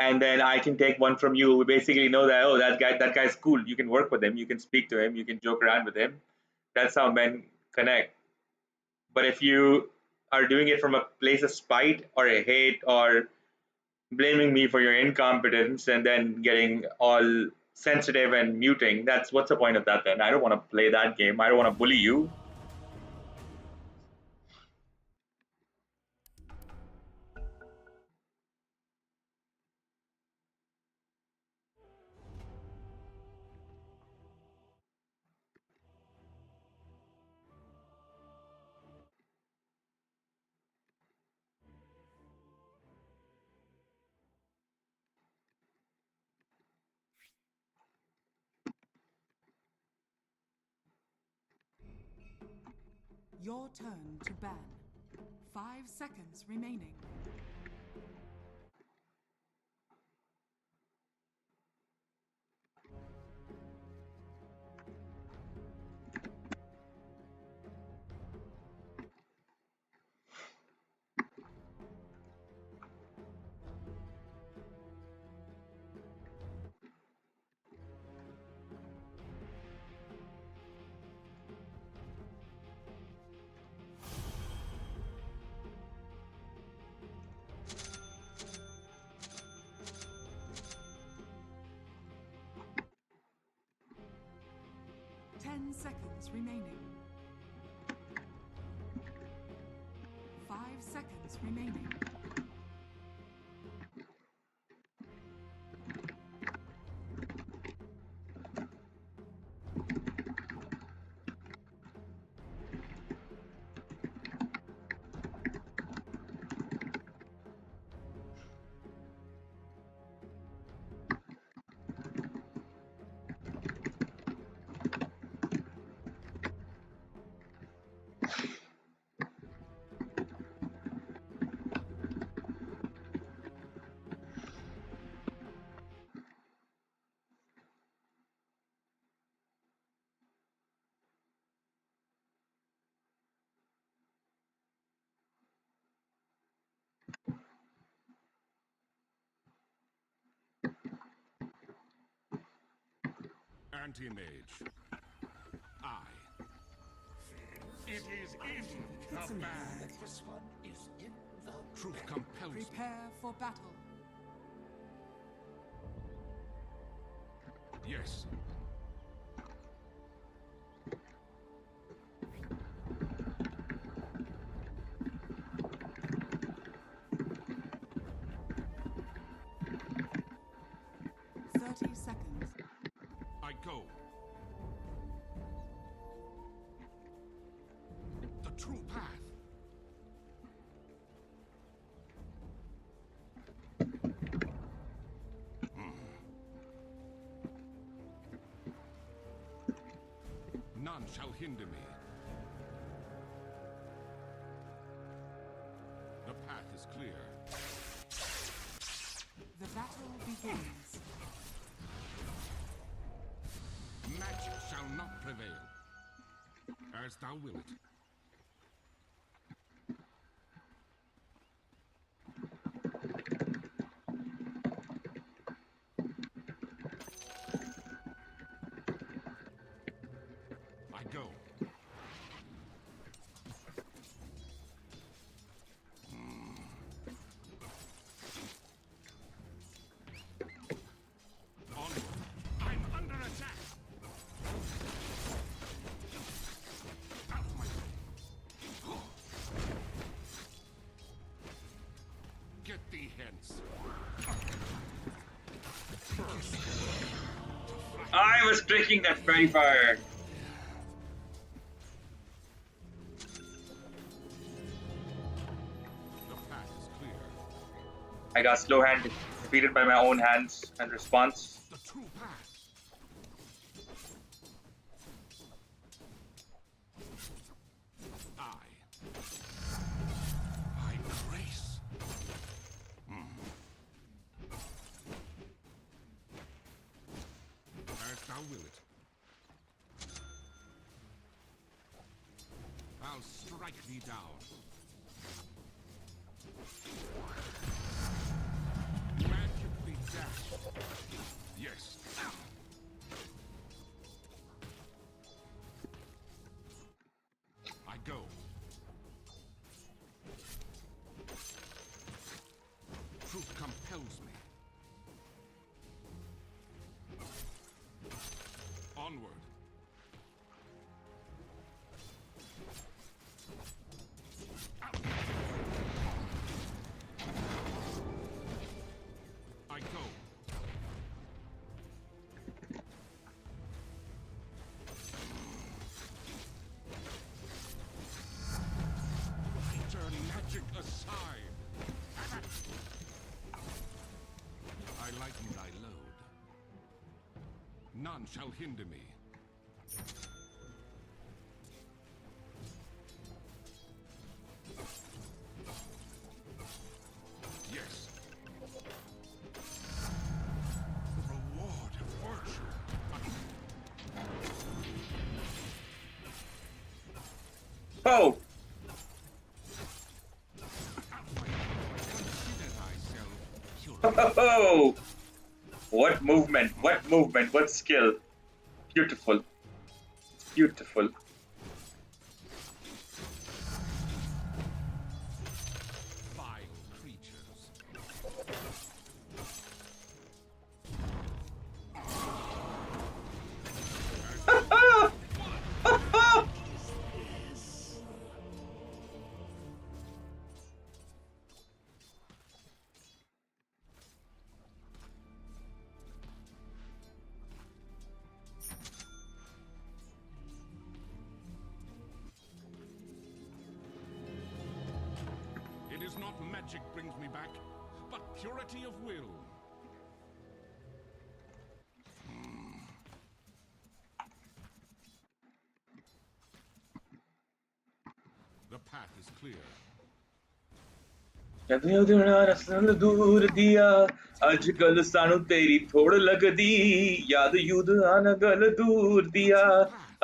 and then I can take one from you. We basically know that, oh, that guy's cool. You can work with him. You can speak to him. You can joke around with him. That's how men connect. But if you are doing it from a place of spite or a hate or blaming me for your incompetence and then getting all sensitive and muting, that's what's the point of that then? I don't want to play that game. I don't want to bully you. Your turn to ban. 5 seconds remaining. Ten seconds remaining. 5 seconds remaining. Anti-mage. I. It is in the bag. This one is in the truth compels me. Prepare for battle. Yes. 30 seconds. I go. The true path. None shall hinder me. The path is clear. The battle begins. Magic shall not prevail. As thou wilt. I go. Onward. I'm under attack. I was tricking that fairy fire. The path is clear. I got slow hand defeated by my own hands and response. The true path. I grace. As thou wilt. I'll strike thee down. Magically dash. Yes. I go. Truth compels me. Onward. I go. I turn magic aside. I lighten thy load. None shall hinder me. Yes. The reward of virtue. Oh, Consider thyself ho, pure. ho, ho. What movement? What movement? What skill? Beautiful. Beautiful. Vile creatures. It is not magic brings me back, but purity of will. The path is clear. ਕਹਿੰਦੇ ਉਹਦੇ ਨਾਲ Russell ਦੂਰ ਦੀਆ ਅੱਜ ਕੱਲ ਸਾਨੂੰ ਤੇਰੀ ਥੋੜ ਲੱਗਦੀ ਯਾਦ ਯੂਦ ਆਨ ਗਲ ਦੂਰ ਦੀਆ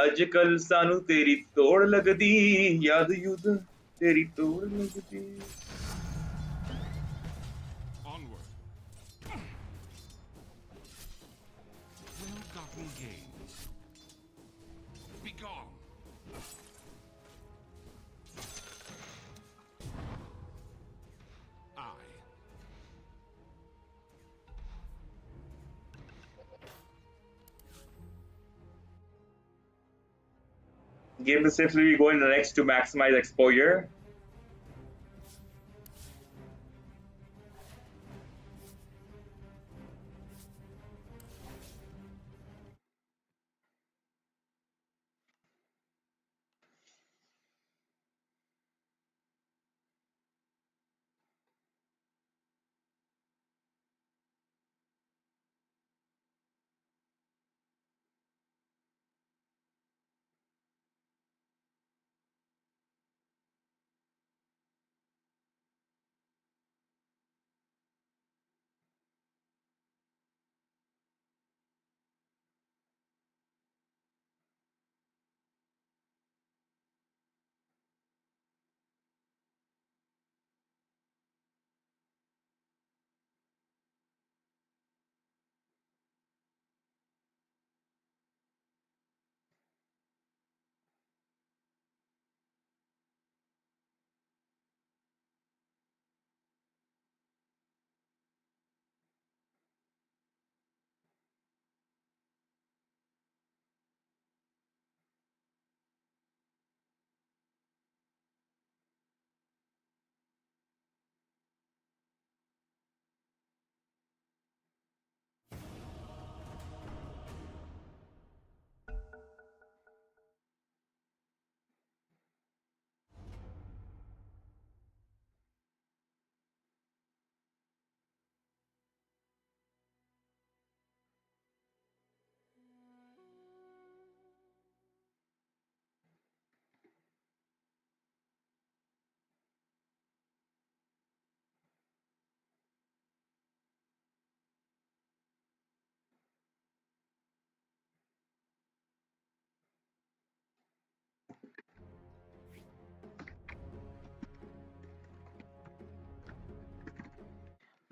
ਅੱਜ ਕੱਲ ਸਾਨੂੰ ਤੇਰੀ ਤੋੜ ਲੱਗਦੀ ਯਾਦ ਯੂਦ ਤੇਰੀ ਤੋੜ ਲੱਗਦੀ Onward. Ill-gotten gains. Begone. I. Game is simply going next to maximize exposure.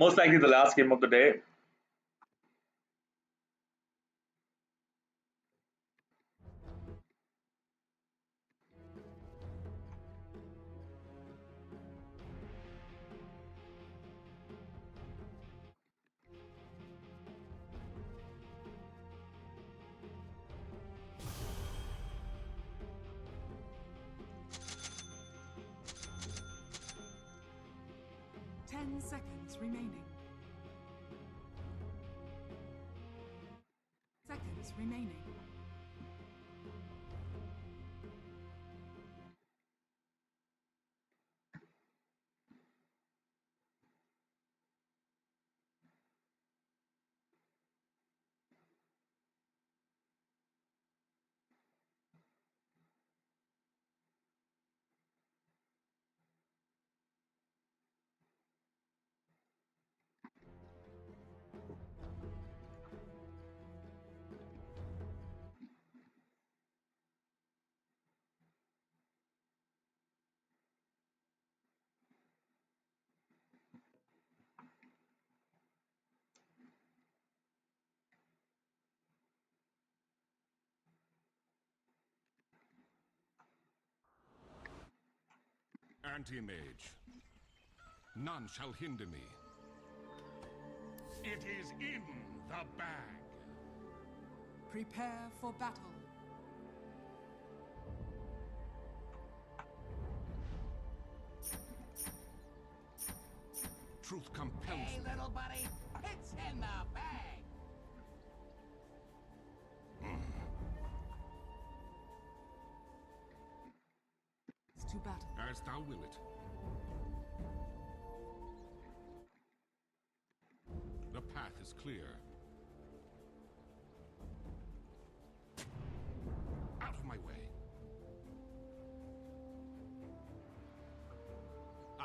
Most likely the last game of the day. Seconds remaining. Seconds remaining. Anti-mage. None shall hinder me. It is in the bag. Prepare for battle. Truth compels Hey, me. little buddy, it's in the bag. To battle. As thou will it. The path is clear. Out of my way. I.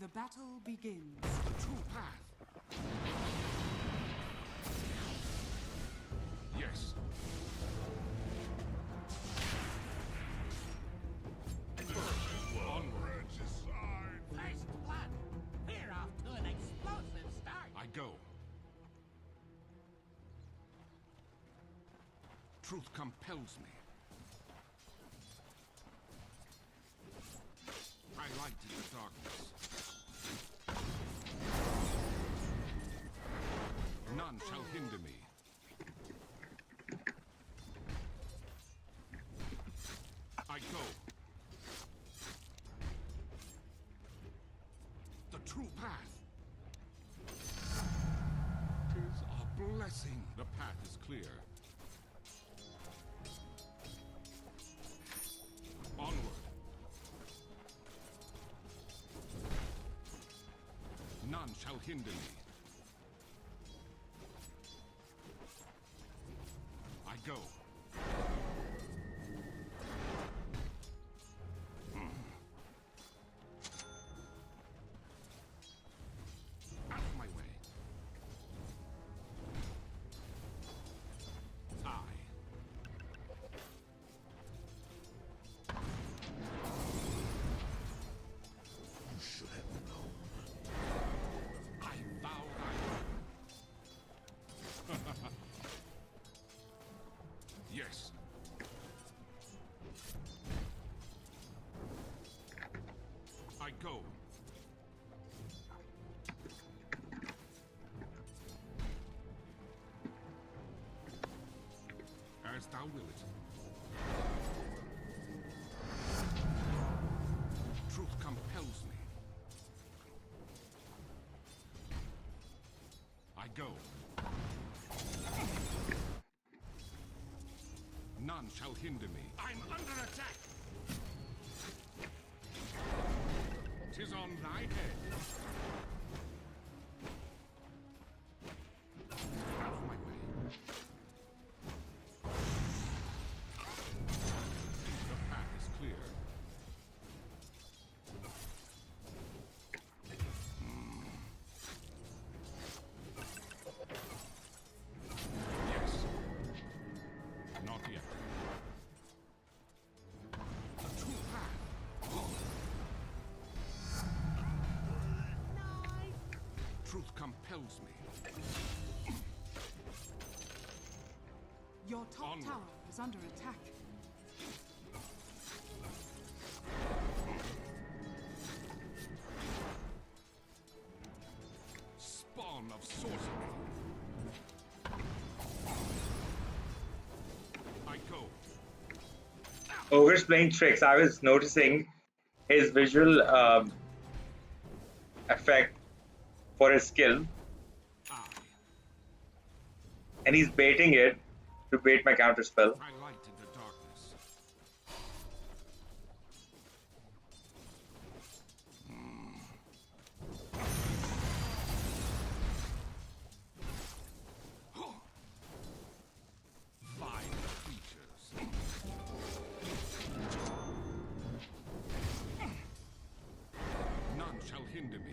The battle begins. The true path. Yes. Onward. First blood. We're off to an explosive start. I go. Truth compels me. I light in the darkness. None shall hinder me. I go. The true path. 'Tis a blessing. The path is clear. Onward. None shall hinder me. I go. Out of my way. I. You should have known. I vow I. Yes. I go. As thou wilt. Truth compels me. I go. None shall hinder me. I'm under attack! 'Tis on thy head. Out of my way. The path is clear. Yes. Not yet. truth compels me. Your top Onward. tower is under attack. Spawn of sorcery. I go. Ogre's playing tricks. I was noticing his visual effect for his skill, I and he's baiting it to bait my counter spell. my light into darkness. Vile creatures. None shall hinder me.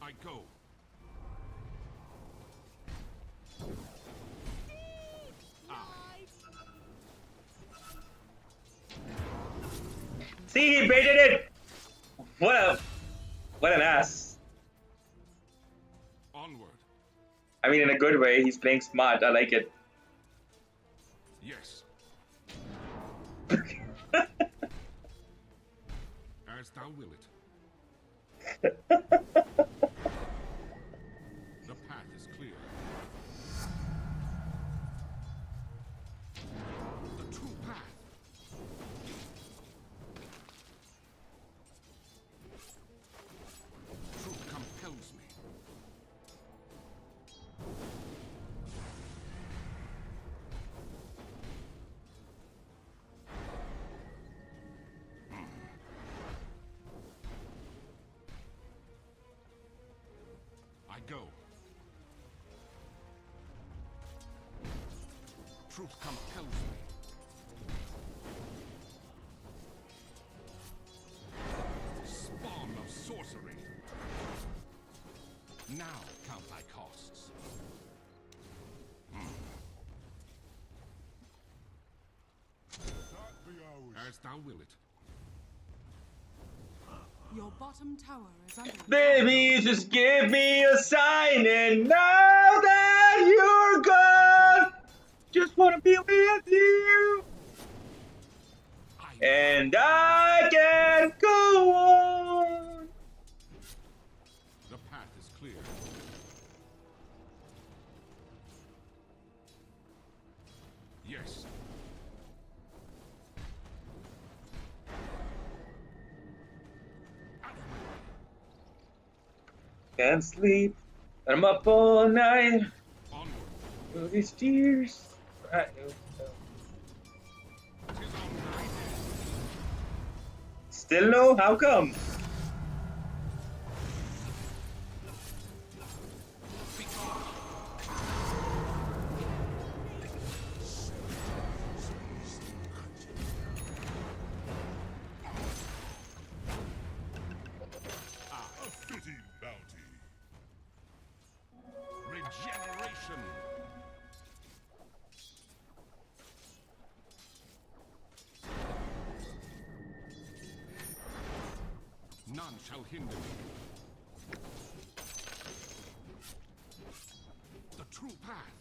I go. See, he baited it. What an ass. Onward. I mean, in a good way. He's playing smart. I like it. Yes. As thou will it. The path is clear. The true path. Truth compels me. I go. Truth compels me. Spawn of sorcery. Now count thy costs. As thou will it. Your bottom tower is under attack. Baby, just give me a sign, and now that you're gone, just wanna be with you, and I can go on. The path is clear. Yes. Can't sleep, I'm up all night. Onward. All these tears. Right. Tis on thy head. Still no? How come? A fitting bounty. Regeneration. None shall hinder me. The true path.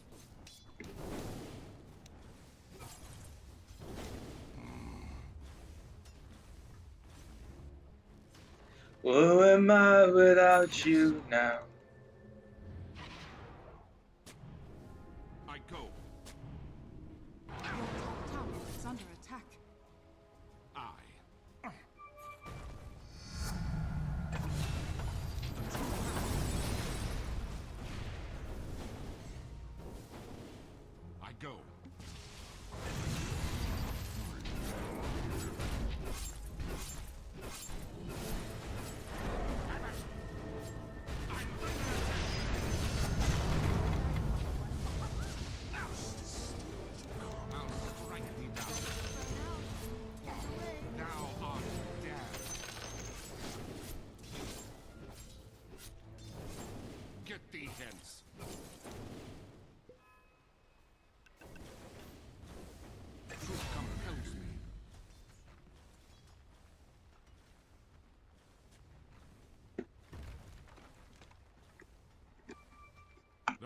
Who am I without you now? I go. Your top tower is under attack. I. I go. I'm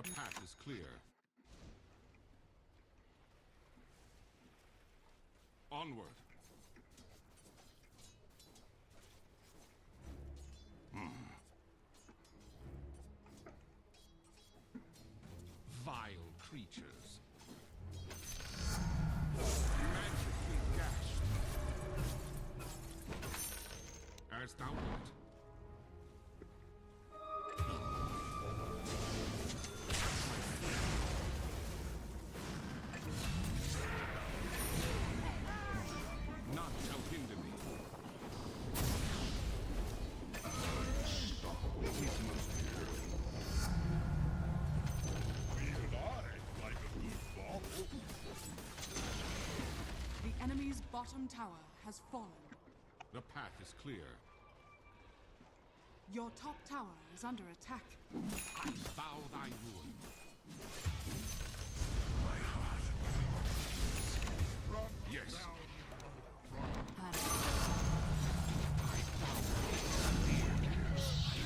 The path is clear. Onward. Vile creatures. Magically gashed. As thou wilt. None shall hinder me. Even I like a good bottle. The enemy's bottom tower has fallen. The path is clear. Your top tower is under attack. I bow thy ruin. Yes.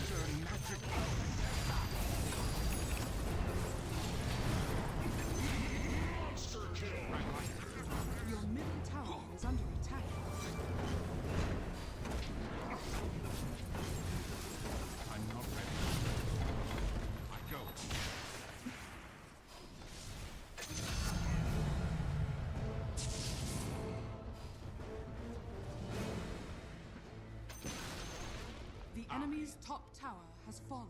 Turn magic. Monster kill. Your middle tower is under attack. I'm not ready. I go. The enemy's top tower has fallen.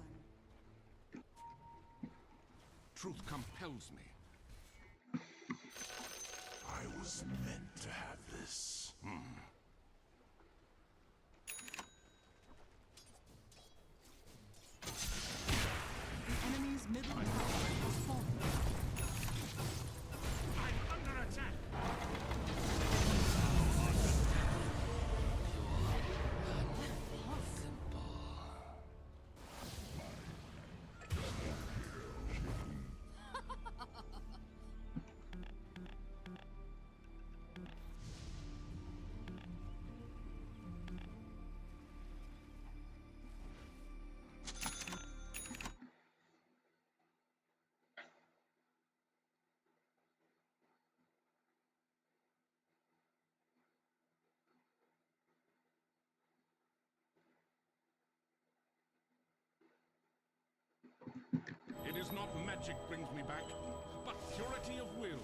Truth compels me. I was meant to have this. The enemy's middle tower has fallen. I'm under attack. It is not magic brings me back, but purity of will.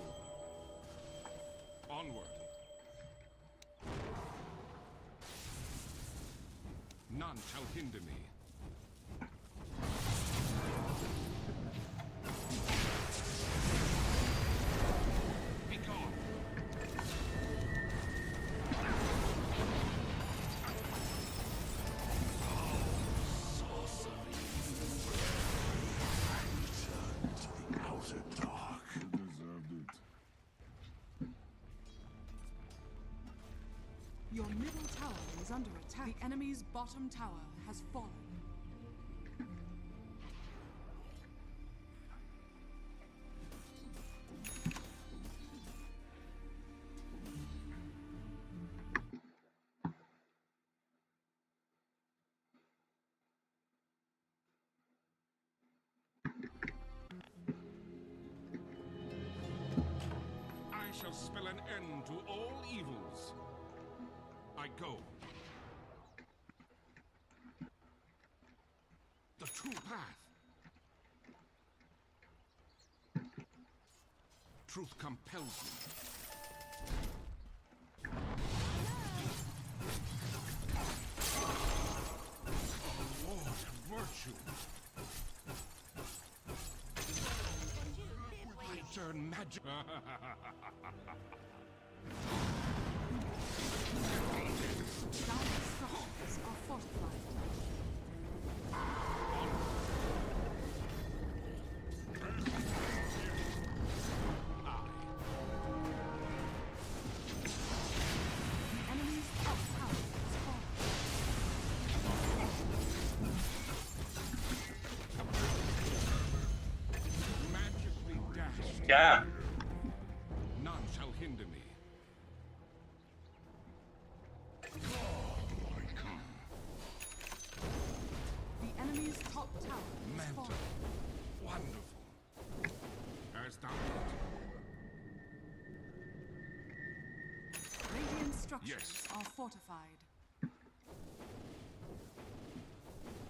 Onward. None shall hinder me. Be gone. Outer dark. You deserved it. Your middle tower is under attack. The enemy's bottom tower has fallen. I shall spell an end to all evils. I go. The true path. Truth compels me. A Lord of virtue. I turn magic. Dire structures are fortified. The enemy's top tower has fallen. Magically dashed. Yeah. None shall hinder me. The enemy's top tower has Mantle. fallen. Wonderful. As thou wilt. Radiant structures Yes. are fortified.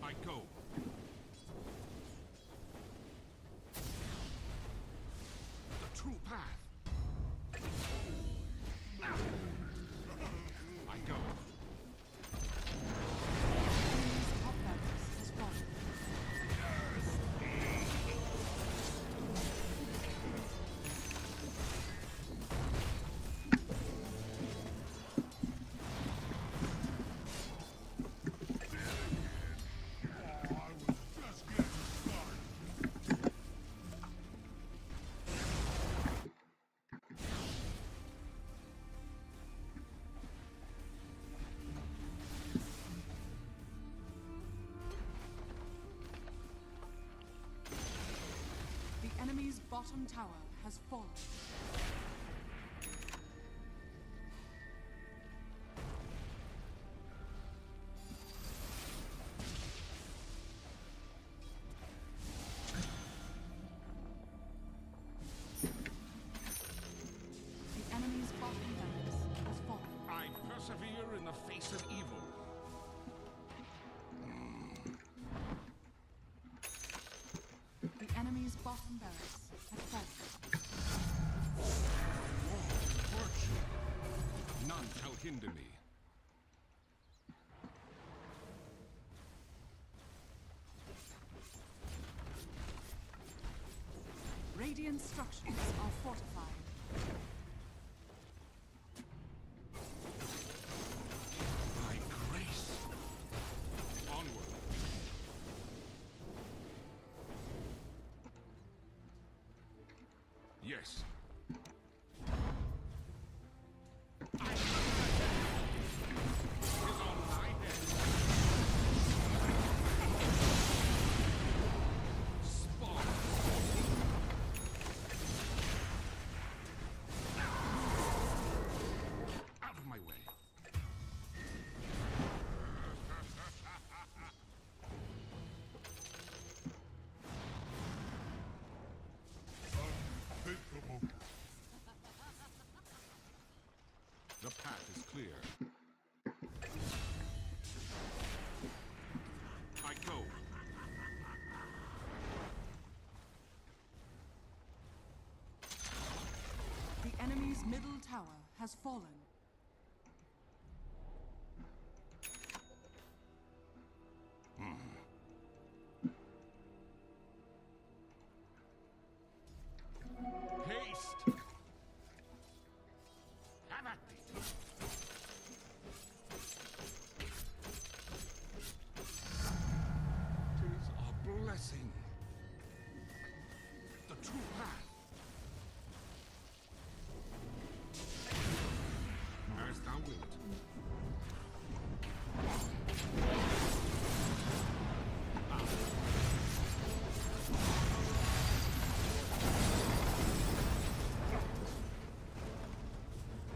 I go. The true path. I go. Enemy's top barracks has fallen. The enemy's bottom tower has fallen. The enemy's bottom barracks has fallen. I persevere in the face of evil. The enemy's bottom barracks has fallen. Virtue. None shall hinder me. Radiant structures are fortified. By grace. Onward. Yes. Is on my head. Spawn. Out of my way. Unthinkable. The path is clear. I go. The enemy's middle tower has fallen. Haste! Have at thee! Tis a blessing. The true path. As thou wilt.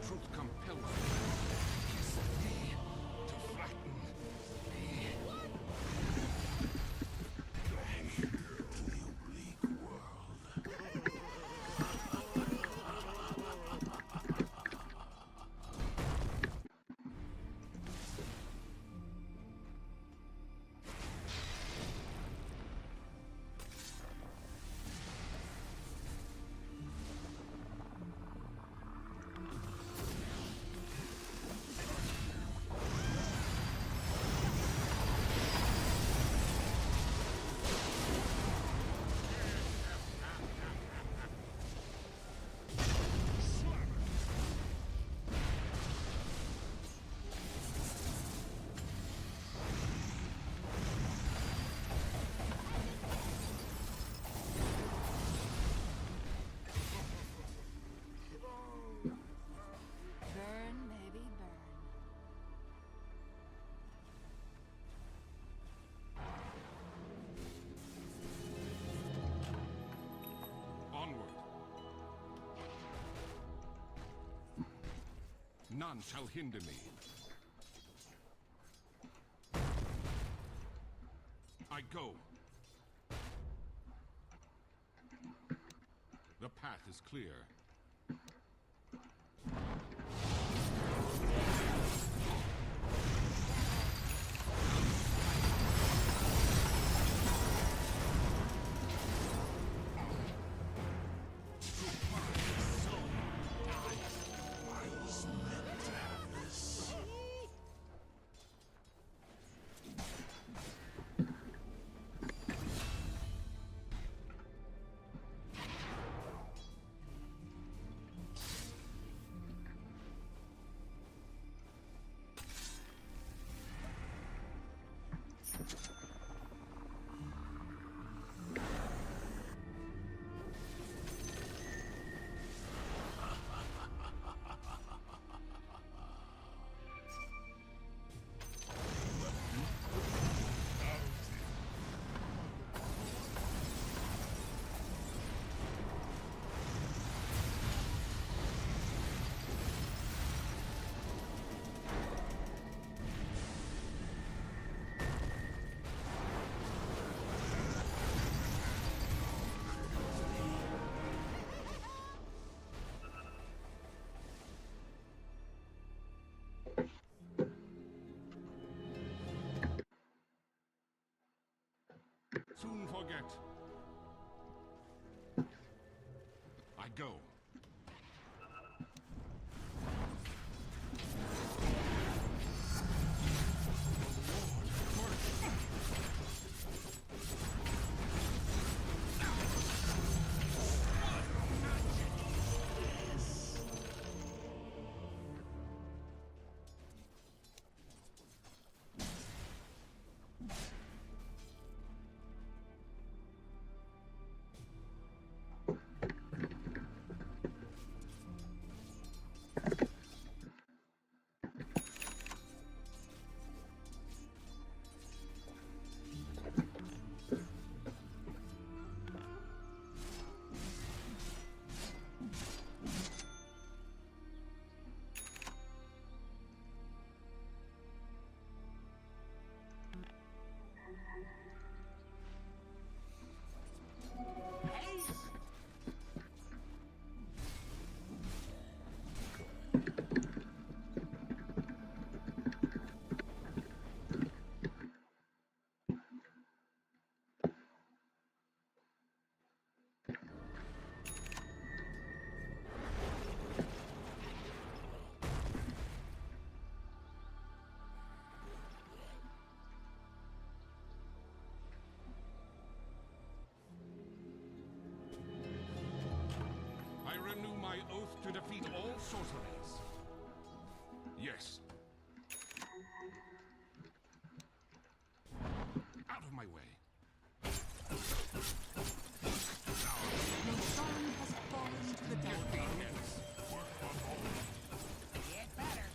Truth compels me to flatten thee. To the oblique world. Burn, baby, burn. Onward. None shall hinder me. I go. The path is clear. Soon forget. I go. I renew my oath to defeat all sorceries. Yes. Out of my way. Your song has fallen to the Get dead. the hits. Get better.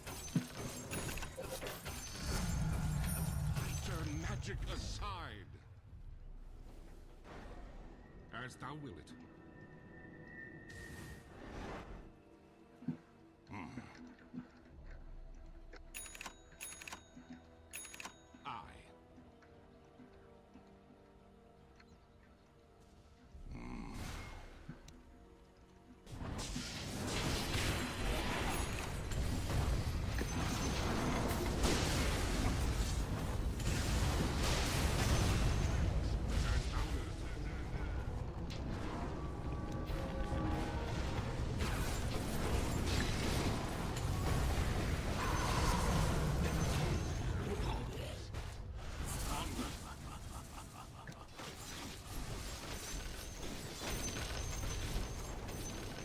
Turn magic aside. As thou will it.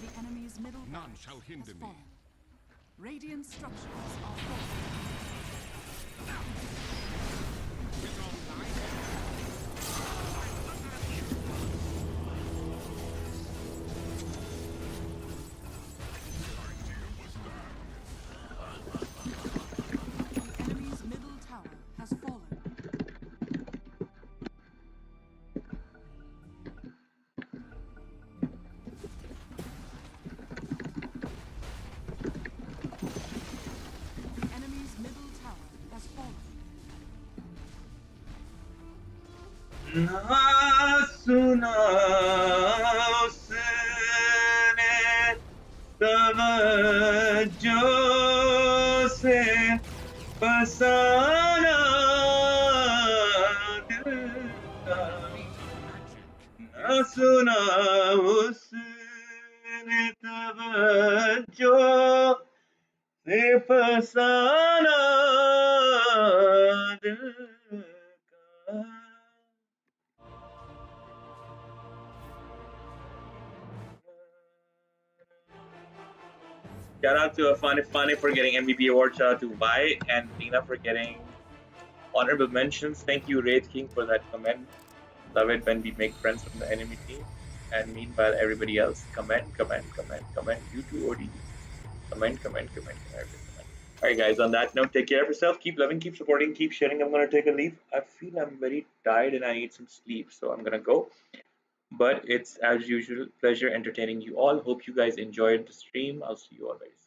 The enemy's middle None barracks shall hinder has me. fallen. Radiant structures are falling. It's on thy head. The enemy's middle tower has fallen. The enemy's middle tower has fallen. ना सुना उसे तवज्जो से फसाना दिल का ना सुना उसने तवज्जो से फसाना दिल का Shout out to Afani for getting MVP award. Shout out to Vi and Tina for getting honorable mentions. Thank you, Wraith King, for that comment. Love it when we make friends from the enemy team. And meanwhile, everybody else comment. You too, OD. Comment. Alright, guys, on that note, take care of yourself. Keep loving, keep supporting, keep sharing. I'm going to take a leave. I feel I'm very tired and I need some sleep, so I'm going to go. But it's, as usual, pleasure entertaining you all. Hope you guys enjoyed the stream. I'll see you all very soon.